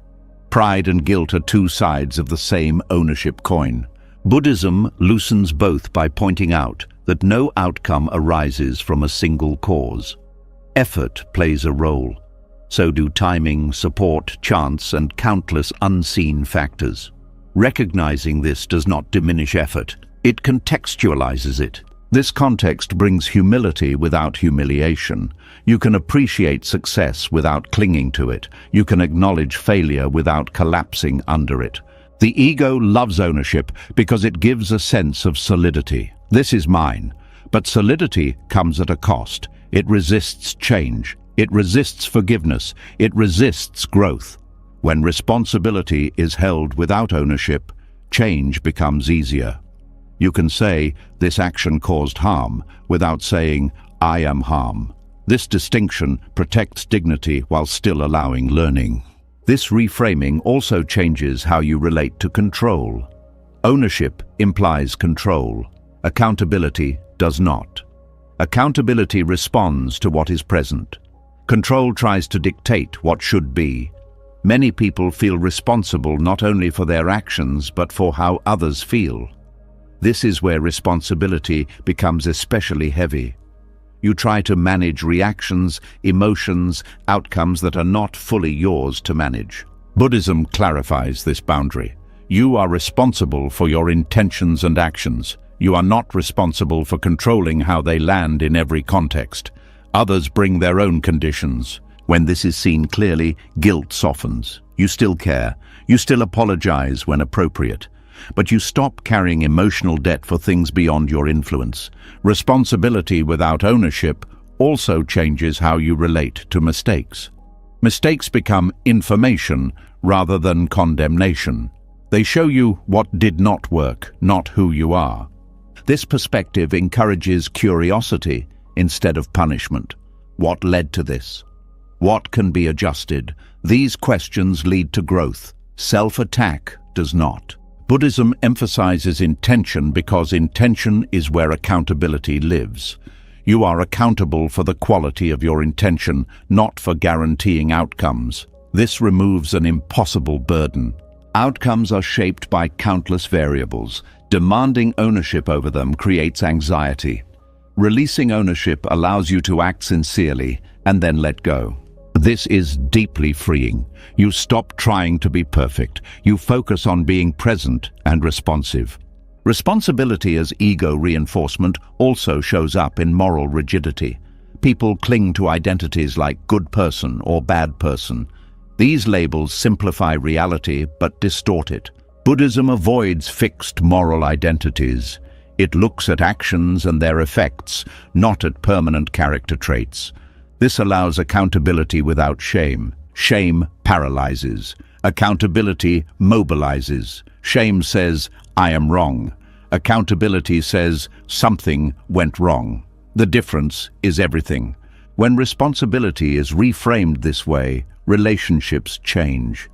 Pride and guilt are two sides of the same ownership coin. Buddhism loosens both by pointing out that no outcome arises from a single cause. Effort plays a role. So do timing, support, chance, and countless unseen factors. Recognizing this does not diminish effort. It contextualizes it. This context brings humility without humiliation. You can appreciate success without clinging to it. You can acknowledge failure without collapsing under it. The ego loves ownership because it gives a sense of solidity. This is mine. But solidity comes at a cost. It resists change. It resists forgiveness. It resists growth. When responsibility is held without ownership, change becomes easier. You can say, "This action caused harm," without saying, "I am harm." This distinction protects dignity while still allowing learning. This reframing also changes how you relate to control. Ownership implies control. Accountability does not. Accountability responds to what is present. Control tries to dictate what should be. Many people feel responsible not only for their actions but for how others feel. This is where responsibility becomes especially heavy. You try to manage reactions, emotions, outcomes that are not fully yours to manage. Buddhism clarifies this boundary. You are responsible for your intentions and actions. You are not responsible for controlling how they land in every context. Others bring their own conditions. When this is seen clearly, guilt softens. You still care. You still apologize when appropriate. But you stop carrying emotional debt for things beyond your influence. Responsibility without ownership also changes how you relate to mistakes. Mistakes become information rather than condemnation. They show you what did not work, not who you are. This perspective encourages curiosity instead of punishment. What led to this? What can be adjusted? These questions lead to growth. Self-attack does not. Buddhism emphasizes intention because intention is where accountability lives. You are accountable for the quality of your intention, not for guaranteeing outcomes. This removes an impossible burden. Outcomes are shaped by countless variables. Demanding ownership over them creates anxiety. Releasing ownership allows you to act sincerely and then let go. This is deeply freeing. You stop trying to be perfect. You focus on being present and responsive. Responsibility as ego reinforcement also shows up in moral rigidity. People cling to identities like good person or bad person. These labels simplify reality but distort it. Buddhism avoids fixed moral identities. It looks at actions and their effects, not at permanent character traits. This allows accountability without shame. Shame paralyzes. Accountability mobilizes. Shame says, "I am wrong." Accountability says, "Something went wrong." The difference is everything. When responsibility is reframed this way, relationships change.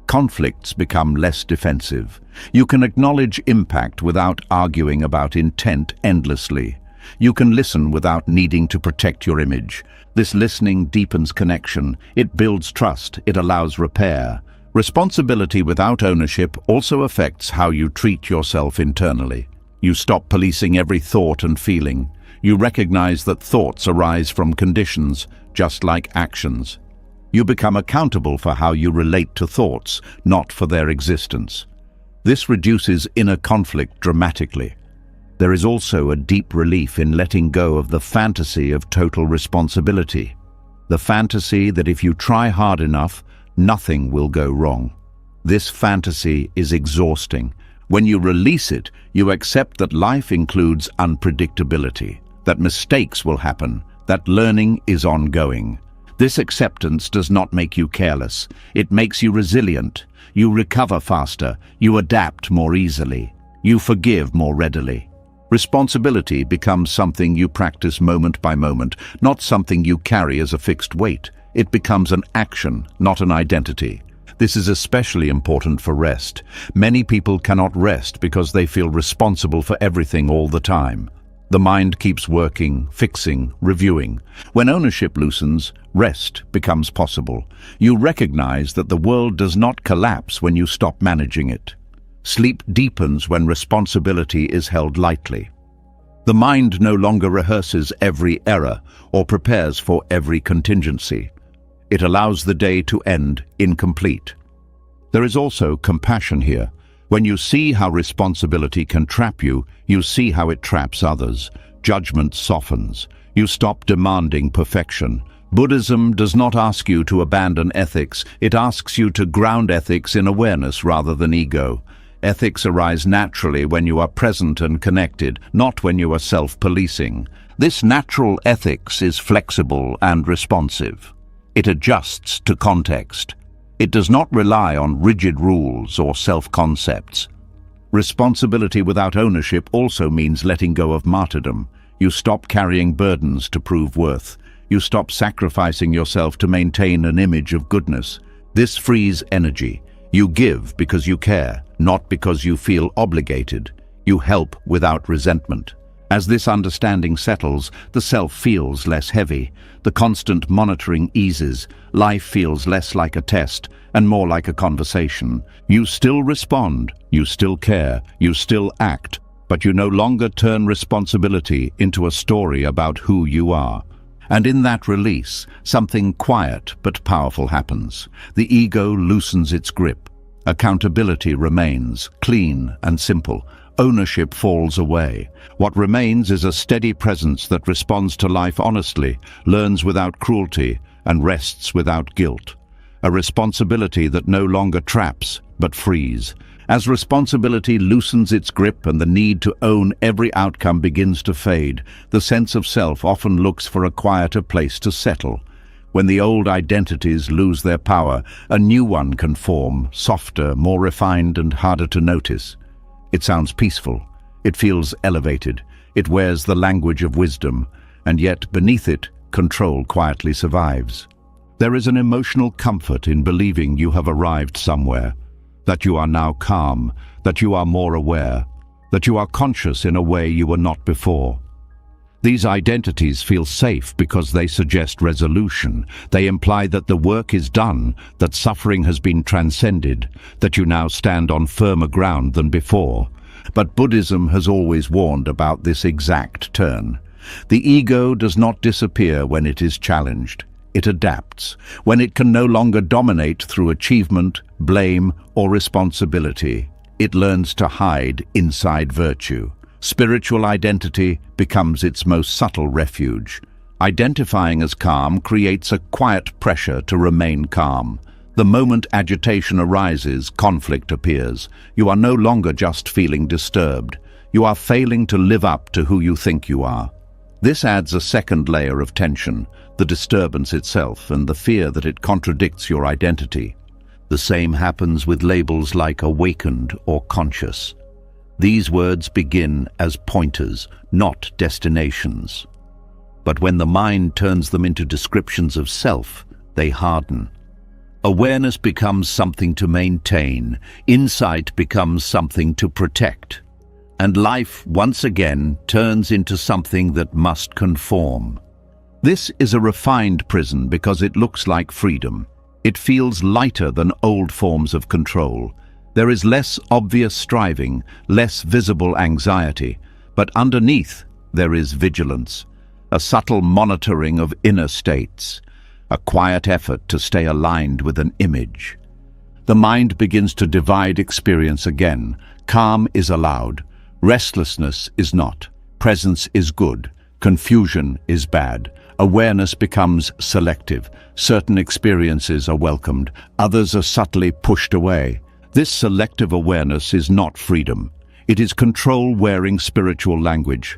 Conflicts become less defensive. You can acknowledge impact without arguing about intent endlessly. You can listen without needing to protect your image. This listening deepens connection. It builds trust. It allows repair. Responsibility without ownership also affects how you treat yourself internally. You stop policing every thought and feeling. You recognize that thoughts arise from conditions, just like actions. You become accountable for how you relate to thoughts, not for their existence. This reduces inner conflict dramatically. There is also a deep relief in letting go of the fantasy of total responsibility. The fantasy that if you try hard enough, nothing will go wrong. This fantasy is exhausting. When you release it, you accept that life includes unpredictability, that mistakes will happen, that learning is ongoing. This acceptance does not make you careless. It makes you resilient. You recover faster. You adapt more easily. You forgive more readily. Responsibility becomes something you practice moment by moment, not something you carry as a fixed weight. It becomes an action, not an identity. This is especially important for rest. Many people cannot rest because they feel responsible for everything all the time. The mind keeps working, fixing, reviewing. When ownership loosens, rest becomes possible. You recognize that the world does not collapse when you stop managing it. Sleep deepens when responsibility is held lightly. The mind no longer rehearses every error or prepares for every contingency. It allows the day to end incomplete. There is also compassion here. When you see how responsibility can trap you, you see how it traps others. Judgment softens. You stop demanding perfection. Buddhism does not ask you to abandon ethics, it asks you to ground ethics in awareness rather than ego. Ethics arise naturally when you are present and connected, not when you are self-policing. This natural ethics is flexible and responsive. It adjusts to context. It does not rely on rigid rules or self-concepts. Responsibility without ownership also means letting go of martyrdom. You stop carrying burdens to prove worth. You stop sacrificing yourself to maintain an image of goodness. This frees energy. You give because you care, not because you feel obligated. You help without resentment. As this understanding settles, the self feels less heavy. The constant monitoring eases. Life feels less like a test and more like a conversation. You still respond, you still care, you still act, but you no longer turn responsibility into a story about who you are. And in that release, something quiet but powerful happens. The ego loosens its grip. Accountability remains, clean and simple. Ownership falls away. What remains is a steady presence that responds to life honestly, learns without cruelty, and rests without guilt. A responsibility that no longer traps, but frees. As responsibility loosens its grip and the need to own every outcome begins to fade, the sense of self often looks for a quieter place to settle. When the old identities lose their power, a new one can form, softer, more refined and harder to notice. It sounds peaceful. It feels elevated. It wears the language of wisdom, and yet beneath it, control quietly survives. There is an emotional comfort in believing you have arrived somewhere, that you are now calm, that you are more aware, that you are conscious in a way you were not before. These identities feel safe because they suggest resolution. They imply that the work is done, that suffering has been transcended, that you now stand on firmer ground than before. But Buddhism has always warned about this exact turn. The ego does not disappear when it is challenged. It adapts, when it can no longer dominate through achievement, blame, or responsibility. It learns to hide inside virtue. Spiritual identity becomes its most subtle refuge. Identifying as calm creates a quiet pressure to remain calm. The moment agitation arises, conflict appears. You are no longer just feeling disturbed. You are failing to live up to who you think you are. This adds a second layer of tension, the disturbance itself and the fear that it contradicts your identity. The same happens with labels like awakened or conscious. These words begin as pointers, not destinations. But when the mind turns them into descriptions of self, they harden. Awareness becomes something to maintain, insight becomes something to protect, and life once again turns into something that must conform. This is a refined prison because it looks like freedom. It feels lighter than old forms of control. There is less obvious striving, less visible anxiety, but underneath there is vigilance, a subtle monitoring of inner states, a quiet effort to stay aligned with an image. The mind begins to divide experience again. Calm is allowed. Restlessness is not. Presence is good. Confusion is bad. Awareness becomes selective. Certain experiences are welcomed. Others are subtly pushed away. This selective awareness is not freedom. It is control wearing spiritual language.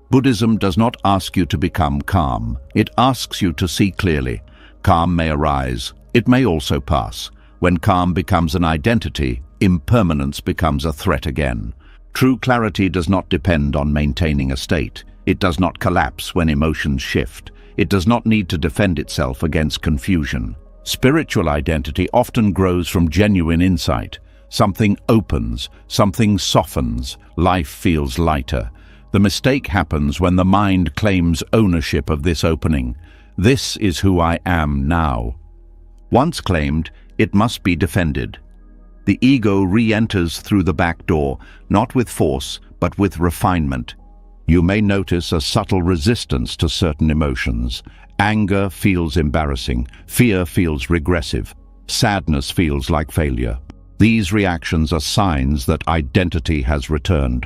Buddhism does not ask you to become calm. It asks you to see clearly. Calm may arise. It may also pass. When calm becomes an identity, impermanence becomes a threat again. True clarity does not depend on maintaining a state. It does not collapse when emotions shift. It does not need to defend itself against confusion. Spiritual identity often grows from genuine insight. Something opens, something softens, life feels lighter. The mistake happens when the mind claims ownership of this opening. This is who I am now. Once claimed, it must be defended. The ego re-enters through the back door, not with force, but with refinement. You may notice a subtle resistance to certain emotions. Anger feels embarrassing, fear feels regressive, sadness feels like failure. These reactions are signs that identity has returned.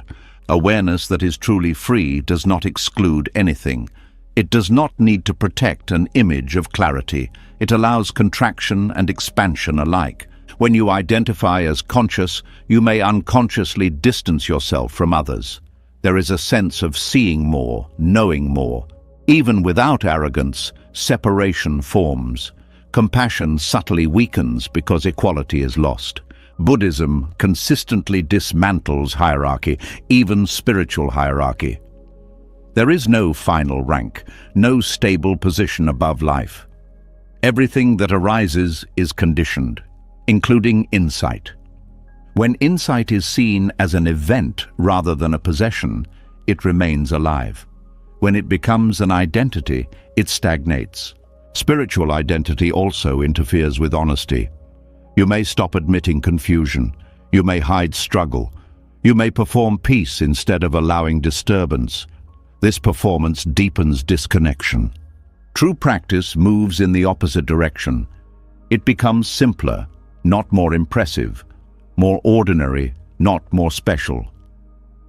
Awareness that is truly free does not exclude anything. It does not need to protect an image of clarity. It allows contraction and expansion alike. When you identify as conscious, you may unconsciously distance yourself from others. There is a sense of seeing more, knowing more. Even without arrogance, separation forms. Compassion subtly weakens because equality is lost. Buddhism consistently dismantles hierarchy, even spiritual hierarchy. There is no final rank, no stable position above life. Everything that arises is conditioned, including insight. When insight is seen as an event rather than a possession, it remains alive. When it becomes an identity, it stagnates. Spiritual identity also interferes with honesty. You may stop admitting confusion. You may hide struggle. You may perform peace instead of allowing disturbance. This performance deepens disconnection. True practice moves in the opposite direction. It becomes simpler, not more impressive, more ordinary, not more special.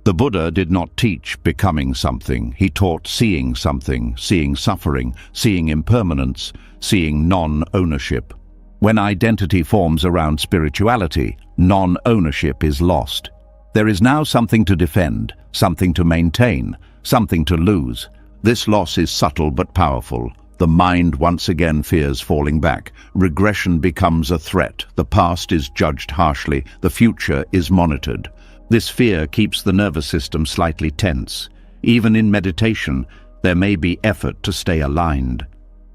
The Buddha did not teach becoming something. He taught seeing something, seeing suffering, seeing impermanence, seeing non-ownership. When identity forms around spirituality, non-ownership is lost. There is now something to defend, something to maintain, something to lose. This loss is subtle but powerful. The mind once again fears falling back. Regression becomes a threat. The past is judged harshly. The future is monitored. This fear keeps the nervous system slightly tense. Even in meditation, there may be effort to stay aligned.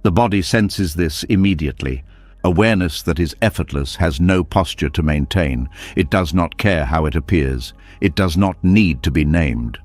The body senses this immediately. Awareness that is effortless has no posture to maintain. It does not care how it appears. It does not need to be named.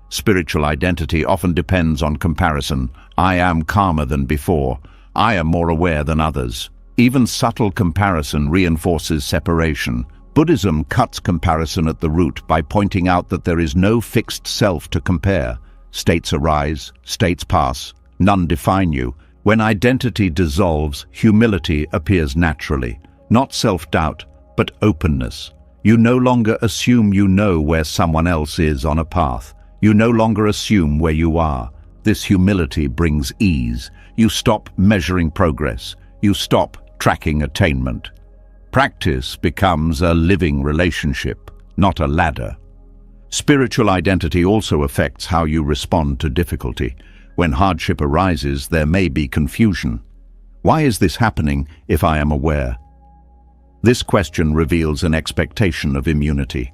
Spiritual identity often depends on comparison. I am calmer than before. I am more aware than others. Even subtle comparison reinforces separation. Buddhism cuts comparison at the root by pointing out that there is no fixed self to compare. States arise, states pass, none define you. When identity dissolves, humility appears naturally. Not self-doubt, but openness. You no longer assume you know where someone else is on a path. You no longer assume where you are. This humility brings ease. You stop measuring progress. You stop tracking attainment. Practice becomes a living relationship, not a ladder. Spiritual identity also affects how you respond to difficulty. When hardship arises, there may be confusion. Why is this happening if I am aware? This question reveals an expectation of immunity.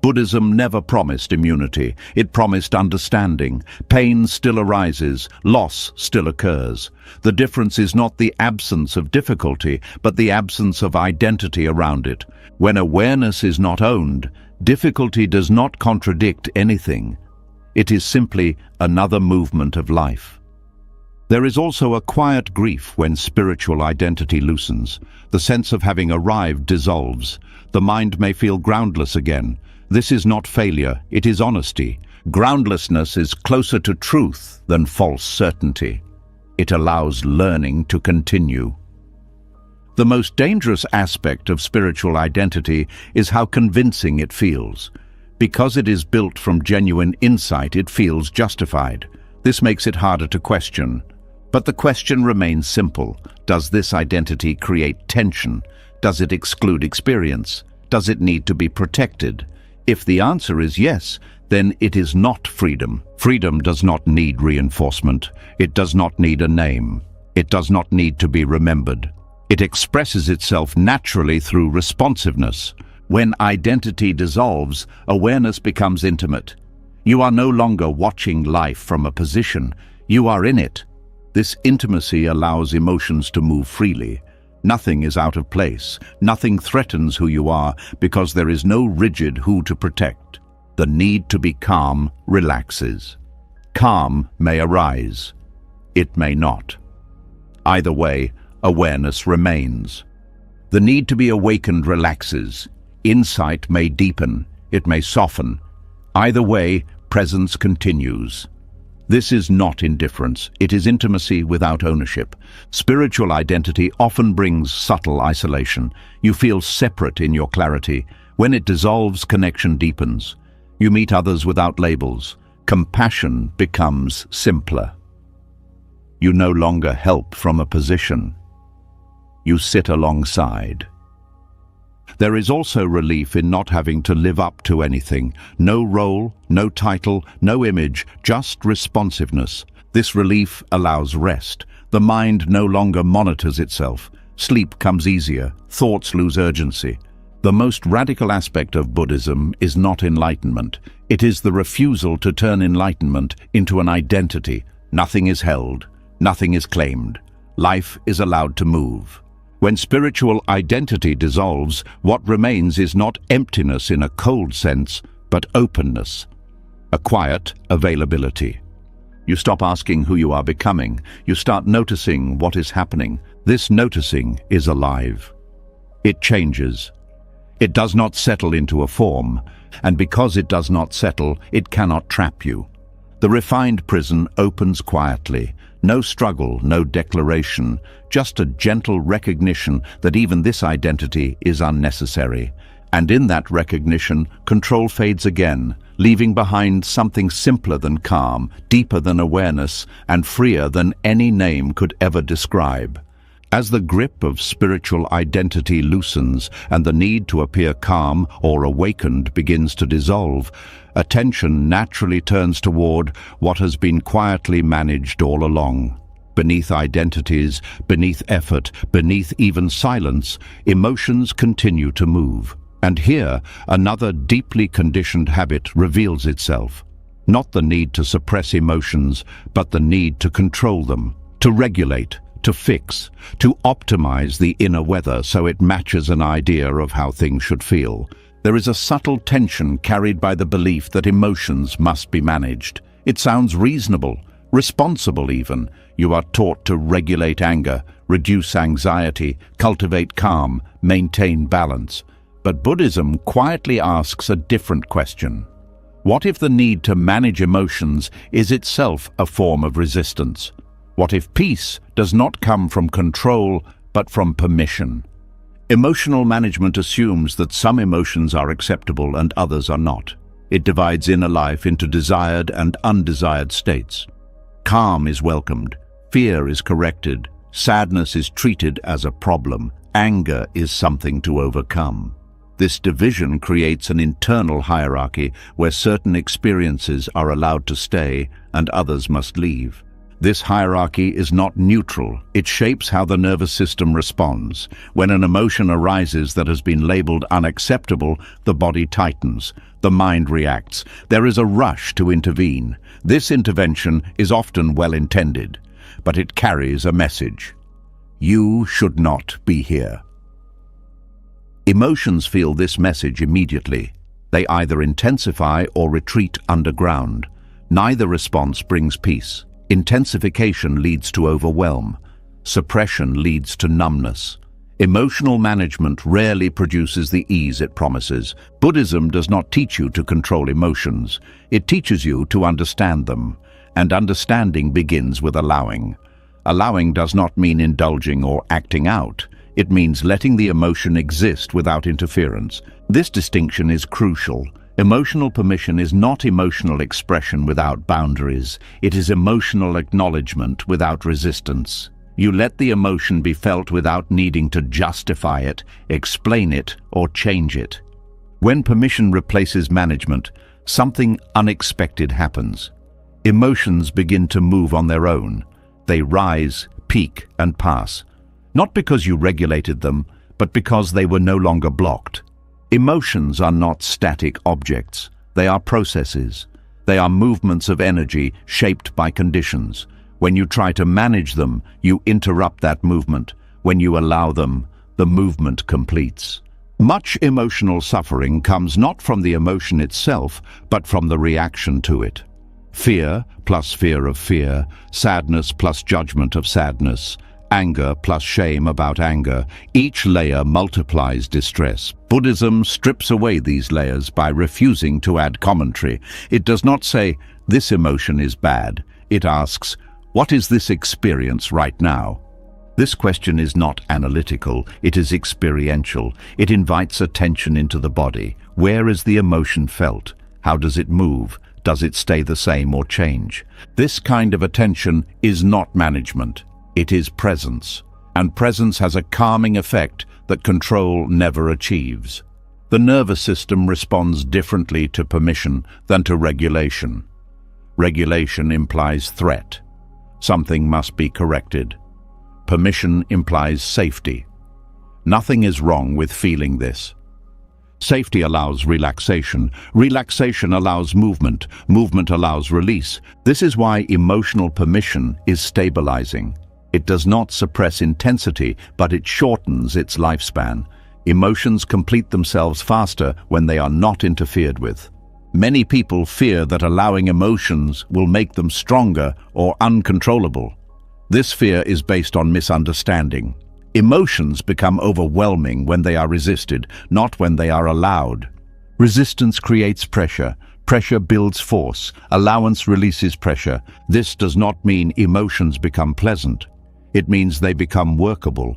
Buddhism never promised immunity. It promised understanding. Pain still arises. Loss still occurs. The difference is not the absence of difficulty, but the absence of identity around it. When awareness is not owned, difficulty does not contradict anything. It is simply another movement of life. There is also a quiet grief when spiritual identity loosens. The sense of having arrived dissolves. The mind may feel groundless again. This is not failure, it is honesty. Groundlessness is closer to truth than false certainty. It allows learning to continue. The most dangerous aspect of spiritual identity is how convincing it feels. Because it is built from genuine insight, it feels justified. This makes it harder to question. But the question remains simple. Does this identity create tension? Does it exclude experience? Does it need to be protected? If the answer is yes, then it is not freedom. Freedom does not need reinforcement. It does not need a name. It does not need to be remembered. It expresses itself naturally through responsiveness. When identity dissolves, awareness becomes intimate. You are no longer watching life from a position. You are in it. This intimacy allows emotions to move freely. Nothing is out of place. Nothing threatens who you are because there is no rigid who to protect. The need to be calm relaxes. Calm may arise. It may not. Either way, awareness remains. The need to be awakened relaxes. Insight may deepen. It may soften. Either way, presence continues. This is not indifference. It is intimacy without ownership. Spiritual identity often brings subtle isolation. You feel separate in your clarity. When it dissolves, connection deepens. You meet others without labels. Compassion becomes simpler. You no longer help from a position. You sit alongside. There is also relief in not having to live up to anything. No role, no title, no image, just responsiveness. This relief allows rest. The mind no longer monitors itself. Sleep comes easier. Thoughts lose urgency. The most radical aspect of Buddhism is not enlightenment. It is the refusal to turn enlightenment into an identity. Nothing is held. Nothing is claimed. Life is allowed to move. When spiritual identity dissolves, what remains is not emptiness in a cold sense, but openness, a quiet availability. You stop asking who you are becoming. You start noticing what is happening. This noticing is alive. It changes. It does not settle into a form, and because it does not settle, it cannot trap you. The refined prison opens quietly. No struggle, no declaration, just a gentle recognition that even this identity is unnecessary. And in that recognition, control fades again, leaving behind something simpler than calm, deeper than awareness, and freer than any name could ever describe. As the grip of spiritual identity loosens and the need to appear calm or awakened begins to dissolve, attention naturally turns toward what has been quietly managed all along. Beneath identities, beneath effort, beneath even silence, emotions continue to move. And here, another deeply conditioned habit reveals itself. Not the need to suppress emotions, but the need to control them, to regulate, to fix, to optimize the inner weather so it matches an idea of how things should feel. There is a subtle tension carried by the belief that emotions must be managed. It sounds reasonable, responsible even. You are taught to regulate anger, reduce anxiety, cultivate calm, maintain balance. But Buddhism quietly asks a different question. What if the need to manage emotions is itself a form of resistance? What if peace does not come from control, but from permission? Emotional management assumes that some emotions are acceptable and others are not. It divides inner life into desired and undesired states. Calm is welcomed, fear is corrected, sadness is treated as a problem, anger is something to overcome. This division creates an internal hierarchy where certain experiences are allowed to stay and others must leave. This hierarchy is not neutral. It shapes how the nervous system responds. When an emotion arises that has been labeled unacceptable, the body tightens, the mind reacts. There is a rush to intervene. This intervention is often well-intended, but it carries a message. You should not be here. Emotions feel this message immediately. They either intensify or retreat underground. Neither response brings peace. Intensification leads to overwhelm. Suppression leads to numbness. Emotional management rarely produces the ease it promises. Buddhism does not teach you to control emotions. It teaches you to understand them. And understanding begins with allowing. Allowing does not mean indulging or acting out. It means letting the emotion exist without interference. This distinction is crucial. Emotional permission is not emotional expression without boundaries. It is emotional acknowledgement without resistance. You let the emotion be felt without needing to justify it, explain it, or change it. When permission replaces management, something unexpected happens. Emotions begin to move on their own. They rise, peak, and pass. Not because you regulated them, but because they were no longer blocked. Emotions are not static objects. They are processes. They are movements of energy shaped by conditions. When you try to manage them, you interrupt that movement. When you allow them, the movement completes. Much emotional suffering comes not from the emotion itself, but from the reaction to it. Fear plus fear of fear, sadness plus judgment of sadness, anger plus shame about anger. Each layer multiplies distress. Buddhism strips away these layers by refusing to add commentary. It does not say, this emotion is bad. It asks, what is this experience right now? This question is not analytical, it is experiential. It invites attention into the body. Where is the emotion felt? How does it move? Does it stay the same or change? This kind of attention is not management. It is presence. And presence has a calming effect that control never achieves. The nervous system responds differently to permission than to regulation. Regulation implies threat. Something must be corrected. Permission implies safety. Nothing is wrong with feeling this. Safety allows relaxation. Relaxation allows movement. Movement allows release. This is why emotional permission is stabilizing. It does not suppress intensity, but it shortens its lifespan. Emotions complete themselves faster when they are not interfered with. Many people fear that allowing emotions will make them stronger or uncontrollable. This fear is based on misunderstanding. Emotions become overwhelming when they are resisted, not when they are allowed. Resistance creates pressure. Pressure builds force. Allowance releases pressure. This does not mean emotions become pleasant. It means they become workable.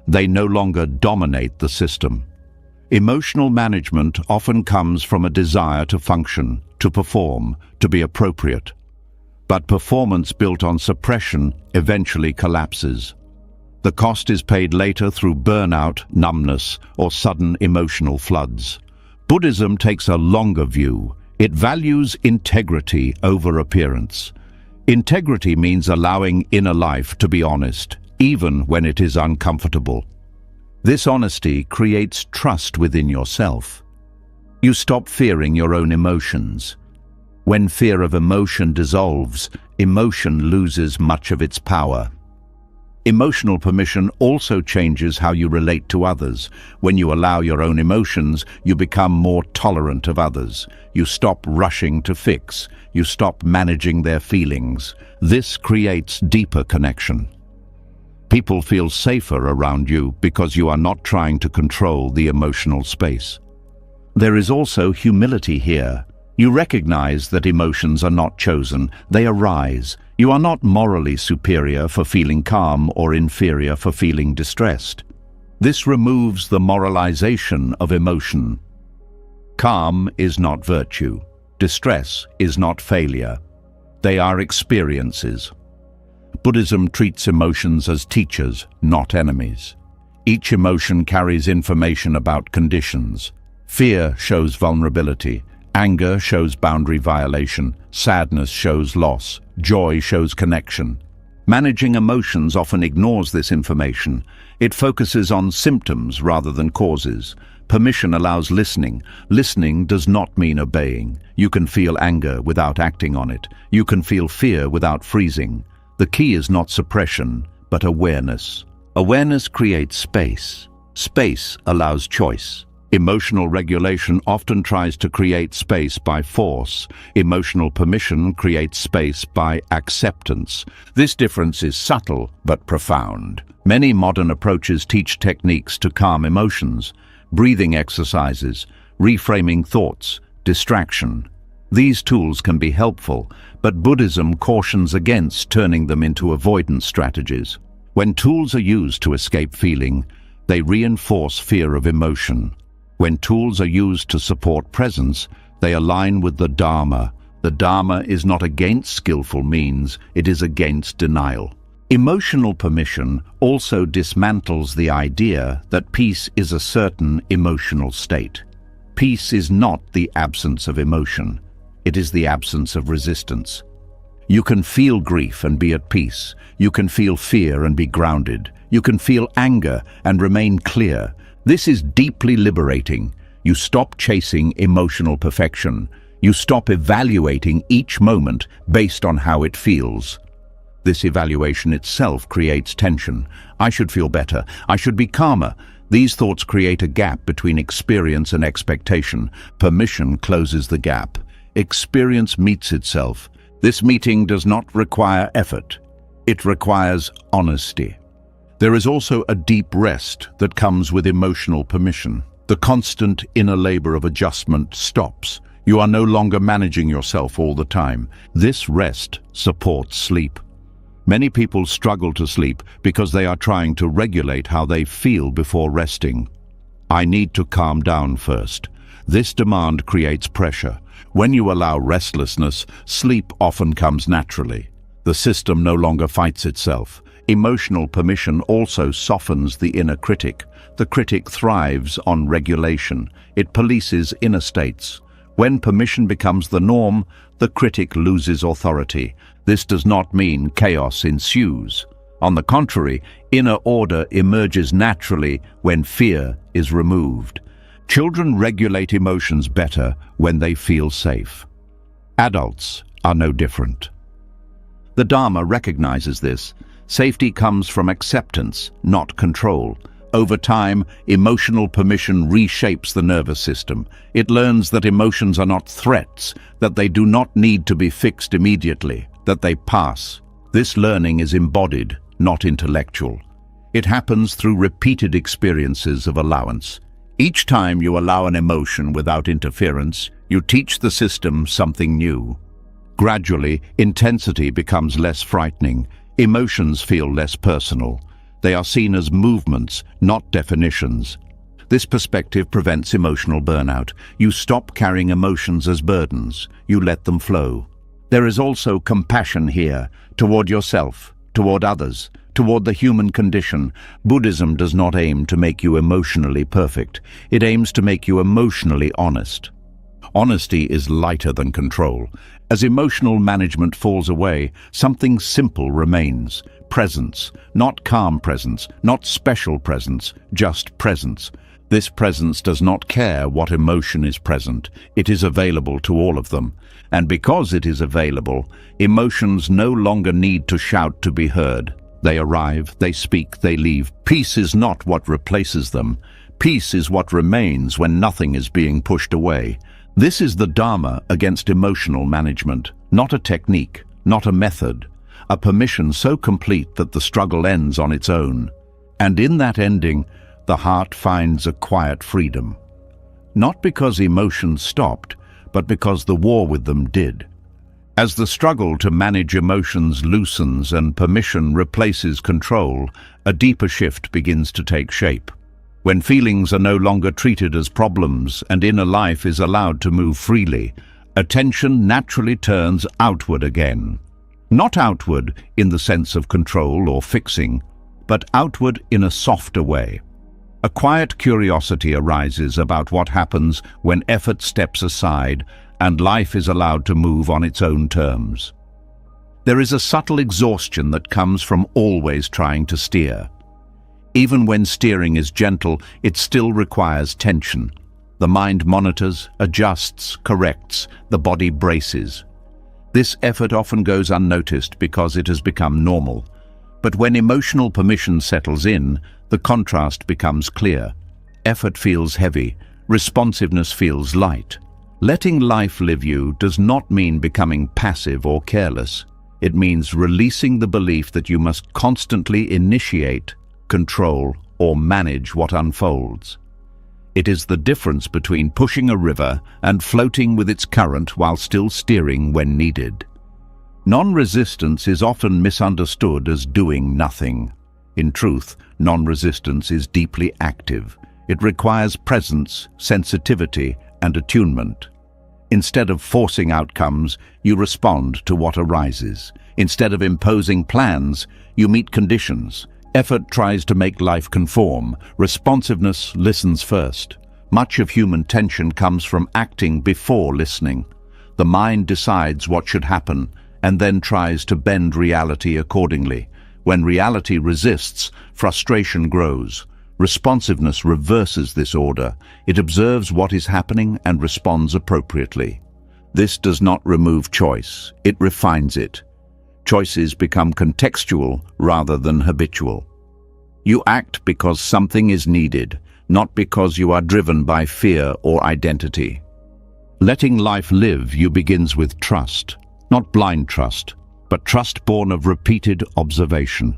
They no longer dominate the system. Emotional management often comes from a desire to function, to perform, to be appropriate. But performance built on suppression eventually collapses. The cost is paid later through burnout, numbness, or sudden emotional floods. Buddhism takes a longer view. It values integrity over appearance. Integrity means allowing inner life to be honest, even when it is uncomfortable. This honesty creates trust within yourself. You stop fearing your own emotions. When fear of emotion dissolves, emotion loses much of its power. Emotional permission also changes how you relate to others. When you allow your own emotions, you become more tolerant of others. You stop rushing to fix. You stop managing their feelings. This creates deeper connection. People feel safer around you because you are not trying to control the emotional space. There is also humility here. You recognize that emotions are not chosen, they arise. You are not morally superior for feeling calm or inferior for feeling distressed. This removes the moralization of emotion. Calm is not virtue. Distress is not failure. They are experiences. Buddhism treats emotions as teachers, not enemies. Each emotion carries information about conditions. Fear shows vulnerability. Anger shows boundary violation. Sadness shows loss. Joy shows connection. Managing emotions often ignores this information. It focuses on symptoms rather than causes. Permission allows listening. Listening does not mean obeying. You can feel anger without acting on it. You can feel fear without freezing. The key is not suppression, but awareness. Awareness creates space. Space allows choice. Emotional regulation often tries to create space by force. Emotional permission creates space by acceptance. This difference is subtle but profound. Many modern approaches teach techniques to calm emotions, breathing exercises, reframing thoughts, distraction. These tools can be helpful, but Buddhism cautions against turning them into avoidance strategies. When tools are used to escape feeling, they reinforce fear of emotion. When tools are used to support presence, they align with the Dharma. The Dharma is not against skillful means, it is against denial. Emotional permission also dismantles the idea that peace is a certain emotional state. Peace is not the absence of emotion, it is the absence of resistance. You can feel grief and be at peace. You can feel fear and be grounded. You can feel anger and remain clear. This is deeply liberating. You stop chasing emotional perfection. You stop evaluating each moment based on how it feels. This evaluation itself creates tension. I should feel better. I should be calmer. These thoughts create a gap between experience and expectation. Permission closes the gap. Experience meets itself. This meeting does not require effort. It requires honesty. There is also a deep rest that comes with emotional permission. The constant inner labor of adjustment stops. You are no longer managing yourself all the time. This rest supports sleep. Many people struggle to sleep because they are trying to regulate how they feel before resting. I need to calm down first. This demand creates pressure. When you allow restlessness, sleep often comes naturally. The system no longer fights itself. Emotional permission also softens the inner critic. The critic thrives on regulation. It polices inner states. When permission becomes the norm, the critic loses authority. This does not mean chaos ensues. On the contrary, inner order emerges naturally when fear is removed. Children regulate emotions better when they feel safe. Adults are no different. The Dharma recognizes this. Safety comes from acceptance, not control. Over time, emotional permission reshapes the nervous system. It learns that emotions are not threats, that they do not need to be fixed immediately, that they pass. This learning is embodied, not intellectual. It happens through repeated experiences of allowance. Each time you allow an emotion without interference, you teach the system something new. Gradually, intensity becomes less frightening. Emotions feel less personal. They are seen as movements, not definitions. This perspective prevents emotional burnout. You stop carrying emotions as burdens. You let them flow. There is also compassion here, toward yourself, toward others, toward the human condition. Buddhism does not aim to make you emotionally perfect. It aims to make you emotionally honest. Honesty is lighter than control. As emotional management falls away, something simple remains. Presence. Not calm presence, not special presence, just presence. This presence does not care what emotion is present. It is available to all of them. And because it is available, emotions no longer need to shout to be heard. They arrive, they speak, they leave. Peace is not what replaces them. Peace is what remains when nothing is being pushed away. This is the Dharma against emotional management, not a technique, not a method, a permission so complete that the struggle ends on its own. And in that ending, the heart finds a quiet freedom. Not because emotions stopped, but because the war with them did. As the struggle to manage emotions loosens and permission replaces control, a deeper shift begins to take shape. When feelings are no longer treated as problems and inner life is allowed to move freely, attention naturally turns outward again. Not outward in the sense of control or fixing, but outward in a softer way. A quiet curiosity arises about what happens when effort steps aside and life is allowed to move on its own terms. There is a subtle exhaustion that comes from always trying to steer. Even when steering is gentle, it still requires tension. The mind monitors, adjusts, corrects, the body braces. This effort often goes unnoticed because it has become normal. But when emotional permission settles in, the contrast becomes clear. Effort feels heavy, responsiveness feels light. Letting life live you does not mean becoming passive or careless. It means releasing the belief that you must constantly initiate, control, or manage what unfolds. It is the difference between pushing a river and floating with its current while still steering when needed. Non-resistance is often misunderstood as doing nothing. In truth, non-resistance is deeply active. It requires presence, sensitivity, and attunement. Instead of forcing outcomes, you respond to what arises. Instead of imposing plans, you meet conditions. Effort tries to make life conform. Responsiveness listens first. Much of human tension comes from acting before listening. The mind decides what should happen and then tries to bend reality accordingly. When reality resists, frustration grows. Responsiveness reverses this order. It observes what is happening and responds appropriately. This does not remove choice. It refines it. Choices become contextual rather than habitual. You act because something is needed, not because you are driven by fear or identity. Letting life live you begins with trust, not blind trust, but trust born of repeated observation.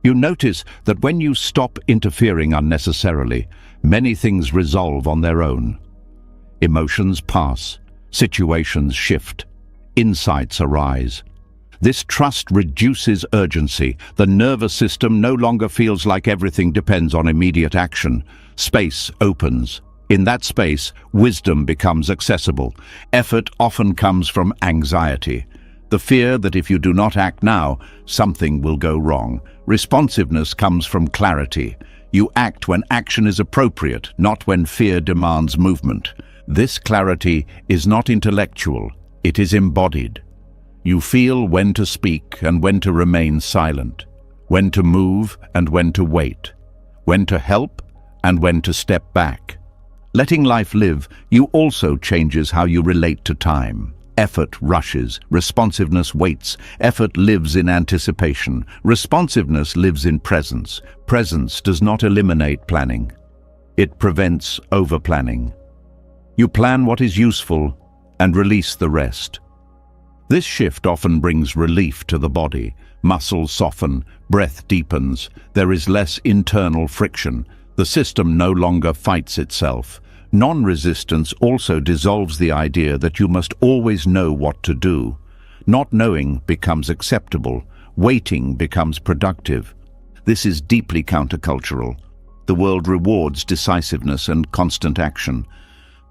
You notice that when you stop interfering unnecessarily, many things resolve on their own. Emotions pass, situations shift, insights arise. This trust reduces urgency. The nervous system no longer feels like everything depends on immediate action. Space opens. In that space, wisdom becomes accessible. Effort often comes from anxiety. The fear that if you do not act now, something will go wrong. Responsiveness comes from clarity. You act when action is appropriate, not when fear demands movement. This clarity is not intellectual, it is embodied. You feel when to speak and when to remain silent, when to move and when to wait, when to help and when to step back. Letting life live, you also changes how you relate to time. Effort rushes, responsiveness waits. Effort lives in anticipation. Responsiveness lives in presence. Presence does not eliminate planning. It prevents over-planning. You plan what is useful and release the rest. This shift often brings relief to the body. Muscles soften, breath deepens. There is less internal friction. The system no longer fights itself. Non-resistance also dissolves the idea that you must always know what to do. Not knowing becomes acceptable. Waiting becomes productive. This is deeply countercultural. The world rewards decisiveness and constant action.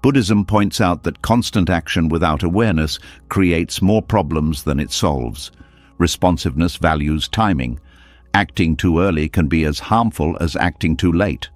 Buddhism points out that constant action without awareness creates more problems than it solves. Responsiveness values timing. Acting too early can be as harmful as acting too late.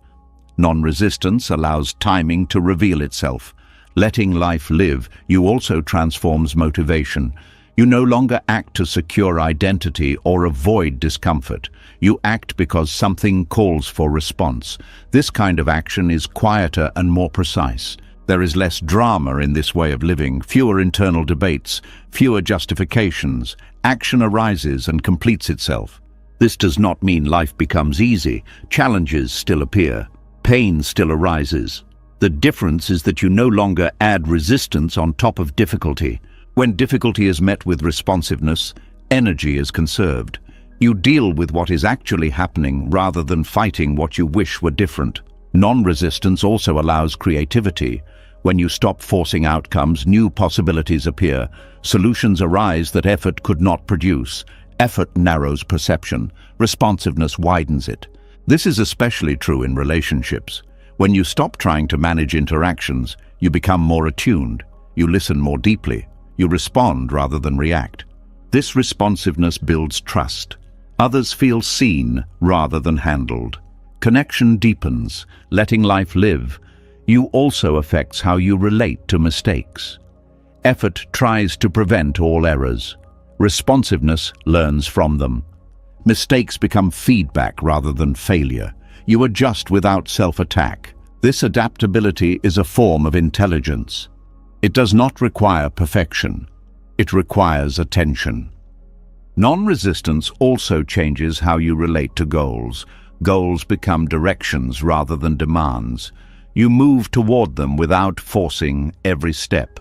Non-resistance allows timing to reveal itself. Letting life live, you also transforms motivation. You no longer act to secure identity or avoid discomfort. You act because something calls for response. This kind of action is quieter and more precise. There is less drama in this way of living, fewer internal debates, fewer justifications. Action arises and completes itself. This does not mean life becomes easy. Challenges still appear. Pain still arises. The difference is that you no longer add resistance on top of difficulty. When difficulty is met with responsiveness, energy is conserved. You deal with what is actually happening rather than fighting what you wish were different. Non-resistance also allows creativity. When you stop forcing outcomes, new possibilities appear. Solutions arise that effort could not produce. Effort narrows perception. Responsiveness widens it. This is especially true in relationships. When you stop trying to manage interactions, you become more attuned. You listen more deeply. You respond rather than react. This responsiveness builds trust. Others feel seen rather than handled. Connection deepens, letting life live. You also affects how you relate to mistakes. Effort tries to prevent all errors. Responsiveness learns from them. Mistakes become feedback rather than failure. You adjust without self-attack. This adaptability is a form of intelligence. It does not require perfection. It requires attention. Non-resistance also changes how you relate to goals. Goals become directions rather than demands. You move toward them without forcing every step.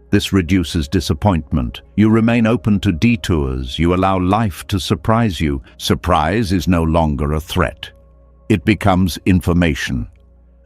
This reduces disappointment. You remain open to detours. You allow life to surprise you. Surprise is no longer a threat. It becomes information.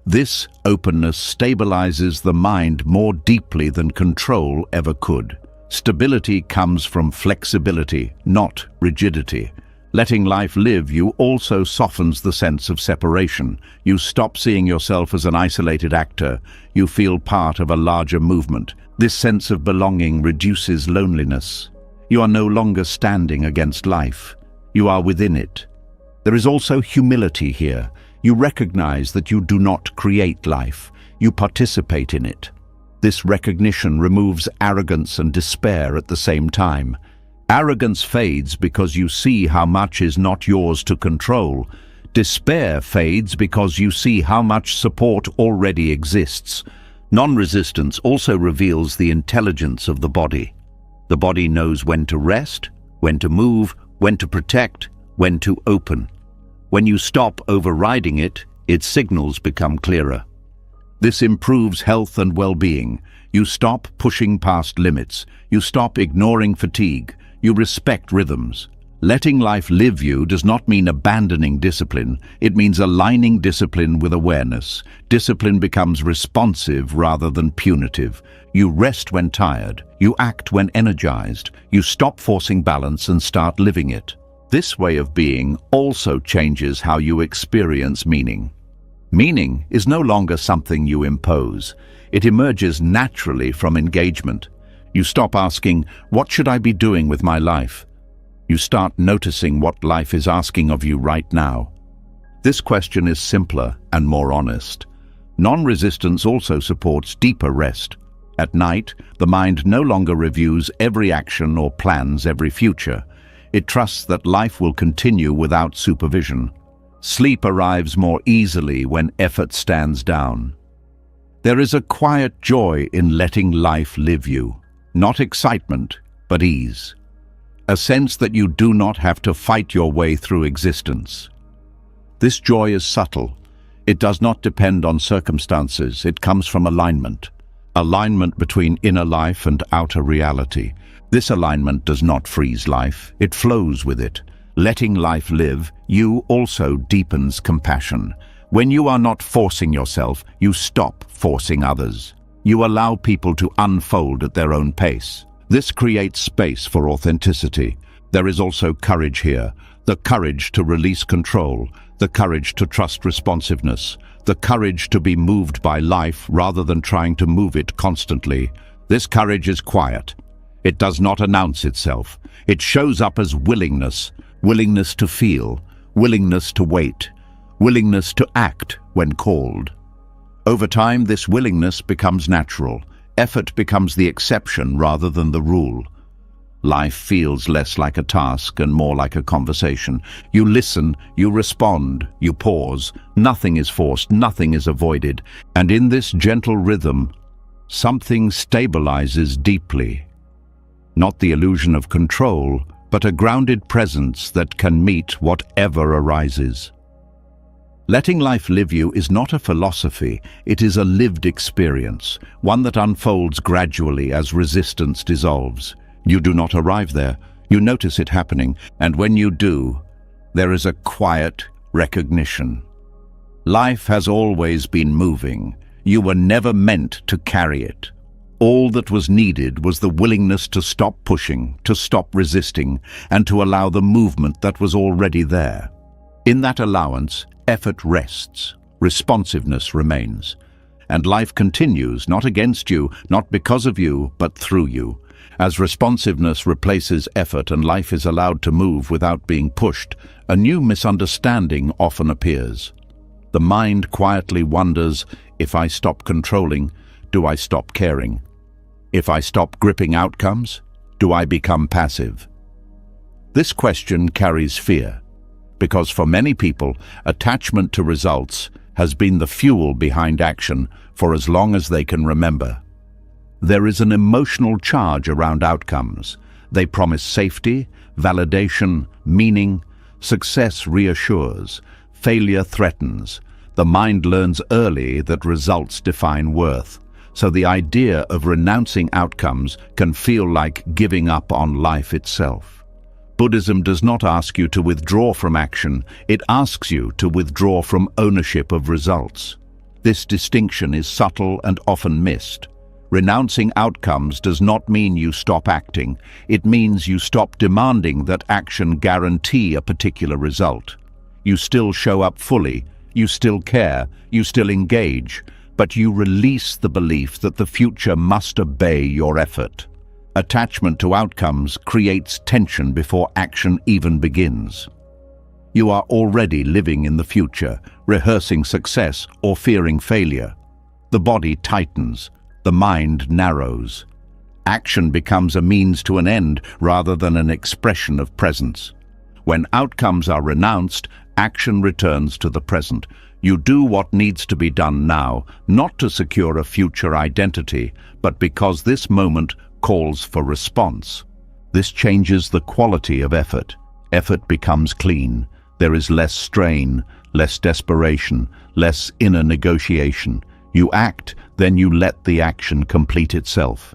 This openness stabilizes the mind more deeply than control ever could. Stability comes from flexibility, not rigidity. Letting life live, you also softens the sense of separation. You stop seeing yourself as an isolated actor. You feel part of a larger movement. This sense of belonging reduces loneliness. You are no longer standing against life. You are within it. There is also humility here. You recognize that you do not create life. You participate in it. This recognition removes arrogance and despair at the same time. Arrogance fades because you see how much is not yours to control. Despair fades because you see how much support already exists. Non-resistance also reveals the intelligence of the body. The body knows when to rest, when to move, when to protect, when to open. When you stop overriding it, its signals become clearer. This improves health and well-being. You stop pushing past limits. You stop ignoring fatigue. You respect rhythms. Letting life live you does not mean abandoning discipline. It means aligning discipline with awareness. Discipline becomes responsive rather than punitive. You rest when tired. You act when energized. You stop forcing balance and start living it. This way of being also changes how you experience meaning. Meaning is no longer something you impose. It emerges naturally from engagement. You stop asking, "What should I be doing with my life?" You start noticing what life is asking of you right now. This question is simpler and more honest. Non-resistance also supports deeper rest. At night, the mind no longer reviews every action or plans every future. It trusts that life will continue without supervision. Sleep arrives more easily when effort stands down. There is a quiet joy in letting life live you. Not excitement, but ease. A sense that you do not have to fight your way through existence. This joy is subtle. It does not depend on circumstances. It comes from alignment. Alignment between inner life and outer reality. This alignment does not freeze life. It flows with it. Letting life live, you also deepens compassion. When you are not forcing yourself, you stop forcing others. You allow people to unfold at their own pace. This creates space for authenticity. There is also courage here. The courage to release control. The courage to trust responsiveness. The courage to be moved by life rather than trying to move it constantly. This courage is quiet. It does not announce itself. It shows up as willingness. Willingness to feel. Willingness to wait. Willingness to act when called. Over time, this willingness becomes natural. Effort becomes the exception rather than the rule. Life feels less like a task and more like a conversation. You listen, you respond, you pause. Nothing is forced, nothing is avoided. And in this gentle rhythm, something stabilizes deeply. Not the illusion of control, but a grounded presence that can meet whatever arises. Letting life live you is not a philosophy, it is a lived experience, one that unfolds gradually as resistance dissolves. You do not arrive there, you notice it happening, and when you do, there is a quiet recognition. Life has always been moving. You were never meant to carry it. All that was needed was the willingness to stop pushing, to stop resisting, and to allow the movement that was already there. In that allowance, effort rests, responsiveness remains, and life continues, not against you, not because of you, but through you. As responsiveness replaces effort and life is allowed to move without being pushed, a new misunderstanding often appears. The mind quietly wonders, if I stop controlling, do I stop caring? If I stop gripping outcomes, do I become passive? This question carries fear, because for many people, attachment to results has been the fuel behind action for as long as they can remember. There is an emotional charge around outcomes. They promise safety, validation, meaning. Success reassures, failure threatens. The mind learns early that results define worth. So the idea of renouncing outcomes can feel like giving up on life itself. Buddhism does not ask you to withdraw from action, it asks you to withdraw from ownership of results. This distinction is subtle and often missed. Renouncing outcomes does not mean you stop acting, it means you stop demanding that action guarantee a particular result. You still show up fully, you still care, you still engage, but you release the belief that the future must obey your effort. Attachment to outcomes creates tension before action even begins. You are already living in the future, rehearsing success or fearing failure. The body tightens, the mind narrows. Action becomes a means to an end rather than an expression of presence. When outcomes are renounced, action returns to the present. You do what needs to be done now, not to secure a future identity, but because this moment calls for response. This changes the quality of effort. Effort becomes clean. There is less strain, less desperation, less inner negotiation. You act, then you let the action complete itself.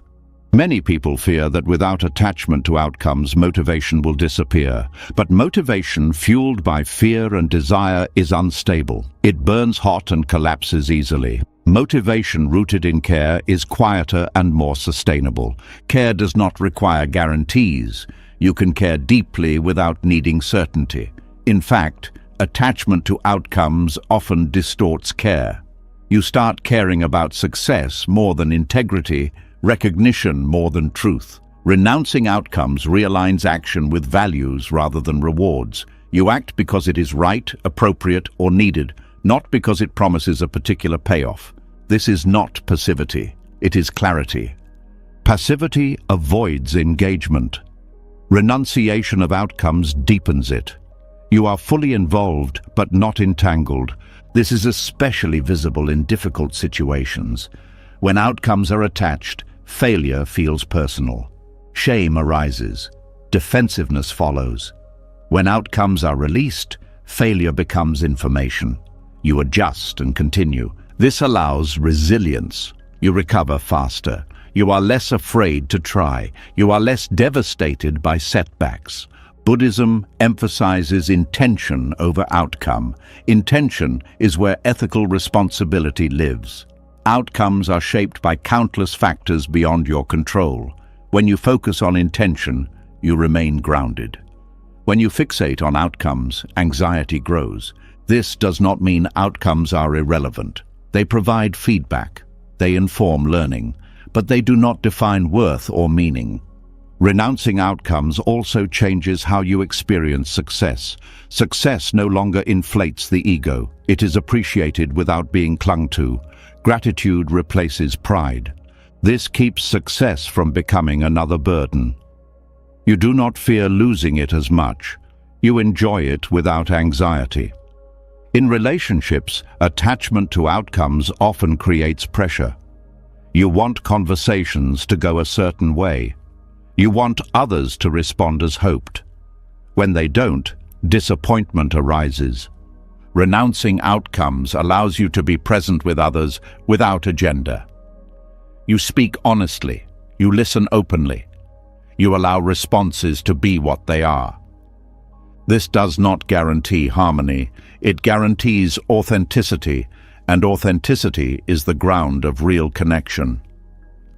Many people fear that without attachment to outcomes, motivation will disappear. But motivation fueled by fear and desire is unstable. It burns hot and collapses easily. Motivation rooted in care is quieter and more sustainable. Care does not require guarantees. You can care deeply without needing certainty. In fact, attachment to outcomes often distorts care. You start caring about success more than integrity, recognition more than truth. Renouncing outcomes realigns action with values rather than rewards. You act because it is right, appropriate, or needed, not because it promises a particular payoff. This is not passivity, it is clarity. Passivity avoids engagement. Renunciation of outcomes deepens it. You are fully involved, but not entangled. This is especially visible in difficult situations. When outcomes are attached, failure feels personal. Shame arises. Defensiveness follows. When outcomes are released, failure becomes information. You adjust and continue. This allows resilience. You recover faster. You are less afraid to try. You are less devastated by setbacks. Buddhism emphasizes intention over outcome. Intention is where ethical responsibility lives. Outcomes are shaped by countless factors beyond your control. When you focus on intention, you remain grounded. When you fixate on outcomes, anxiety grows. This does not mean outcomes are irrelevant. They provide feedback. They inform learning, but they do not define worth or meaning. Renouncing outcomes also changes how you experience success. Success no longer inflates the ego. It is appreciated without being clung to. Gratitude replaces pride. This keeps success from becoming another burden. You do not fear losing it as much. You enjoy it without anxiety. In relationships, attachment to outcomes often creates pressure. You want conversations to go a certain way. You want others to respond as hoped. When they don't, disappointment arises. Renouncing outcomes allows you to be present with others without agenda. You speak honestly. You listen openly. You allow responses to be what they are. This does not guarantee harmony. It guarantees authenticity, and authenticity is the ground of real connection.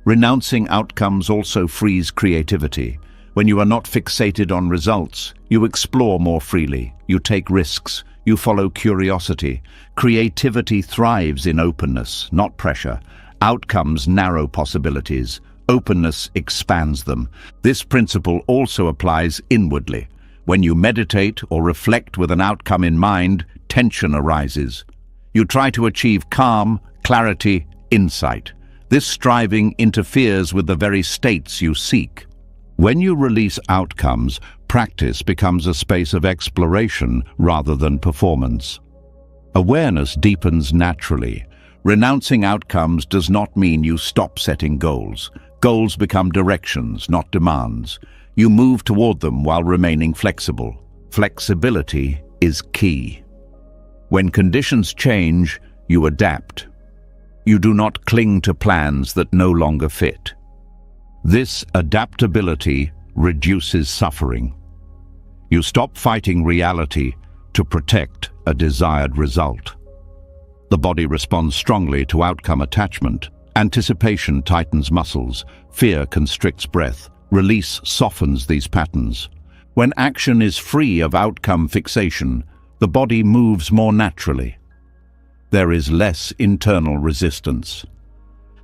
Renouncing outcomes also frees creativity. When you are not fixated on results, you explore more freely, you take risks, you follow curiosity. Creativity thrives in openness, not pressure. Outcomes narrow possibilities. Openness expands them. This principle also applies inwardly. When you meditate or reflect with an outcome in mind, tension arises. You try to achieve calm, clarity, insight. This striving interferes with the very states you seek. When you release outcomes, practice becomes a space of exploration rather than performance. Awareness deepens naturally. Renouncing outcomes does not mean you stop setting goals. Goals become directions, not demands. You move toward them while remaining flexible. Flexibility is key. When conditions change, you adapt. You do not cling to plans that no longer fit. This adaptability reduces suffering. You stop fighting reality to protect a desired result. The body responds strongly to outcome attachment. Anticipation tightens muscles. Fear constricts breath. Release softens these patterns. When action is free of outcome fixation, the body moves more naturally. There is less internal resistance.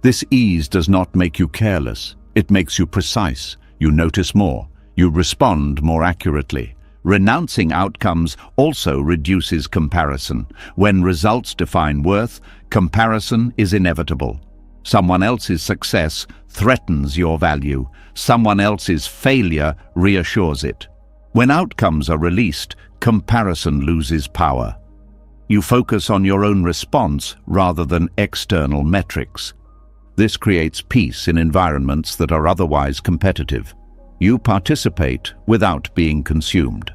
This ease does not make you careless. It makes you precise. You notice more. You respond more accurately. Renouncing outcomes also reduces comparison. When results define worth, comparison is inevitable. Someone else's success threatens your value. Someone else's failure reassures it. When outcomes are released, comparison loses power. You focus on your own response rather than external metrics. This creates peace in environments that are otherwise competitive. You participate without being consumed.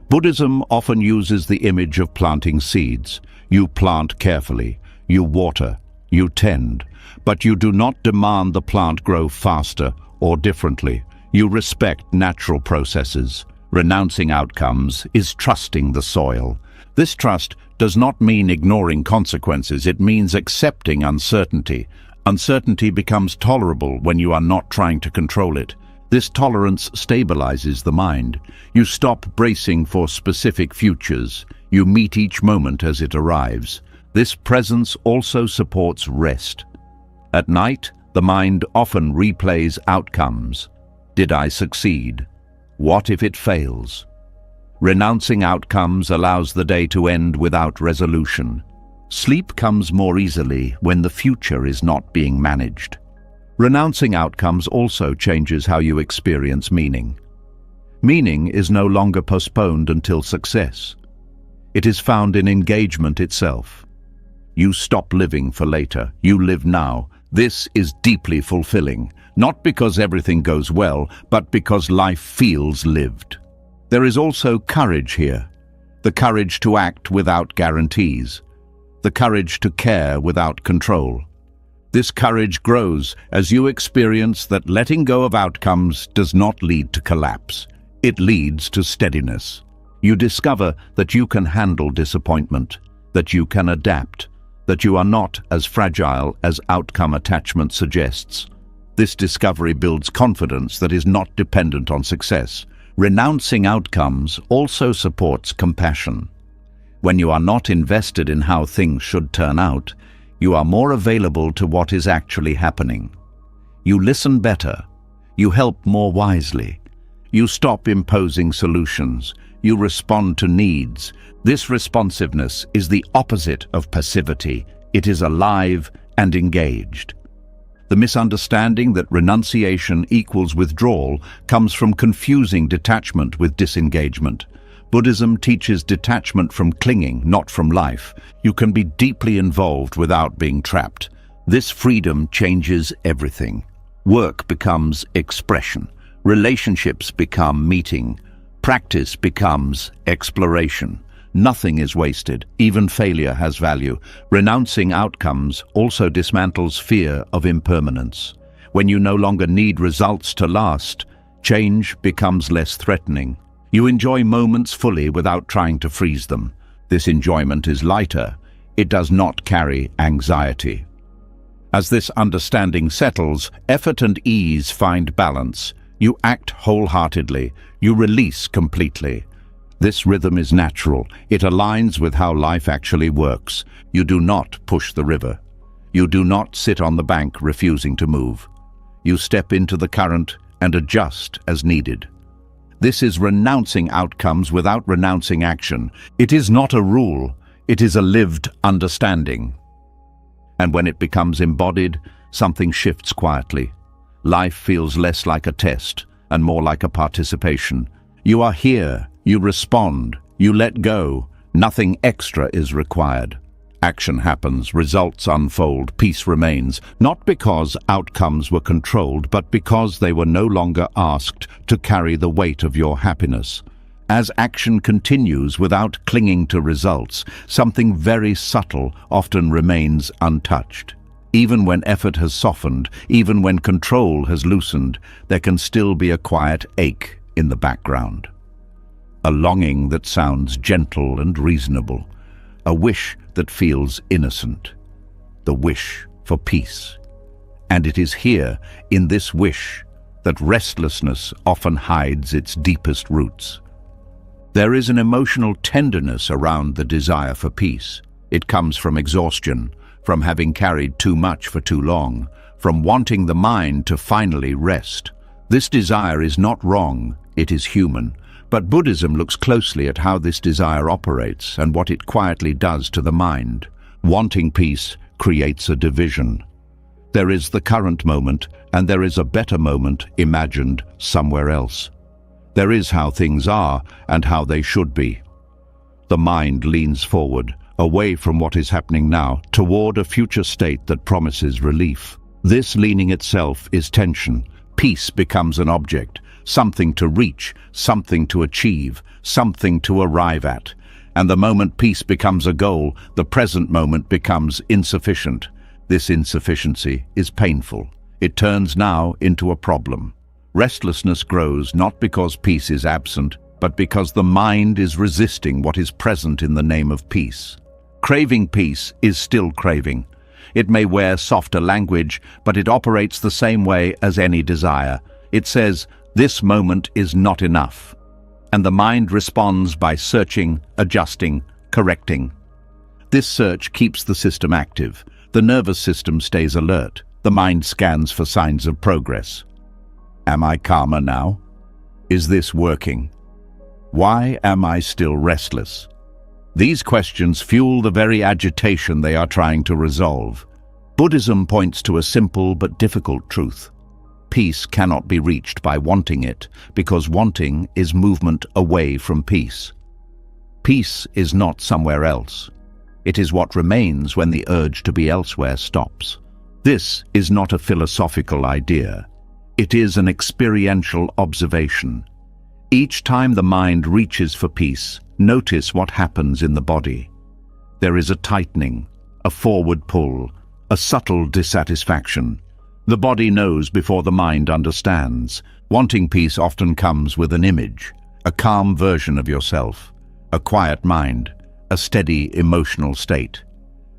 Buddhism often uses the image of planting seeds. You plant carefully, you water, you tend, but you do not demand the plant grow faster or differently. You respect natural processes. Renouncing outcomes is trusting the soil. This trust does not mean ignoring consequences. It means accepting uncertainty. Uncertainty becomes tolerable when you are not trying to control it. This tolerance stabilizes the mind. You stop bracing for specific futures. You meet each moment as it arrives. This presence also supports rest. At night, the mind often replays outcomes. Did I succeed? What if it fails? Renouncing outcomes allows the day to end without resolution. Sleep comes more easily when the future is not being managed. Renouncing outcomes also changes how you experience meaning. Meaning is no longer postponed until success. It is found in engagement itself. You stop living for later. You live now. This is deeply fulfilling, not because everything goes well, but because life feels lived. There is also courage here. The courage to act without guarantees. The courage to care without control. This courage grows as you experience that letting go of outcomes does not lead to collapse. It leads to steadiness. You discover that you can handle disappointment, that you can adapt, that you are not as fragile as outcome attachment suggests. This discovery builds confidence that is not dependent on success. Renouncing outcomes also supports compassion. When you are not invested in how things should turn out, you are more available to what is actually happening. You listen better. You help more wisely. You stop imposing solutions. You respond to needs. This responsiveness is the opposite of passivity. It is alive and engaged. The misunderstanding that renunciation equals withdrawal comes from confusing detachment with disengagement. Buddhism teaches detachment from clinging, not from life. You can be deeply involved without being trapped. This freedom changes everything. Work becomes expression. Relationships become meeting. Practice becomes exploration. Nothing is wasted. Even failure has value. Renouncing outcomes also dismantles fear of impermanence. When you no longer need results to last, change becomes less threatening. You enjoy moments fully without trying to freeze them. This enjoyment is lighter. It does not carry anxiety. As this understanding settles, effort and ease find balance. You act wholeheartedly. You release completely. This rhythm is natural. It aligns with how life actually works. You do not push the river. You do not sit on the bank refusing to move. You step into the current and adjust as needed. This is renouncing outcomes without renouncing action. It is not a rule. It is a lived understanding. And when it becomes embodied, something shifts quietly. Life feels less like a test and more like a participation. You are here. You respond. You let go. Nothing extra is required. Action happens, results unfold, peace remains, not because outcomes were controlled, but because they were no longer asked to carry the weight of your happiness. As action continues without clinging to results, something very subtle often remains untouched. Even when effort has softened, even when control has loosened, there can still be a quiet ache in the background. A longing that sounds gentle and reasonable. A wish that feels innocent. The wish for peace. And it is here, in this wish, that restlessness often hides its deepest roots. There is an emotional tenderness around the desire for peace. It comes from exhaustion, from having carried too much for too long, from wanting the mind to finally rest. This desire is not wrong, it is human. But Buddhism looks closely at how this desire operates and what it quietly does to the mind. Wanting peace creates a division. There is the current moment, and there is a better moment imagined somewhere else. There is how things are and how they should be. The mind leans forward, away from what is happening now, toward a future state that promises relief. This leaning itself is tension. Peace becomes an object. Something to reach, something to achieve, something to arrive at. And the moment peace becomes a goal, the present moment becomes insufficient. This insufficiency is painful. It turns now into a problem. Restlessness grows not because peace is absent, but because the mind is resisting what is present in the name of peace. Craving peace is still craving. It may wear softer language, but it operates the same way as any desire. It says, "This moment is not enough." And the mind responds by searching, adjusting, correcting. This search keeps the system active. The nervous system stays alert. The mind scans for signs of progress. Am I calmer now? Is this working? Why am I still restless? These questions fuel the very agitation they are trying to resolve. Buddhism points to a simple but difficult truth. Peace cannot be reached by wanting it, because wanting is movement away from peace. Peace is not somewhere else. It is what remains when the urge to be elsewhere stops. This is not a philosophical idea. It is an experiential observation. Each time the mind reaches for peace, notice what happens in the body. There is a tightening, a forward pull, a subtle dissatisfaction. The body knows before the mind understands. Wanting peace often comes with an image, a calm version of yourself, a quiet mind, a steady emotional state.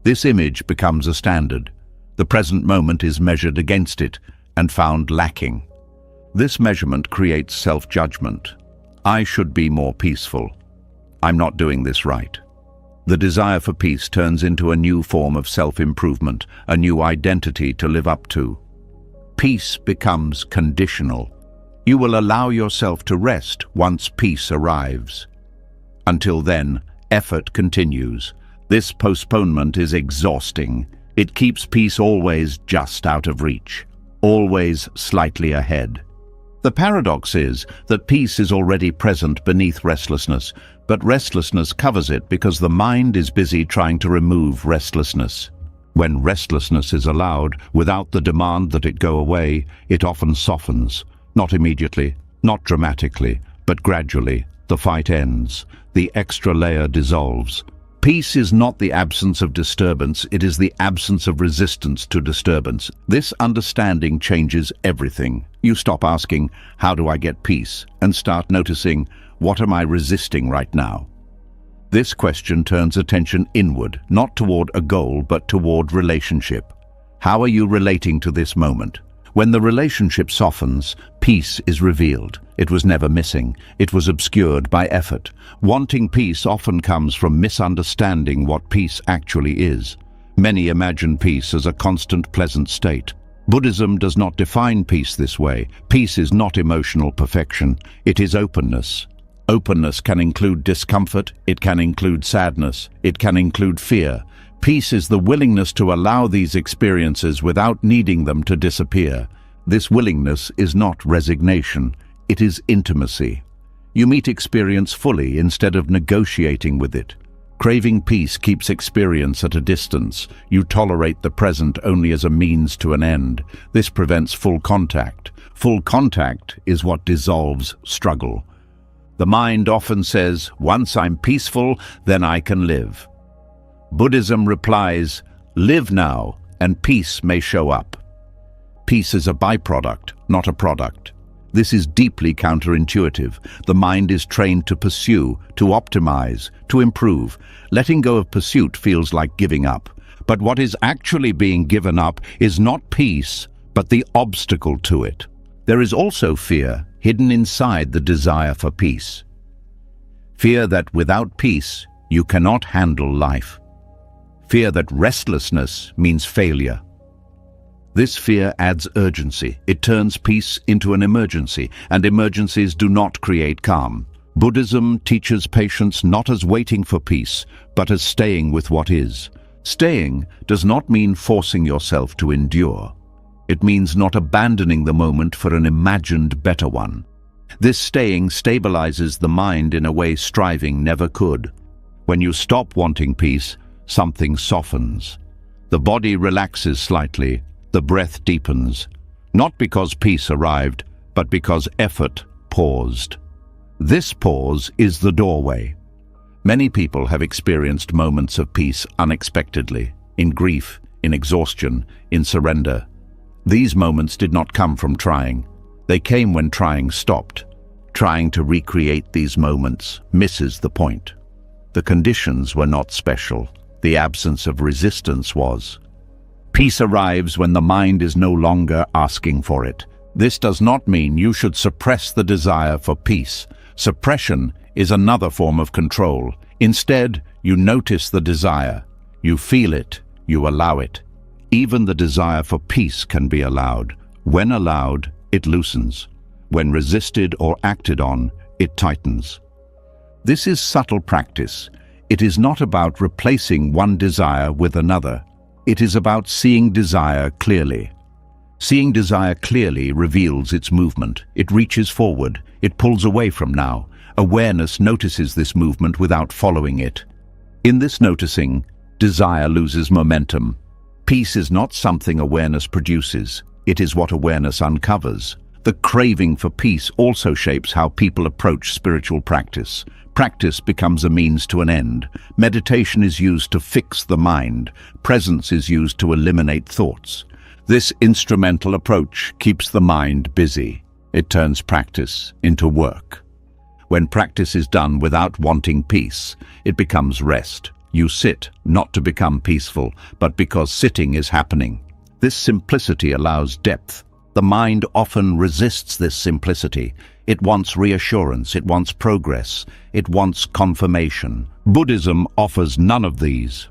This image becomes a standard. The present moment is measured against it and found lacking. This measurement creates self-judgment. I should be more peaceful. I'm not doing this right. The desire for peace turns into a new form of self-improvement, a new identity to live up to. Peace becomes conditional. You will allow yourself to rest once peace arrives. Until then, effort continues. This postponement is exhausting. It keeps peace always just out of reach, always slightly ahead. The paradox is that peace is already present beneath restlessness, but restlessness covers it because the mind is busy trying to remove restlessness. When restlessness is allowed, without the demand that it go away, it often softens. Not immediately, not dramatically, but gradually. The fight ends. The extra layer dissolves. Peace is not the absence of disturbance, it is the absence of resistance to disturbance. This understanding changes everything. You stop asking, how do I get peace? And start noticing, what am I resisting right now? This question turns attention inward, not toward a goal, but toward relationship. How are you relating to this moment? When the relationship softens, peace is revealed. It was never missing. It was obscured by effort. Wanting peace often comes from misunderstanding what peace actually is. Many imagine peace as a constant pleasant state. Buddhism does not define peace this way. Peace is not emotional perfection. It is openness. Openness can include discomfort. It can include sadness. It can include fear. Peace is the willingness to allow these experiences without needing them to disappear. This willingness is not resignation. It is intimacy. You meet experience fully instead of negotiating with it. Craving peace keeps experience at a distance. You tolerate the present only as a means to an end. This prevents full contact. Full contact is what dissolves struggle. The mind often says, once I'm peaceful, then I can live. Buddhism replies, live now, and peace may show up. Peace is a byproduct, not a product. This is deeply counterintuitive. The mind is trained to pursue, to optimize, to improve. Letting go of pursuit feels like giving up. But what is actually being given up is not peace, but the obstacle to it. There is also fear hidden inside the desire for peace. Fear that without peace, you cannot handle life. Fear that restlessness means failure. This fear adds urgency. It turns peace into an emergency, and emergencies do not create calm. Buddhism teaches patience not as waiting for peace, but as staying with what is. Staying does not mean forcing yourself to endure. It means not abandoning the moment for an imagined better one. This staying stabilizes the mind in a way striving never could. When you stop wanting peace, something softens. The body relaxes slightly, the breath deepens, not because peace arrived, but because effort paused. This pause is the doorway. Many people have experienced moments of peace unexpectedly, in grief, in exhaustion, in surrender. These moments did not come from trying. They came when trying stopped. Trying to recreate these moments misses the point. The conditions were not special. The absence of resistance was. Peace arrives when the mind is no longer asking for it. This does not mean you should suppress the desire for peace. Suppression is another form of control. Instead, you notice the desire. You feel it, you allow it. Even the desire for peace can be allowed. When allowed, it loosens. When resisted or acted on, it tightens. This is subtle practice. It is not about replacing one desire with another. It is about seeing desire clearly. Seeing desire clearly reveals its movement. It reaches forward. It pulls away from now. Awareness notices this movement without following it. In this noticing, desire loses momentum. Peace is not something awareness produces. It is what awareness uncovers. The craving for peace also shapes how people approach spiritual practice. Practice becomes a means to an end. Meditation is used to fix the mind. Presence is used to eliminate thoughts. This instrumental approach keeps the mind busy. It turns practice into work. When practice is done without wanting peace, it becomes rest. You sit, not to become peaceful, but because sitting is happening. This simplicity allows depth. The mind often resists this simplicity. It wants reassurance, it wants progress, it wants confirmation. Buddhism offers none of these.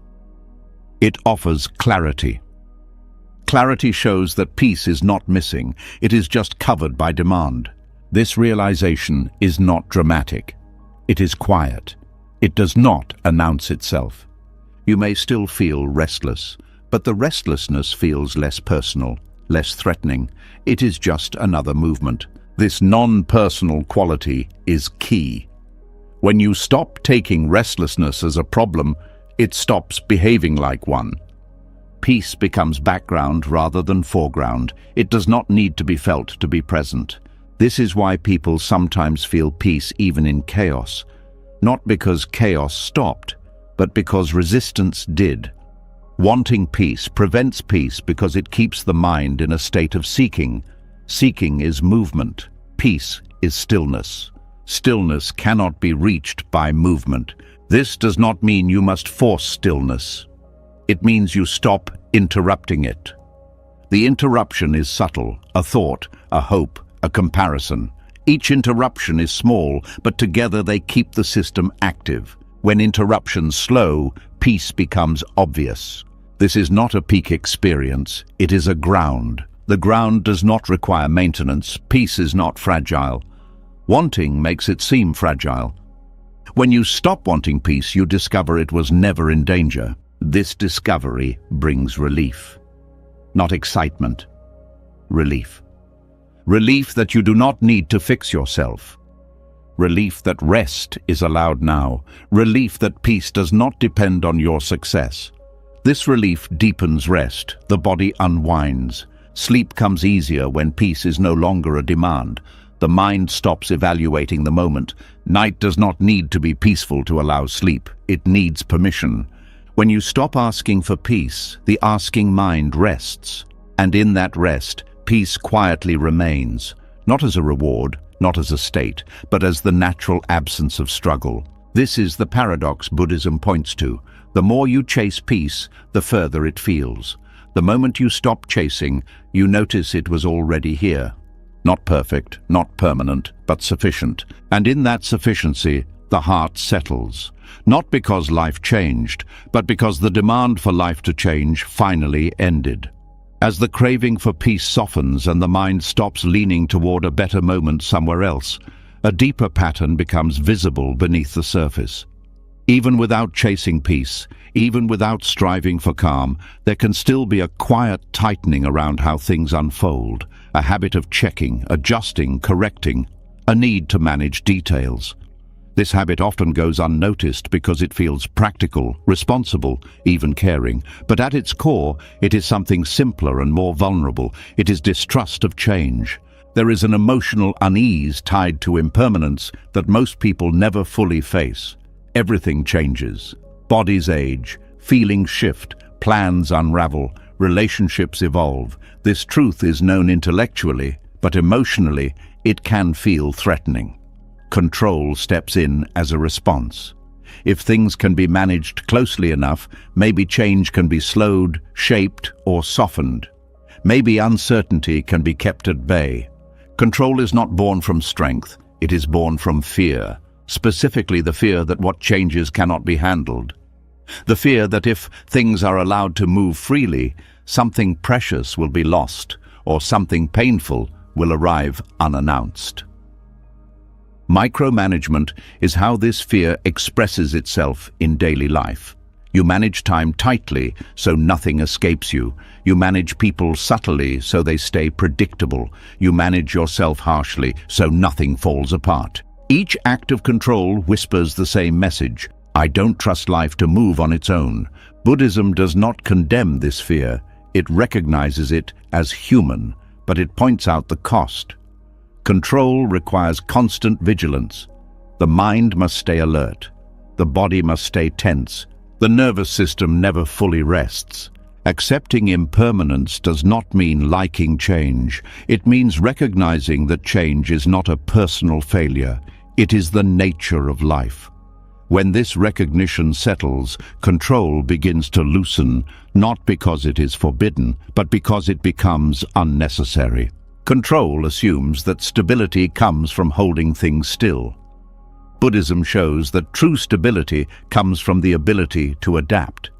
It offers clarity. Clarity shows that peace is not missing, it is just covered by demand. This realization is not dramatic. It is quiet. It does not announce itself. You may still feel restless, but the restlessness feels less personal, less threatening. It is just another movement. This non-personal quality is key. When you stop taking restlessness as a problem, it stops behaving like one. Peace becomes background rather than foreground. It does not need to be felt to be present. This is why people sometimes feel peace even in chaos. Not because chaos stopped, but because resistance did. Wanting peace prevents peace because it keeps the mind in a state of seeking. Seeking is movement. Peace is stillness. Stillness cannot be reached by movement. This does not mean you must force stillness. It means you stop interrupting it. The interruption is subtle, a thought, a hope, a comparison. Each interruption is small, but together they keep the system active. When interruptions slow, peace becomes obvious. This is not a peak experience, it is a ground. The ground does not require maintenance. Peace is not fragile. Wanting makes it seem fragile. When you stop wanting peace, you discover it was never in danger. This discovery brings relief. Not excitement. Relief. Relief that you do not need to fix yourself. Relief that rest is allowed now. Relief that peace does not depend on your success. This relief deepens rest. The body unwinds. Sleep comes easier when peace is no longer a demand. The mind stops evaluating the moment. Night does not need to be peaceful to allow sleep. It needs permission. When you stop asking for peace, the asking mind rests. And in that rest, peace quietly remains, not as a reward, not as a state, but as the natural absence of struggle. This is the paradox Buddhism points to. The more you chase peace, the further it feels. The moment you stop chasing, you notice it was already here. Not perfect, not permanent, but sufficient. And in that sufficiency, the heart settles. Not because life changed, but because the demand for life to change finally ended. As the craving for peace softens and the mind stops leaning toward a better moment somewhere else, a deeper pattern becomes visible beneath the surface. Even without chasing peace, even without striving for calm, there can still be a quiet tightening around how things unfold, a habit of checking, adjusting, correcting, a need to manage details. This habit often goes unnoticed because it feels practical, responsible, even caring. But at its core, it is something simpler and more vulnerable. It is distrust of change. There is an emotional unease tied to impermanence that most people never fully face. Everything changes. Bodies age, feelings shift, plans unravel, relationships evolve. This truth is known intellectually, but emotionally, it can feel threatening. Control steps in as a response. If things can be managed closely enough, maybe change can be slowed, shaped, or softened. Maybe uncertainty can be kept at bay. Control is not born from strength, it is born from fear. specifically the fear that what changes cannot be handled. The fear that if things are allowed to move freely, something precious will be lost, or something painful will arrive unannounced. Micromanagement is how this fear expresses itself in daily life. You manage time tightly so nothing escapes you. You manage people subtly so they stay predictable. You manage yourself harshly so nothing falls apart. Each act of control whispers the same message: I don't trust life to move on its own. Buddhism does not condemn this fear. It recognizes it as human, but it points out the cost. Control requires constant vigilance. The mind must stay alert. The body must stay tense. The nervous system never fully rests. Accepting impermanence does not mean liking change. It means recognizing that change is not a personal failure. It is the nature of life. When this recognition settles, control begins to loosen, not because it is forbidden, but because it becomes unnecessary. Control assumes that stability comes from holding things still. Buddhism shows that true stability comes from the ability to adapt.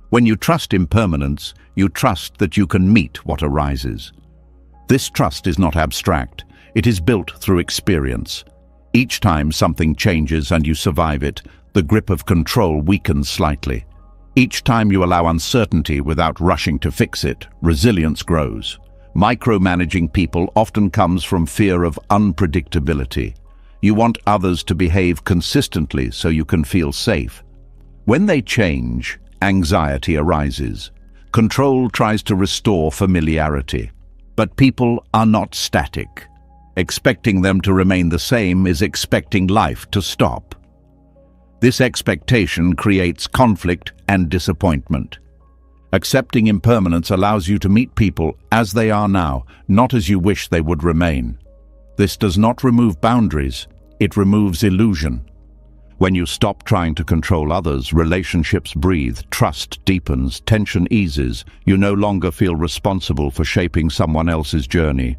When you trust impermanence, you trust that you can meet what arises. This trust is not abstract. It is built through experience. Each time something changes and you survive it, the grip of control weakens slightly. Each time you allow uncertainty without rushing to fix it, resilience grows. Micromanaging people often comes from fear of unpredictability. You want others to behave consistently so you can feel safe. When they change, anxiety arises. Control tries to restore familiarity. But people are not static. Expecting them to remain the same is expecting life to stop. This expectation creates conflict and disappointment. Accepting impermanence allows you to meet people as they are now, not as you wish they would remain. This does not remove boundaries, it removes illusion. When you stop trying to control others, relationships breathe, trust deepens, tension eases. You no longer feel responsible for shaping someone else's journey.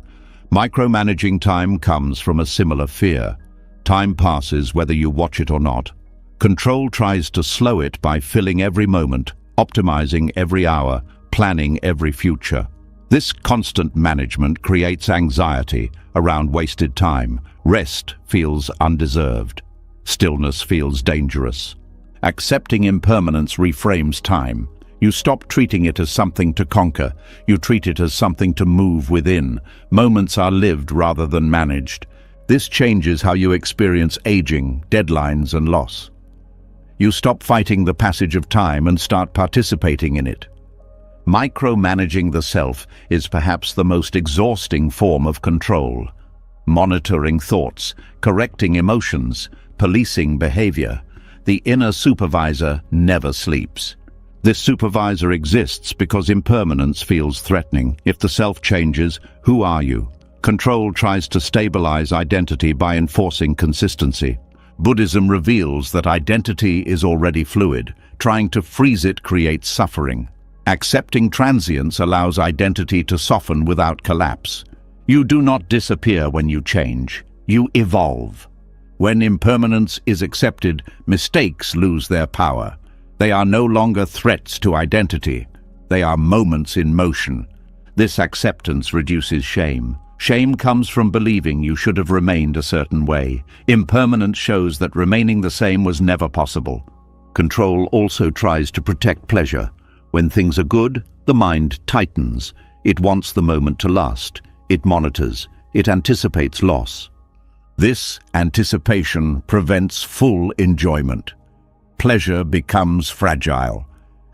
Micromanaging time comes from a similar fear. Time passes whether you watch it or not. Control tries to slow it by filling every moment, optimizing every hour, planning every future. This constant management creates anxiety around wasted time. Rest feels undeserved. Stillness feels dangerous. Accepting impermanence reframes time. You stop treating it as something to conquer. You treat it as something to move within. Moments are lived rather than managed. This changes how you experience aging, deadlines, and loss. You stop fighting the passage of time and start participating in it. Micromanaging the self is perhaps the most exhausting form of control. Monitoring thoughts, correcting emotions, policing behavior. The inner supervisor never sleeps. This supervisor exists because impermanence feels threatening. If the self changes, who are you? Control tries to stabilize identity by enforcing consistency. Buddhism reveals that identity is already fluid. Trying to freeze it creates suffering. Accepting transience allows identity to soften without collapse. You do not disappear when you change. You evolve. When impermanence is accepted, mistakes lose their power. They are no longer threats to identity. They are moments in motion. This acceptance reduces shame. Shame comes from believing you should have remained a certain way. Impermanence shows that remaining the same was never possible. Control also tries to protect pleasure. When things are good, the mind tightens. It wants the moment to last. It monitors. It anticipates loss. This anticipation prevents full enjoyment. Pleasure becomes fragile.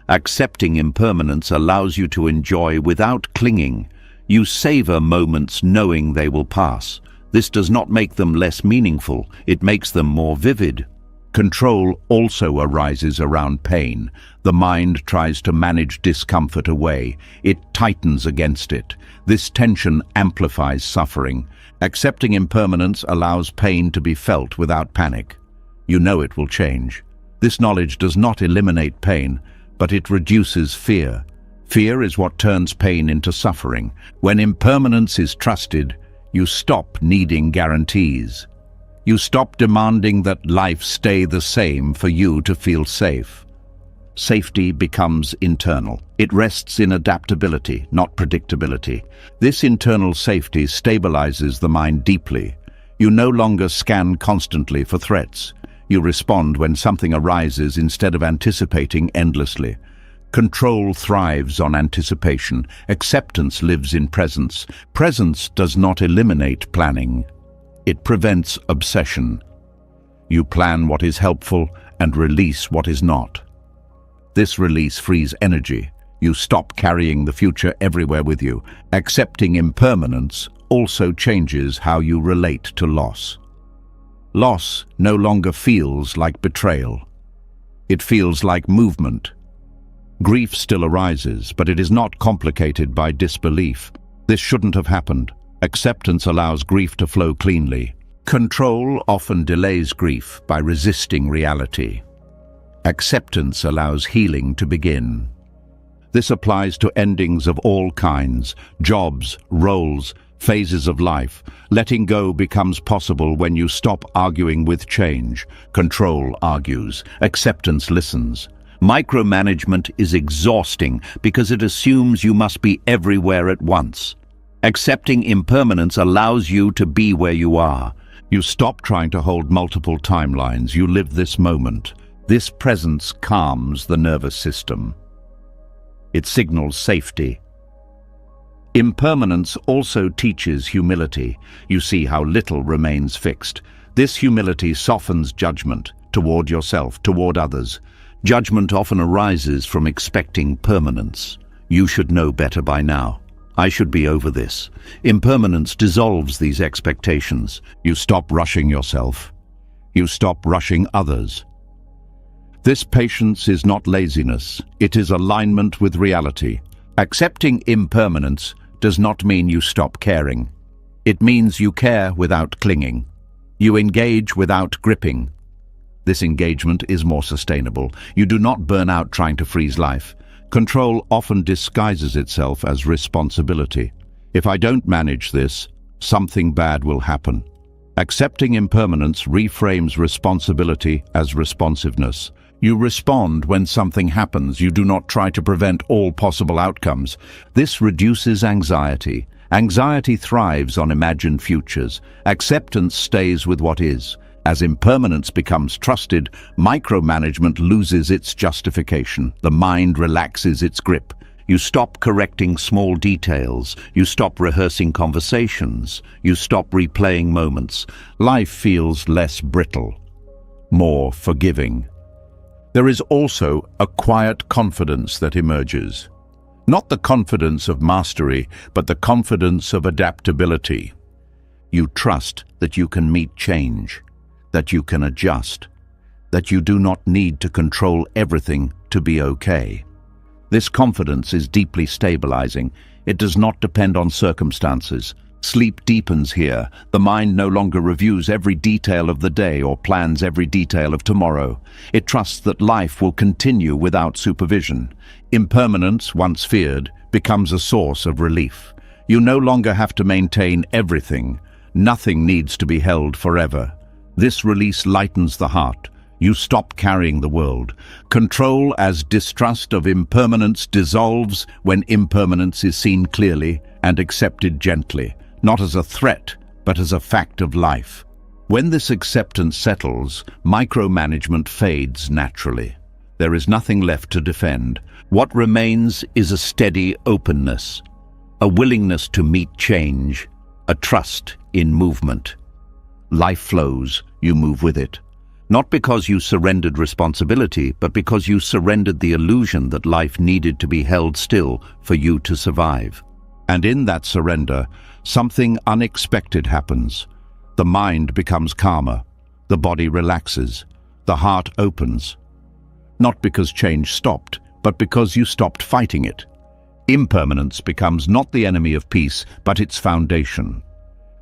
Accepting impermanence allows you to enjoy without clinging. You savor moments knowing they will pass. This does not make them less meaningful, it makes them more vivid. Control also arises around pain. The mind tries to manage discomfort away. It tightens against it. This tension amplifies suffering. Accepting impermanence allows pain to be felt without panic. You know it will change. This knowledge does not eliminate pain, but it reduces fear. Fear is what turns pain into suffering. When impermanence is trusted, you stop needing guarantees. You stop demanding that life stay the same for you to feel safe. Safety becomes internal. It rests in adaptability, not predictability. This internal safety stabilizes the mind deeply. You no longer scan constantly for threats. You respond when something arises instead of anticipating endlessly. Control thrives on anticipation. Acceptance lives in presence. Presence does not eliminate planning. It prevents obsession. You plan what is helpful and release what is not. This release frees energy. You stop carrying the future everywhere with you. Accepting impermanence also changes how you relate to loss. Loss no longer feels like betrayal. It feels like movement. Grief still arises, but it is not complicated by disbelief. This shouldn't have happened. Acceptance allows grief to flow cleanly. Control often delays grief by resisting reality. Acceptance allows healing to begin. This applies to endings of all kinds, jobs, roles, phases of life. Letting go becomes possible when you stop arguing with change. Control argues. Acceptance listens. Micromanagement is exhausting because it assumes you must be everywhere at once. Accepting impermanence allows you to be where you are. You stop trying to hold multiple timelines. You live this moment. This presence calms the nervous system. It signals safety. Impermanence also teaches humility. You see how little remains fixed. This humility softens judgment toward yourself, toward others. Judgment often arises from expecting permanence. You should know better by now. I should be over this. Impermanence dissolves these expectations. You stop rushing yourself. You stop rushing others. This patience is not laziness. It is alignment with reality. Accepting impermanence does not mean you stop caring. It means you care without clinging. You engage without gripping. This engagement is more sustainable. You do not burn out trying to freeze life. Control often disguises itself as responsibility. If I don't manage this, something bad will happen. Accepting impermanence reframes responsibility as responsiveness. You respond when something happens. You do not try to prevent all possible outcomes. This reduces anxiety. Anxiety thrives on imagined futures. Acceptance stays with what is. As impermanence becomes trusted, micromanagement loses its justification. The mind relaxes its grip. You stop correcting small details. You stop rehearsing conversations. You stop replaying moments. Life feels less brittle, more forgiving. There is also a quiet confidence that emerges. Not the confidence of mastery, but the confidence of adaptability. You trust that you can meet change, that you can adjust, that you do not need to control everything to be okay. This confidence is deeply stabilizing. It does not depend on circumstances. Sleep deepens here. The mind no longer reviews every detail of the day or plans every detail of tomorrow. It trusts that life will continue without supervision. Impermanence, once feared, becomes a source of relief. You no longer have to maintain everything. Nothing needs to be held forever. This release lightens the heart. You stop carrying the world. Control as distrust of impermanence dissolves when impermanence is seen clearly and accepted gently. Not as a threat, but as a fact of life. When this acceptance settles, micromanagement fades naturally. There is nothing left to defend. What remains is a steady openness, a willingness to meet change, a trust in movement. Life flows, you move with it. Not because you surrendered responsibility, but because you surrendered the illusion that life needed to be held still for you to survive. And in that surrender, something unexpected happens. The mind becomes calmer, the body relaxes, the heart opens. Not because change stopped, but because you stopped fighting it. Impermanence becomes not the enemy of peace, but its foundation.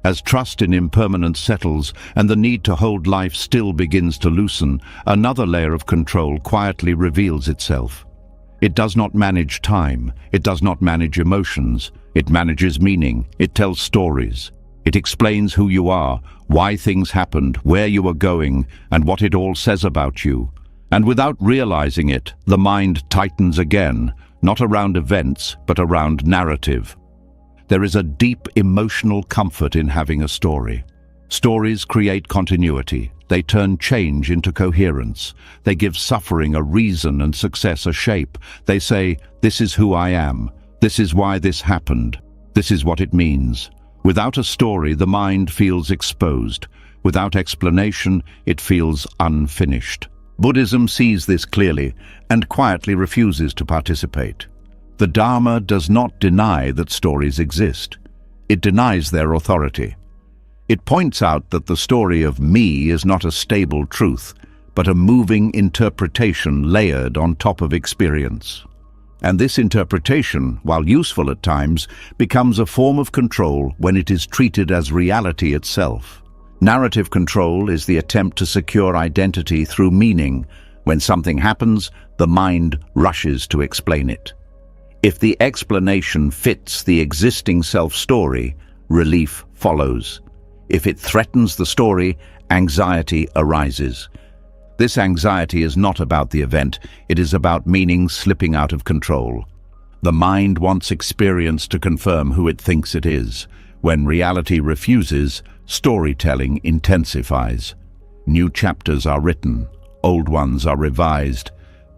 As trust in impermanence settles and the need to hold life still begins to loosen, another layer of control quietly reveals itself. It does not manage time, it does not manage emotions, it manages meaning, it tells stories. It explains who you are, why things happened, where you are going, and what it all says about you. And without realizing it, the mind tightens again, not around events, but around narrative. There is a deep emotional comfort in having a story. Stories create continuity. They turn change into coherence. They give suffering a reason and success a shape. They say, this is who I am. This is why this happened. This is what it means. Without a story, the mind feels exposed. Without explanation, it feels unfinished. Buddhism sees this clearly and quietly refuses to participate. The Dharma does not deny that stories exist. It denies their authority. It points out that the story of me is not a stable truth, but a moving interpretation layered on top of experience. And this interpretation, while useful at times, becomes a form of control when it is treated as reality itself. Narrative control is the attempt to secure identity through meaning. When something happens, the mind rushes to explain it. If the explanation fits the existing self-story, relief follows. If it threatens the story, anxiety arises. This anxiety is not about the event, it is about meaning slipping out of control. The mind wants experience to confirm who it thinks it is. When reality refuses, storytelling intensifies. New chapters are written, old ones are revised.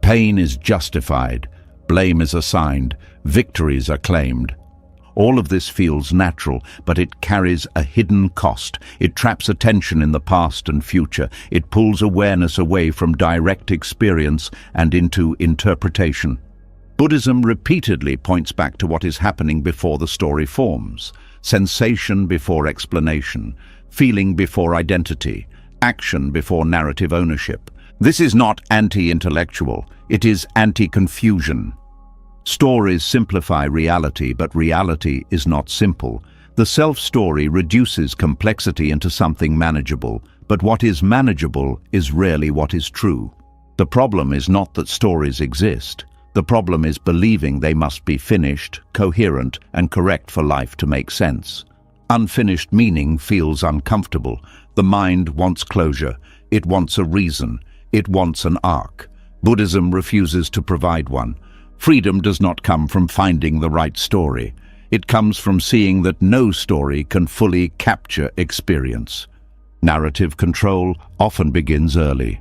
Pain is justified, blame is assigned, victories are claimed. All of this feels natural, but it carries a hidden cost. It traps attention in the past and future. It pulls awareness away from direct experience and into interpretation. Buddhism repeatedly points back to what is happening before the story forms. Sensation before explanation, feeling before identity, action before narrative ownership. This is not anti-intellectual, it is anti-confusion. Stories simplify reality, but reality is not simple. The self-story reduces complexity into something manageable, but what is manageable is rarely what is true. The problem is not that stories exist. The problem is believing they must be finished, coherent, and correct for life to make sense. Unfinished meaning feels uncomfortable. The mind wants closure. It wants a reason. It wants an arc. Buddhism refuses to provide one. Freedom does not come from finding the right story. It comes from seeing that no story can fully capture experience. Narrative control often begins early.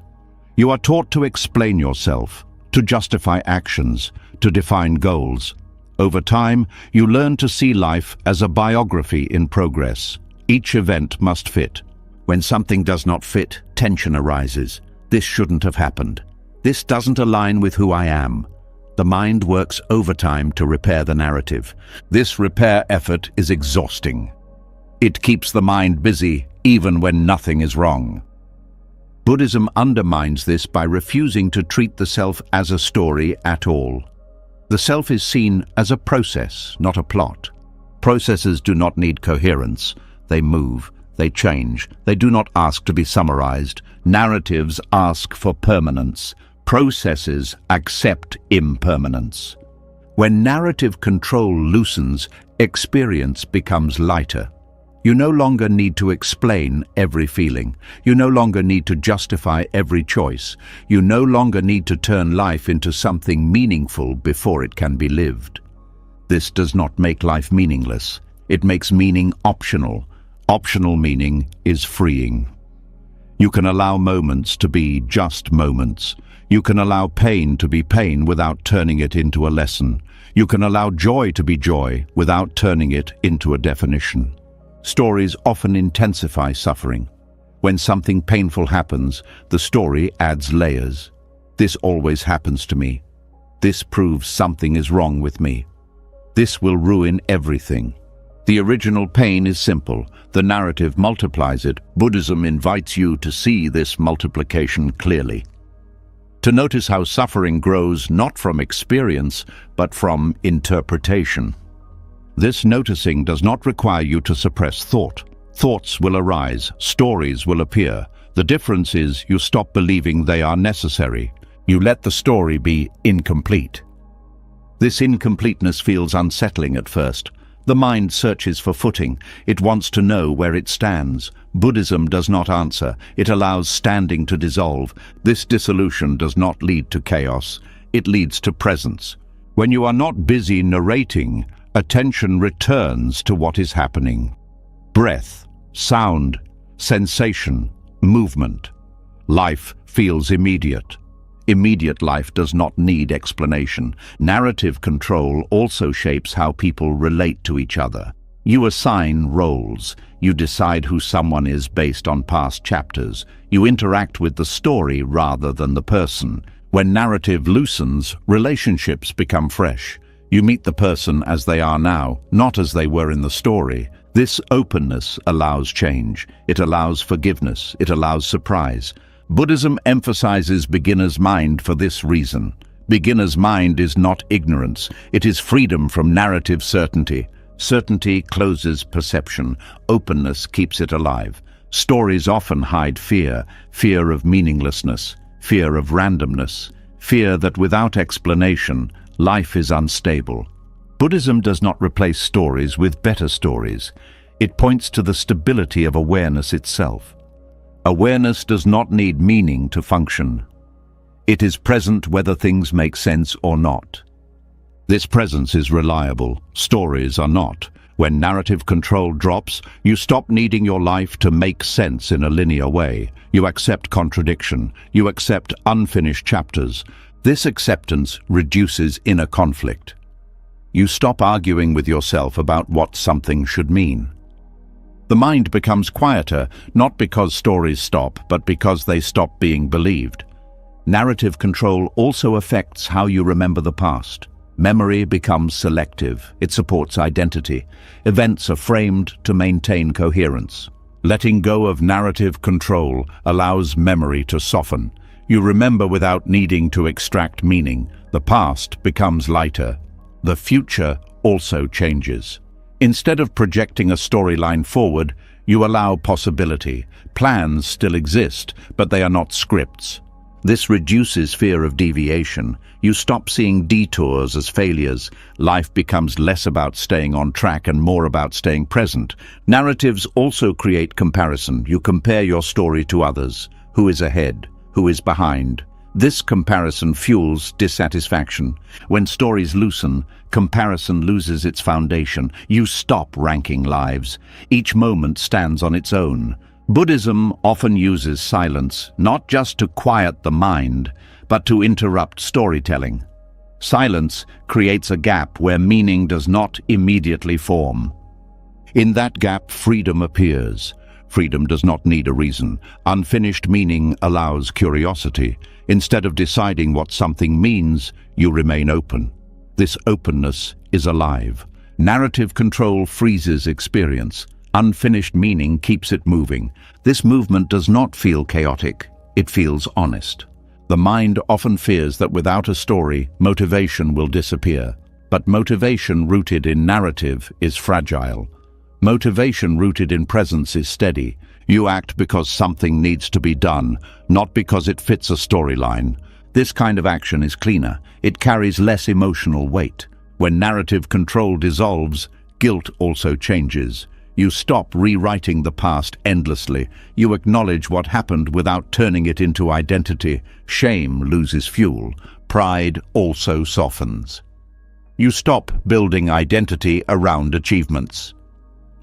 You are taught to explain yourself, to justify actions, to define goals. Over time, you learn to see life as a biography in progress. Each event must fit. When something does not fit, tension arises. This shouldn't have happened. This doesn't align with who I am. The mind works overtime to repair the narrative. This repair effort is exhausting. It keeps the mind busy even when nothing is wrong. Buddhism undermines this by refusing to treat the self as a story at all. The self is seen as a process, not a plot. Processes do not need coherence. They move, they change, they do not ask to be summarized. Narratives ask for permanence. Processes accept impermanence. When narrative control loosens, experience becomes lighter. You no longer need to explain every feeling. You no longer need to justify every choice. You no longer need to turn life into something meaningful before it can be lived. This does not make life meaningless. It makes meaning optional. Optional meaning is freeing. You can allow moments to be just moments. You can allow pain to be pain without turning it into a lesson. You can allow joy to be joy without turning it into a definition. Stories often intensify suffering. When something painful happens, the story adds layers. This always happens to me. This proves something is wrong with me. This will ruin everything. The original pain is simple. The narrative multiplies it. Buddhism invites you to see this multiplication clearly. To notice how suffering grows not from experience, but from interpretation. This noticing does not require you to suppress thought. Thoughts will arise, stories will appear. The difference is you stop believing they are necessary. You let the story be incomplete. This incompleteness feels unsettling at first. The mind searches for footing. It wants to know where it stands. Buddhism does not answer. It allows standing to dissolve. This dissolution does not lead to chaos. It leads to presence. When you are not busy narrating, attention returns to what is happening. Breath, sound, sensation, movement. Life feels immediate. Immediate life does not need explanation. Narrative control also shapes how people relate to each other. You assign roles. You decide who someone is based on past chapters. You interact with the story rather than the person. When narrative loosens, relationships become fresh. You meet the person as they are now, not as they were in the story. This openness allows change. It allows forgiveness. It allows surprise. Buddhism emphasizes beginner's mind for this reason. Beginner's mind is not ignorance. It is freedom from narrative certainty. Certainty closes perception. Openness keeps it alive. Stories often hide fear, fear of meaninglessness, fear of randomness, fear that without explanation, life is unstable. Buddhism does not replace stories with better stories. It points to the stability of awareness itself. Awareness does not need meaning to function. It is present whether things make sense or not. This presence is reliable. Stories are not. When narrative control drops, you stop needing your life to make sense in a linear way. You accept contradiction. You accept unfinished chapters. This acceptance reduces inner conflict. You stop arguing with yourself about what something should mean. The mind becomes quieter, not because stories stop, but because they stop being believed. Narrative control also affects how you remember the past. Memory becomes selective. It supports identity. Events are framed to maintain coherence. Letting go of narrative control allows memory to soften. You remember without needing to extract meaning. The past becomes lighter. The future also changes. Instead of projecting a storyline forward, you allow possibility. Plans still exist, but they are not scripts. This reduces fear of deviation. You stop seeing detours as failures. Life becomes less about staying on track and more about staying present. Narratives also create comparison. You compare your story to others. Who is ahead? Who is behind? This comparison fuels dissatisfaction. When stories loosen, comparison loses its foundation. You stop ranking lives. Each moment stands on its own. Buddhism often uses silence, not just to quiet the mind, but to interrupt storytelling. Silence creates a gap where meaning does not immediately form. In that gap, freedom appears. Freedom does not need a reason. Unfinished meaning allows curiosity. Instead of deciding what something means, you remain open. This openness is alive. Narrative control freezes experience. Unfinished meaning keeps it moving. This movement does not feel chaotic. It feels honest. The mind often fears that without a story, motivation will disappear. But motivation rooted in narrative is fragile. Motivation rooted in presence is steady. You act because something needs to be done, not because it fits a storyline. This kind of action is cleaner. It carries less emotional weight. When narrative control dissolves, guilt also changes. You stop rewriting the past endlessly. You acknowledge what happened without turning it into identity. Shame loses fuel. Pride also softens. You stop building identity around achievements.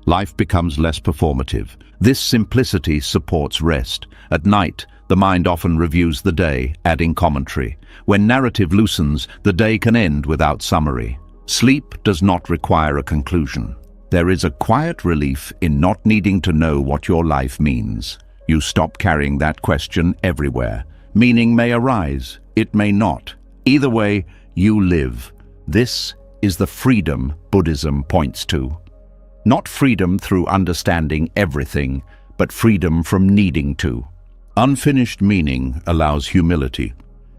Life becomes less performative. This simplicity supports rest. At night, the mind often reviews the day, adding commentary. When narrative loosens, the day can end without summary. Sleep does not require a conclusion. There is a quiet relief in not needing to know what your life means. You stop carrying that question everywhere. Meaning may arise, it may not. Either way, you live. This is the freedom Buddhism points to. Not freedom through understanding everything, but freedom from needing to. Unfinished meaning allows humility.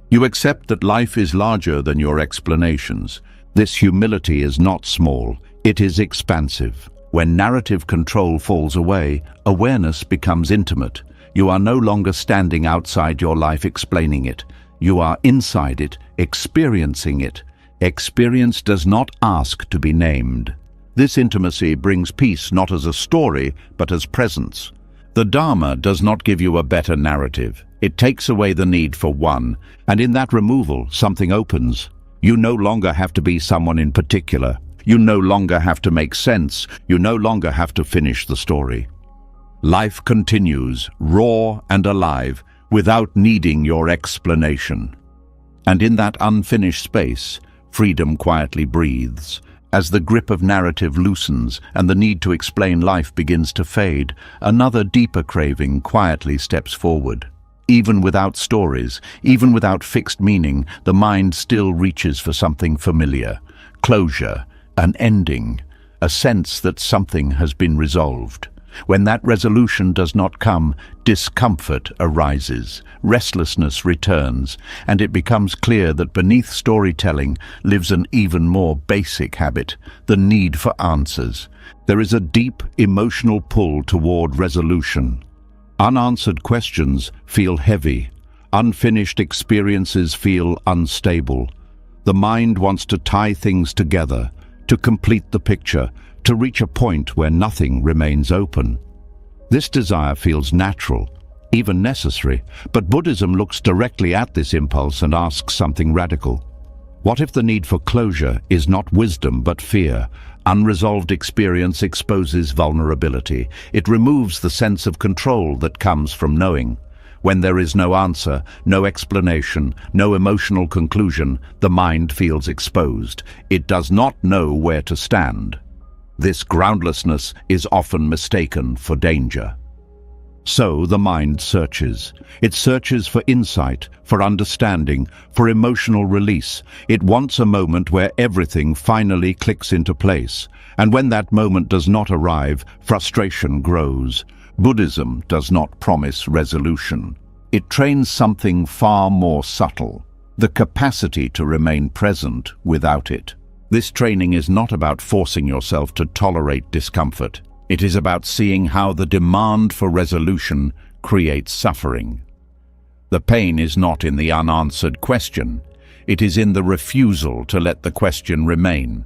You accept that life is larger than your explanations. This humility is not small. It is expansive. When narrative control falls away, awareness becomes intimate. You are no longer standing outside your life explaining it. You are inside it, experiencing it. Experience does not ask to be named. This intimacy brings peace not as a story, but as presence. The Dharma does not give you a better narrative. It takes away the need for one, and in that removal, something opens. You no longer have to be someone in particular. You no longer have to make sense. You no longer have to finish the story. Life continues, raw and alive, without needing your explanation. And in that unfinished space, freedom quietly breathes. As the grip of narrative loosens and the need to explain life begins to fade, another deeper craving quietly steps forward. Even without stories, even without fixed meaning, the mind still reaches for something familiar. Closure, an ending, a sense that something has been resolved. When that resolution does not come, discomfort arises, restlessness returns, and it becomes clear that beneath storytelling lives an even more basic habit, the need for answers. There is a deep emotional pull toward resolution. Unanswered questions feel heavy. Unfinished experiences feel unstable. The mind wants to tie things together, to complete the picture, to reach a point where nothing remains open. This desire feels natural, even necessary, but Buddhism looks directly at this impulse and asks something radical. What if the need for closure is not wisdom but fear? Unresolved experience exposes vulnerability. It removes the sense of control that comes from knowing. When there is no answer, no explanation, no emotional conclusion, the mind feels exposed. It does not know where to stand. This groundlessness is often mistaken for danger. So the mind searches. It searches for insight, for understanding, for emotional release. It wants a moment where everything finally clicks into place. And when that moment does not arrive, frustration grows. Buddhism does not promise resolution. It trains something far more subtle, the capacity to remain present without it. This training is not about forcing yourself to tolerate discomfort. It is about seeing how the demand for resolution creates suffering. The pain is not in the unanswered question. It is in the refusal to let the question remain.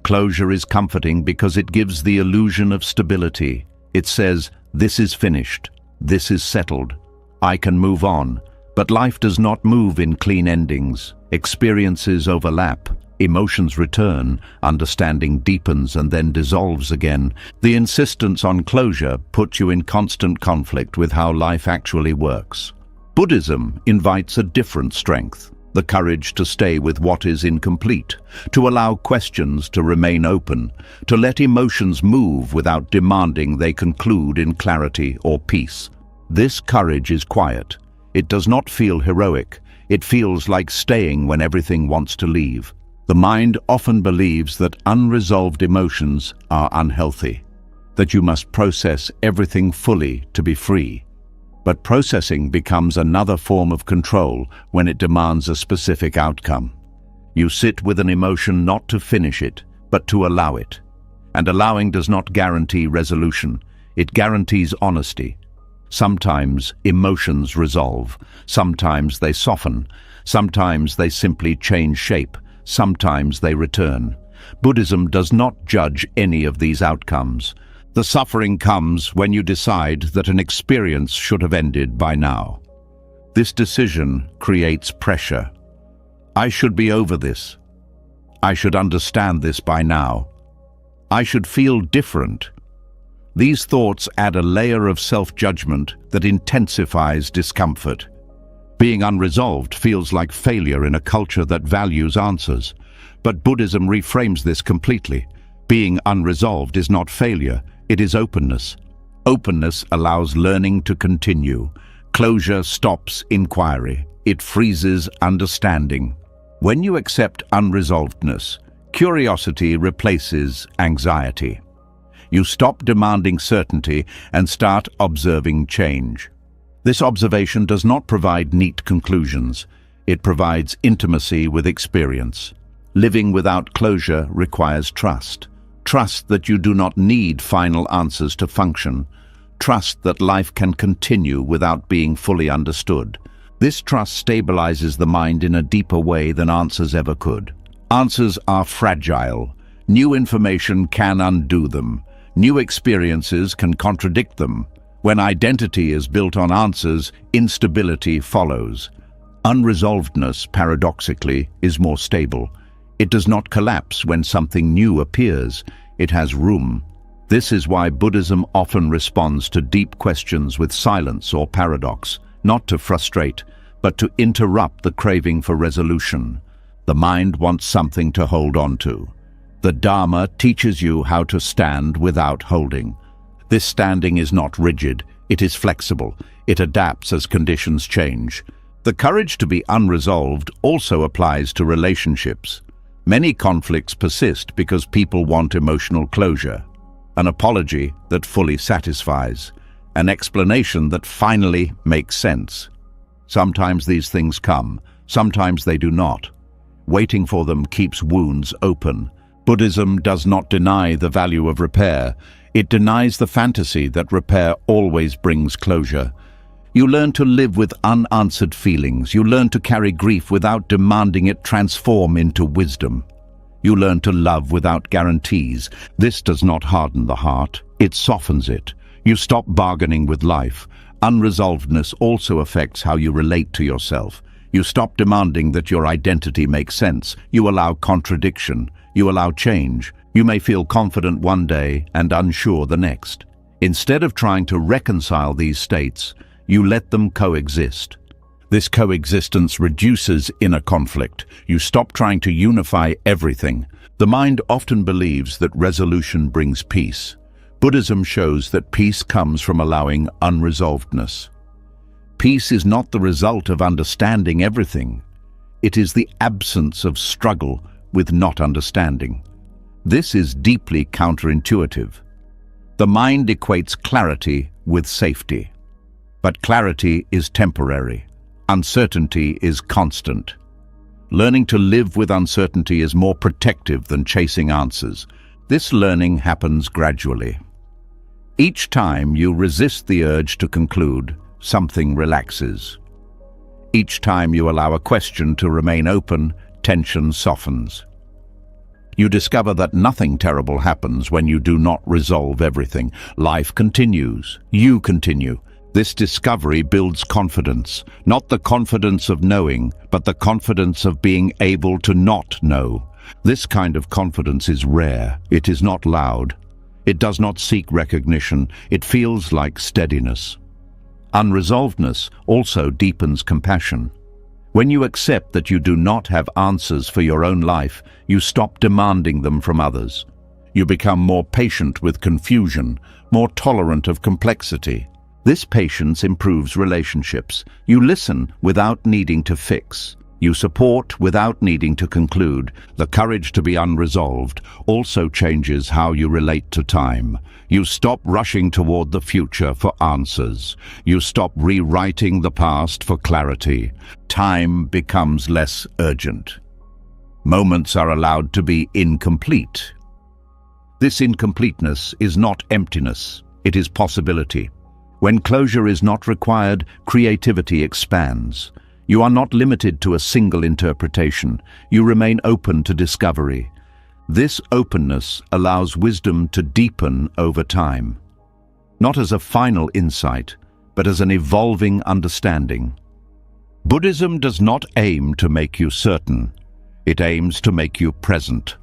Closure is comforting because it gives the illusion of stability. It says, this is finished, this is settled, I can move on. But life does not move in clean endings. Experiences overlap. Emotions return, understanding deepens and then dissolves again. The insistence on closure puts you in constant conflict with how life actually works. Buddhism invites a different strength, the courage to stay with what is incomplete, to allow questions to remain open, to let emotions move without demanding they conclude in clarity or peace. This courage is quiet. It does not feel heroic. It feels like staying when everything wants to leave. The mind often believes that unresolved emotions are unhealthy, that you must process everything fully to be free. But processing becomes another form of control when it demands a specific outcome. You sit with an emotion not to finish it, but to allow it. And allowing does not guarantee resolution. It guarantees honesty. Sometimes emotions resolve. Sometimes they soften. Sometimes they simply change shape. Sometimes they return. Buddhism does not judge any of these outcomes. The suffering comes when you decide that an experience should have ended by now. This decision creates pressure. I should be over this. I should understand this by now. I should feel different. These thoughts add a layer of self-judgment that intensifies discomfort. Being unresolved feels like failure in a culture that values answers. But Buddhism reframes this completely. Being unresolved is not failure, it is openness. Openness allows learning to continue. Closure stops inquiry. It freezes understanding. When you accept unresolvedness, curiosity replaces anxiety. You stop demanding certainty and start observing change. This observation does not provide neat conclusions. It provides intimacy with experience. Living without closure requires trust. Trust that you do not need final answers to function. Trust that life can continue without being fully understood. This trust stabilizes the mind in a deeper way than answers ever could. Answers are fragile. New information can undo them. New experiences can contradict them. When identity is built on answers, instability follows. Unresolvedness, paradoxically, is more stable. It does not collapse when something new appears. It has room. This is why Buddhism often responds to deep questions with silence or paradox, not to frustrate, but to interrupt the craving for resolution. The mind wants something to hold on to. The Dharma teaches you how to stand without holding. This standing is not rigid, it is flexible. It adapts as conditions change. The courage to be unresolved also applies to relationships. Many conflicts persist because people want emotional closure, an apology that fully satisfies, an explanation that finally makes sense. Sometimes these things come, sometimes they do not. Waiting for them keeps wounds open. Buddhism does not deny the value of repair. It denies the fantasy that repair always brings closure. You learn to live with unanswered feelings. You learn to carry grief without demanding it transform into wisdom. You learn to love without guarantees. This does not harden the heart, it softens it. You stop bargaining with life. Unresolvedness also affects how you relate to yourself. You stop demanding that your identity makes sense. You allow contradiction. You allow change. You may feel confident one day and unsure the next. Instead of trying to reconcile these states, you let them coexist. This coexistence reduces inner conflict. You stop trying to unify everything. The mind often believes that resolution brings peace. Buddhism shows that peace comes from allowing unresolvedness. Peace is not the result of understanding everything. It is the absence of struggle with not understanding. This is deeply counterintuitive. The mind equates clarity with safety. But clarity is temporary. Uncertainty is constant. Learning to live with uncertainty is more protective than chasing answers. This learning happens gradually. Each time you resist the urge to conclude, something relaxes. Each time you allow a question to remain open, tension softens. You discover that nothing terrible happens when you do not resolve everything. Life continues. You continue. This discovery builds confidence, not the confidence of knowing, but the confidence of being able to not know. This kind of confidence is rare. It is not loud. It does not seek recognition. It feels like steadiness. Unresolvedness also deepens compassion. When you accept that you do not have answers for your own life, you stop demanding them from others. You become more patient with confusion, more tolerant of complexity. This patience improves relationships. You listen without needing to fix. You support without needing to conclude. The courage to be unresolved also changes how you relate to time. You stop rushing toward the future for answers. You stop rewriting the past for clarity. Time becomes less urgent. Moments are allowed to be incomplete. This incompleteness is not emptiness, it is possibility. When closure is not required, creativity expands. You are not limited to a single interpretation. You remain open to discovery. This openness allows wisdom to deepen over time, not as a final insight, but as an evolving understanding. Buddhism does not aim to make you certain. It aims to make you present.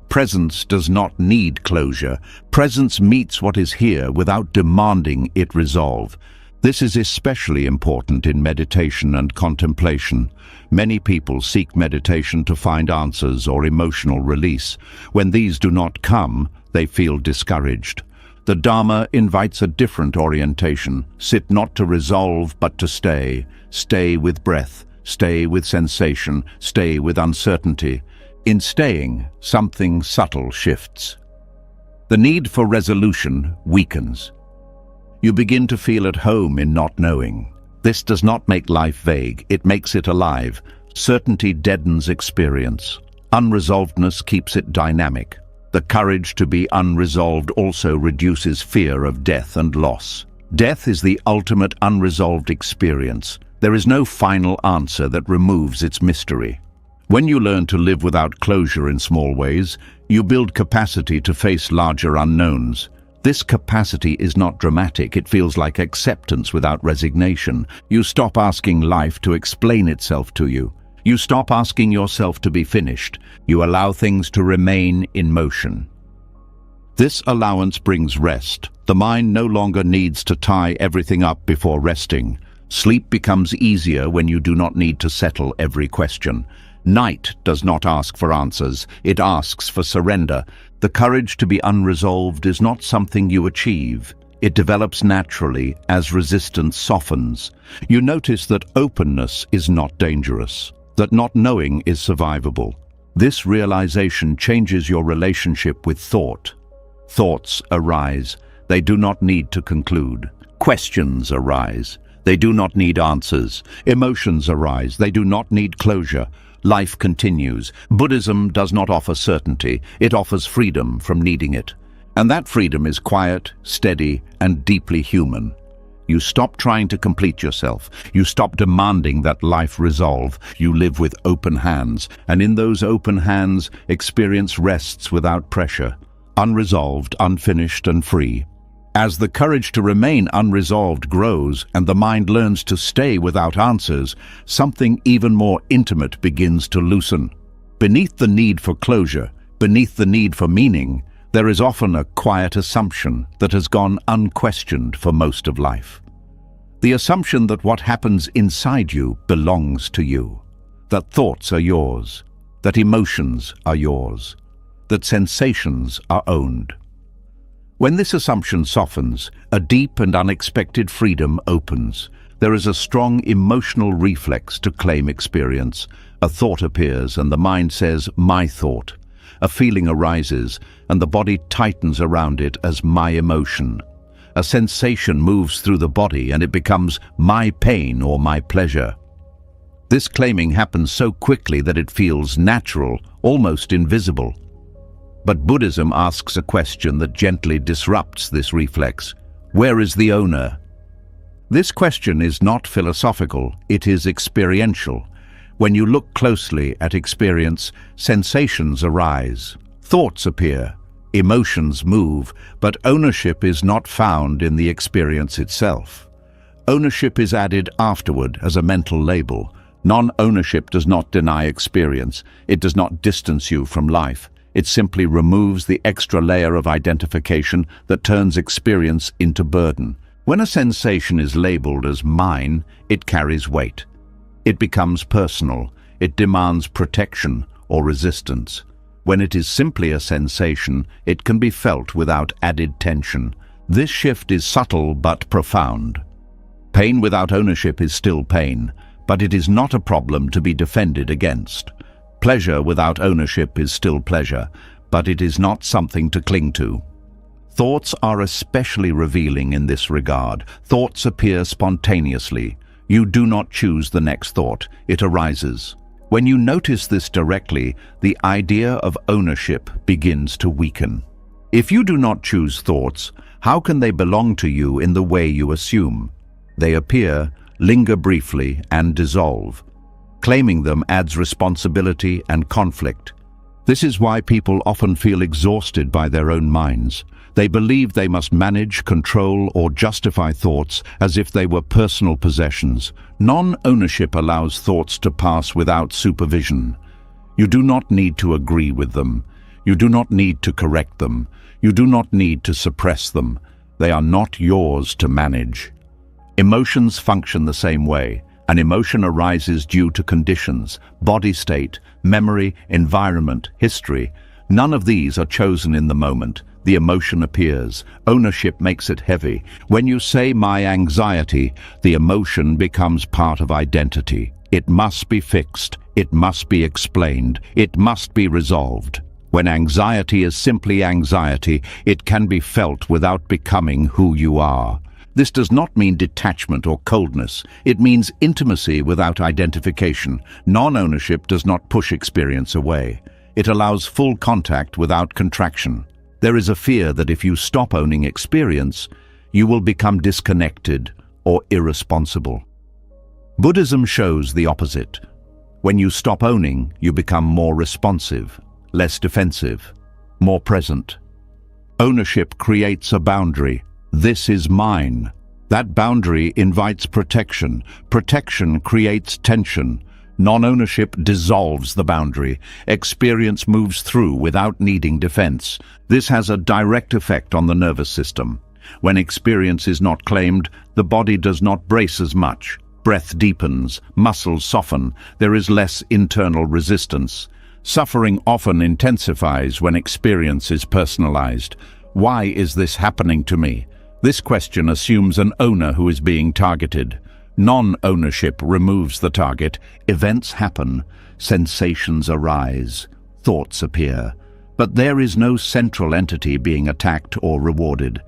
Presence does not need closure. Presence meets what is here without demanding it resolve. This is especially important in meditation and contemplation. Many people seek meditation to find answers or emotional release. When these do not come, they feel discouraged. The Dharma invites a different orientation. Sit not to resolve, but to stay. Stay with breath. Stay with sensation. Stay with uncertainty. In staying, something subtle shifts. The need for resolution weakens. You begin to feel at home in not knowing. This does not make life vague, it makes it alive. Certainty deadens experience. Unresolvedness keeps it dynamic. The courage to be unresolved also reduces fear of death and loss. Death is the ultimate unresolved experience. There is no final answer that removes its mystery. When you learn to live without closure in small ways, you build capacity to face larger unknowns. This capacity is not dramatic, it feels like acceptance without resignation. You stop asking life to explain itself to you. You stop asking yourself to be finished. You allow things to remain in motion. This allowance brings rest. The mind no longer needs to tie everything up before resting. Sleep becomes easier when you do not need to settle every question. Night does not ask for answers, it asks for surrender. The courage to be unresolved is not something you achieve. It develops naturally as resistance softens. You notice that openness is not dangerous, that not knowing is survivable. This realization changes your relationship with thought. Thoughts arise. They do not need to conclude. Questions arise. They do not need answers. Emotions arise. They do not need closure. Life continues. Buddhism does not offer certainty. It offers freedom from needing it. And that freedom is quiet, steady, and deeply human. You stop trying to complete yourself. You stop demanding that life resolve. You live with open hands, and in those open hands, experience rests without pressure, unresolved, unfinished, and free. As the courage to remain unresolved grows and the mind learns to stay without answers, something even more intimate begins to loosen. Beneath the need for closure, beneath the need for meaning, there is often a quiet assumption that has gone unquestioned for most of life. The assumption that what happens inside you belongs to you, that thoughts are yours, that emotions are yours, that sensations are owned. When this assumption softens, a deep and unexpected freedom opens. There is a strong emotional reflex to claim experience. A thought appears and the mind says, "my thought." A feeling arises and the body tightens around it as "my emotion." A sensation moves through the body and it becomes "my pain" or "my pleasure." This claiming happens so quickly that it feels natural, almost invisible. But Buddhism asks a question that gently disrupts this reflex. Where is the owner? This question is not philosophical, it is experiential. When you look closely at experience, sensations arise, thoughts appear, emotions move, but ownership is not found in the experience itself. Ownership is added afterward as a mental label. Non-ownership does not deny experience, it does not distance you from life. It simply removes the extra layer of identification that turns experience into burden. When a sensation is labeled as mine, it carries weight. It becomes personal. It demands protection or resistance. When it is simply a sensation, it can be felt without added tension. This shift is subtle but profound. Pain without ownership is still pain, but it is not a problem to be defended against. Pleasure without ownership is still pleasure, but it is not something to cling to. Thoughts are especially revealing in this regard. Thoughts appear spontaneously. You do not choose the next thought, it arises. When you notice this directly, the idea of ownership begins to weaken. If you do not choose thoughts, how can they belong to you in the way you assume? They appear, linger briefly, and dissolve. Claiming them adds responsibility and conflict. This is why people often feel exhausted by their own minds. They believe they must manage, control, or justify thoughts as if they were personal possessions. Non-ownership allows thoughts to pass without supervision. You do not need to agree with them. You do not need to correct them. You do not need to suppress them. They are not yours to manage. Emotions function the same way. An emotion arises due to conditions, body state, memory, environment, history. None of these are chosen in the moment. The emotion appears. Ownership makes it heavy. When you say "my anxiety," the emotion becomes part of identity. It must be fixed. It must be explained. It must be resolved. When anxiety is simply anxiety, it can be felt without becoming who you are. This does not mean detachment or coldness. It means intimacy without identification. Non-ownership does not push experience away. It allows full contact without contraction. There is a fear that if you stop owning experience, you will become disconnected or irresponsible. Buddhism shows the opposite. When you stop owning, you become more responsive, less defensive, more present. Ownership creates a boundary. This is mine. That boundary invites protection. Protection creates tension. Non-ownership dissolves the boundary. Experience moves through without needing defense. This has a direct effect on the nervous system. When experience is not claimed, the body does not brace as much. Breath deepens, muscles soften, there is less internal resistance. Suffering often intensifies when experience is personalized. Why is this happening to me? This question assumes an owner who is being targeted. Non-ownership removes the target. Events happen, sensations arise, thoughts appear. But there is no central entity being attacked or rewarded.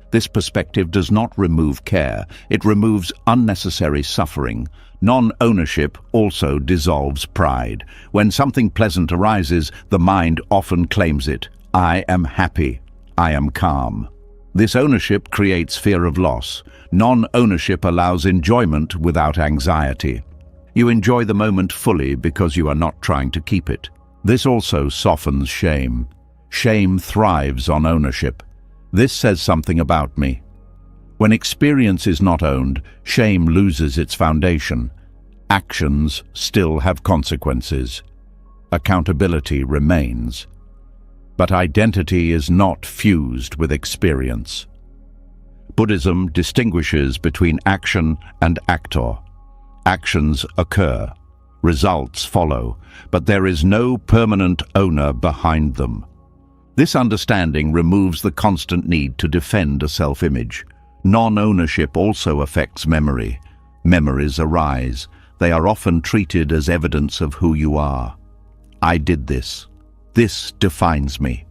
This perspective does not remove care, it removes unnecessary suffering. Non-ownership also dissolves pride. When something pleasant arises, the mind often claims it. I am happy. I am calm. This ownership creates fear of loss. Non-ownership allows enjoyment without anxiety. You enjoy the moment fully because you are not trying to keep it. This also softens shame. Shame thrives on ownership. This says something about me. When experience is not owned, shame loses its foundation. Actions still have consequences. Accountability remains. But identity is not fused with experience. Buddhism distinguishes between action and actor. Actions occur, results follow, but there is no permanent owner behind them. This understanding removes the constant need to defend a self-image. Non-ownership also affects memory. Memories arise. They are often treated as evidence of who you are. I did this. This defines me.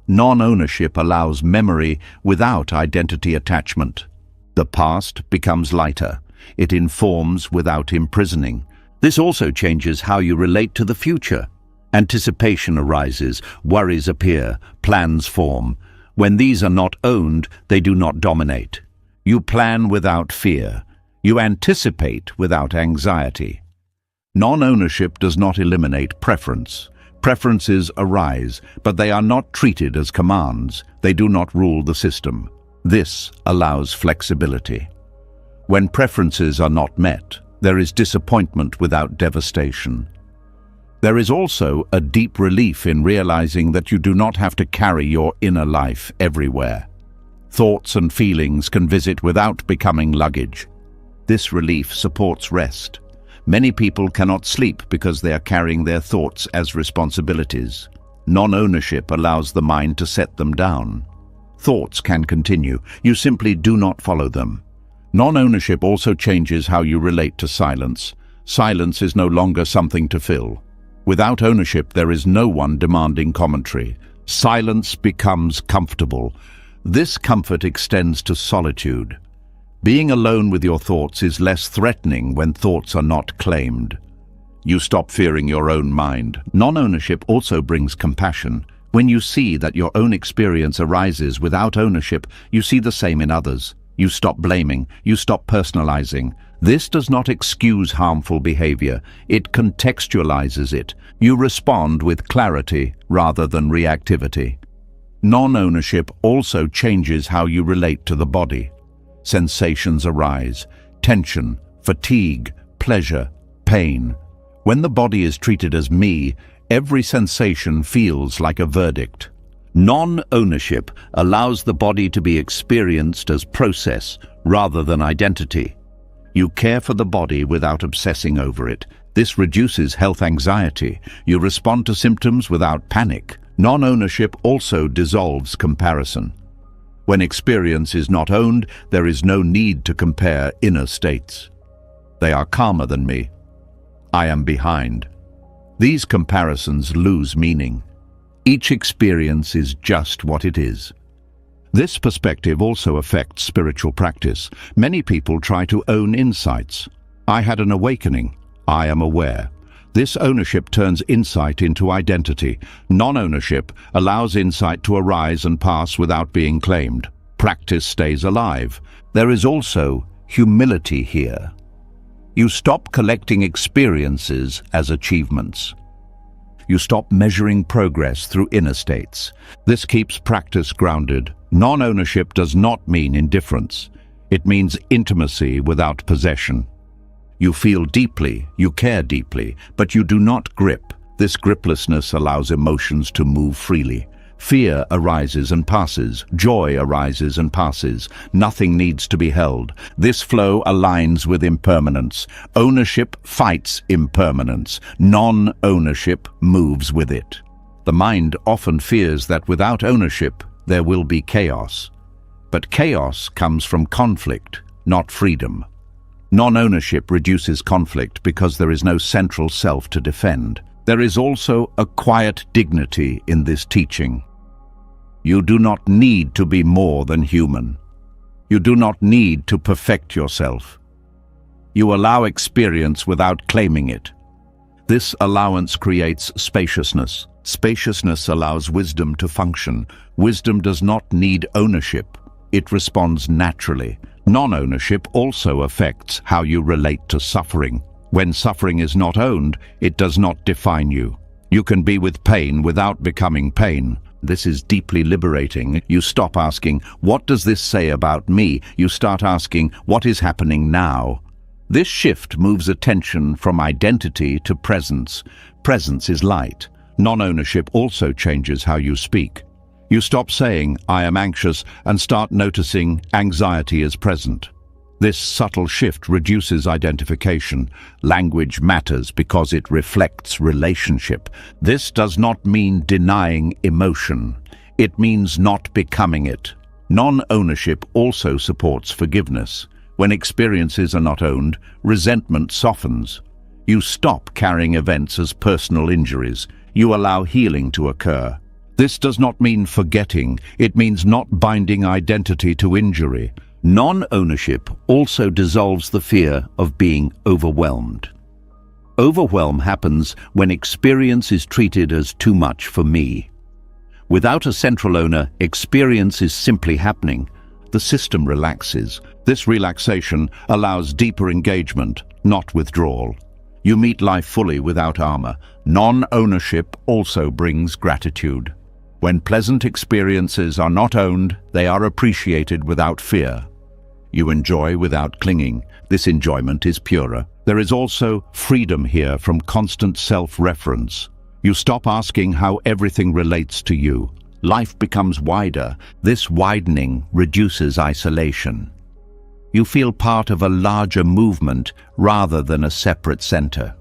Non-ownership allows memory without identity attachment. The past becomes lighter. It informs without imprisoning. This also changes how you relate to the future. Anticipation arises, worries appear, plans form. When these are not owned, they do not dominate. You plan without fear. You anticipate without anxiety. Non-ownership does not eliminate preference. Preferences arise, but they are not treated as commands. They do not rule the system. This allows flexibility. When preferences are not met, there is disappointment without devastation. There is also a deep relief in realizing that you do not have to carry your inner life everywhere. Thoughts and feelings can visit without becoming luggage. This relief supports rest. Many people cannot sleep because they are carrying their thoughts as responsibilities. Non-ownership allows the mind to set them down. Thoughts can continue. You simply do not follow them. Non-ownership also changes how you relate to silence. Silence is no longer something to fill. Without ownership, there is no one demanding commentary. Silence becomes comfortable. This comfort extends to solitude. Being alone with your thoughts is less threatening when thoughts are not claimed. You stop fearing your own mind. Non-ownership also brings compassion. When you see that your own experience arises without ownership, you see the same in others. You stop blaming. You stop personalizing. This does not excuse harmful behavior. It contextualizes it. You respond with clarity rather than reactivity. Non-ownership also changes how you relate to the body. Sensations arise, tension, fatigue, pleasure, pain. When the body is treated as me, every sensation feels like a verdict. Non-ownership allows the body to be experienced as process rather than identity. You care for the body without obsessing over it. This reduces health anxiety. You respond to symptoms without panic. Non-ownership also dissolves comparison. When experience is not owned, there is no need to compare inner states. They are calmer than me. I am behind. These comparisons lose meaning. Each experience is just what it is. This perspective also affects spiritual practice. Many people try to own insights. I had an awakening. I am aware. This ownership turns insight into identity. Non-ownership allows insight to arise and pass without being claimed. Practice stays alive. There is also humility here. You stop collecting experiences as achievements. You stop measuring progress through inner states. This keeps practice grounded. Non-ownership does not mean indifference. It means intimacy without possession. You feel deeply, you care deeply, but you do not grip. This griplessness allows emotions to move freely. Fear arises and passes. Joy arises and passes. Nothing needs to be held. This flow aligns with impermanence. Ownership fights impermanence. Non-ownership moves with it. The mind often fears that without ownership, there will be chaos. But chaos comes from conflict, not freedom. Non-ownership reduces conflict because there is no central self to defend. There is also a quiet dignity in this teaching. You do not need to be more than human. You do not need to perfect yourself. You allow experience without claiming it. This allowance creates spaciousness. Spaciousness allows wisdom to function. Wisdom does not need ownership. It responds naturally. Non-ownership also affects how you relate to suffering. When suffering is not owned, it does not define you. You can be with pain without becoming pain. This is deeply liberating. You stop asking, "What does this say about me?" You start asking, "What is happening now?" This shift moves attention from identity to presence. Presence is light. Non-ownership also changes how you speak. You stop saying, "I am anxious," and start noticing anxiety is present. This subtle shift reduces identification. Language matters because it reflects relationship. This does not mean denying emotion. It means not becoming it. Non-ownership also supports forgiveness. When experiences are not owned, resentment softens. You stop carrying events as personal injuries. You allow healing to occur. This does not mean forgetting. It means not binding identity to injury. Non-ownership also dissolves the fear of being overwhelmed. Overwhelm happens when experience is treated as too much for me. Without a central owner, experience is simply happening. The system relaxes. This relaxation allows deeper engagement, not withdrawal. You meet life fully without armor. Non-ownership also brings gratitude. When pleasant experiences are not owned, they are appreciated without fear. You enjoy without clinging. This enjoyment is purer. There is also freedom here from constant self-reference. You stop asking how everything relates to you. Life becomes wider. This widening reduces isolation. You feel part of a larger movement rather than a separate center.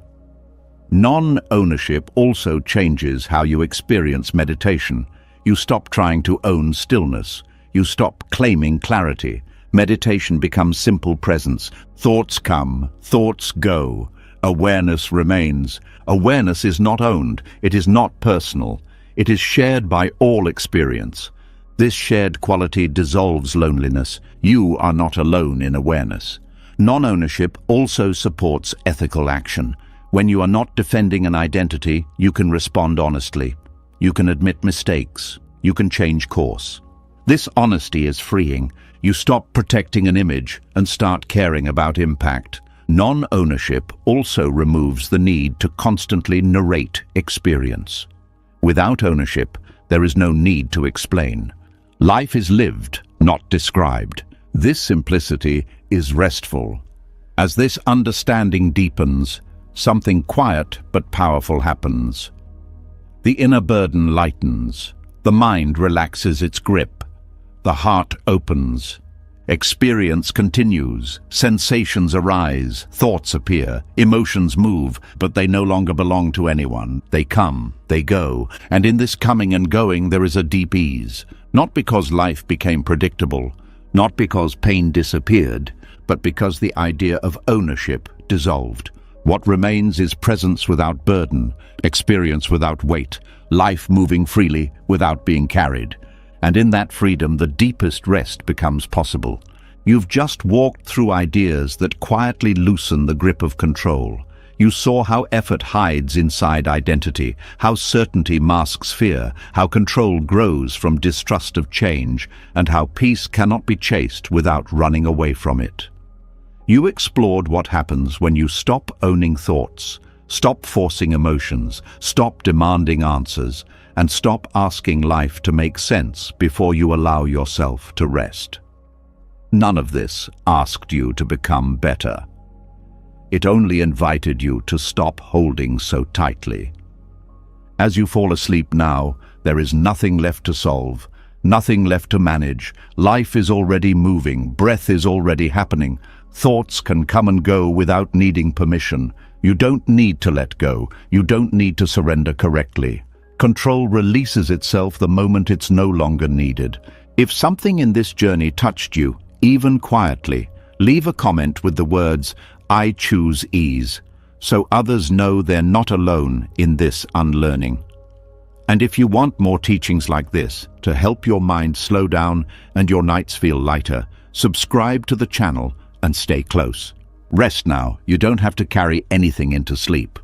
Non-ownership also changes how you experience meditation. You stop trying to own stillness. You stop claiming clarity. Meditation becomes simple presence. Thoughts come, thoughts go. Awareness remains. Awareness is not owned. It is not personal. It is shared by all experience. This shared quality dissolves loneliness. You are not alone in awareness. Non-ownership also supports ethical action. When you are not defending an identity, you can respond honestly. You can admit mistakes. You can change course. This honesty is freeing. You stop protecting an image and start caring about impact. Non-ownership also removes the need to constantly narrate experience. Without ownership, there is no need to explain. Life is lived, not described. This simplicity is restful. As this understanding deepens, something quiet but powerful happens. The inner burden lightens. The mind relaxes its grip. The heart opens. Experience continues. Sensations arise. Thoughts appear. Emotions move, but they no longer belong to anyone. They come, they go, and in this coming and going there is a deep ease. Not because life became predictable, not because pain disappeared, but because the idea of ownership dissolved. What remains is presence without burden, experience without weight, life moving freely without being carried. And in that freedom, the deepest rest becomes possible. You've just walked through ideas that quietly loosen the grip of control. You saw how effort hides inside identity, how certainty masks fear, how control grows from distrust of change, and how peace cannot be chased without running away from it. You explored what happens when you stop owning thoughts, stop forcing emotions, stop demanding answers, and stop asking life to make sense before you allow yourself to rest. None of this asked you to become better. It only invited you to stop holding so tightly. As you fall asleep now, there is nothing left to solve, nothing left to manage. Life is already moving, breath is already happening. Thoughts can come and go without needing permission. You don't need to let go. You don't need to surrender correctly. Control releases itself the moment it's no longer needed. If something in this journey touched you, even quietly, leave a comment with the words, "I choose ease," so others know they're not alone in this unlearning. And if you want more teachings like this to help your mind slow down and your nights feel lighter, subscribe to the channel and stay close. Rest now. You don't have to carry anything into sleep.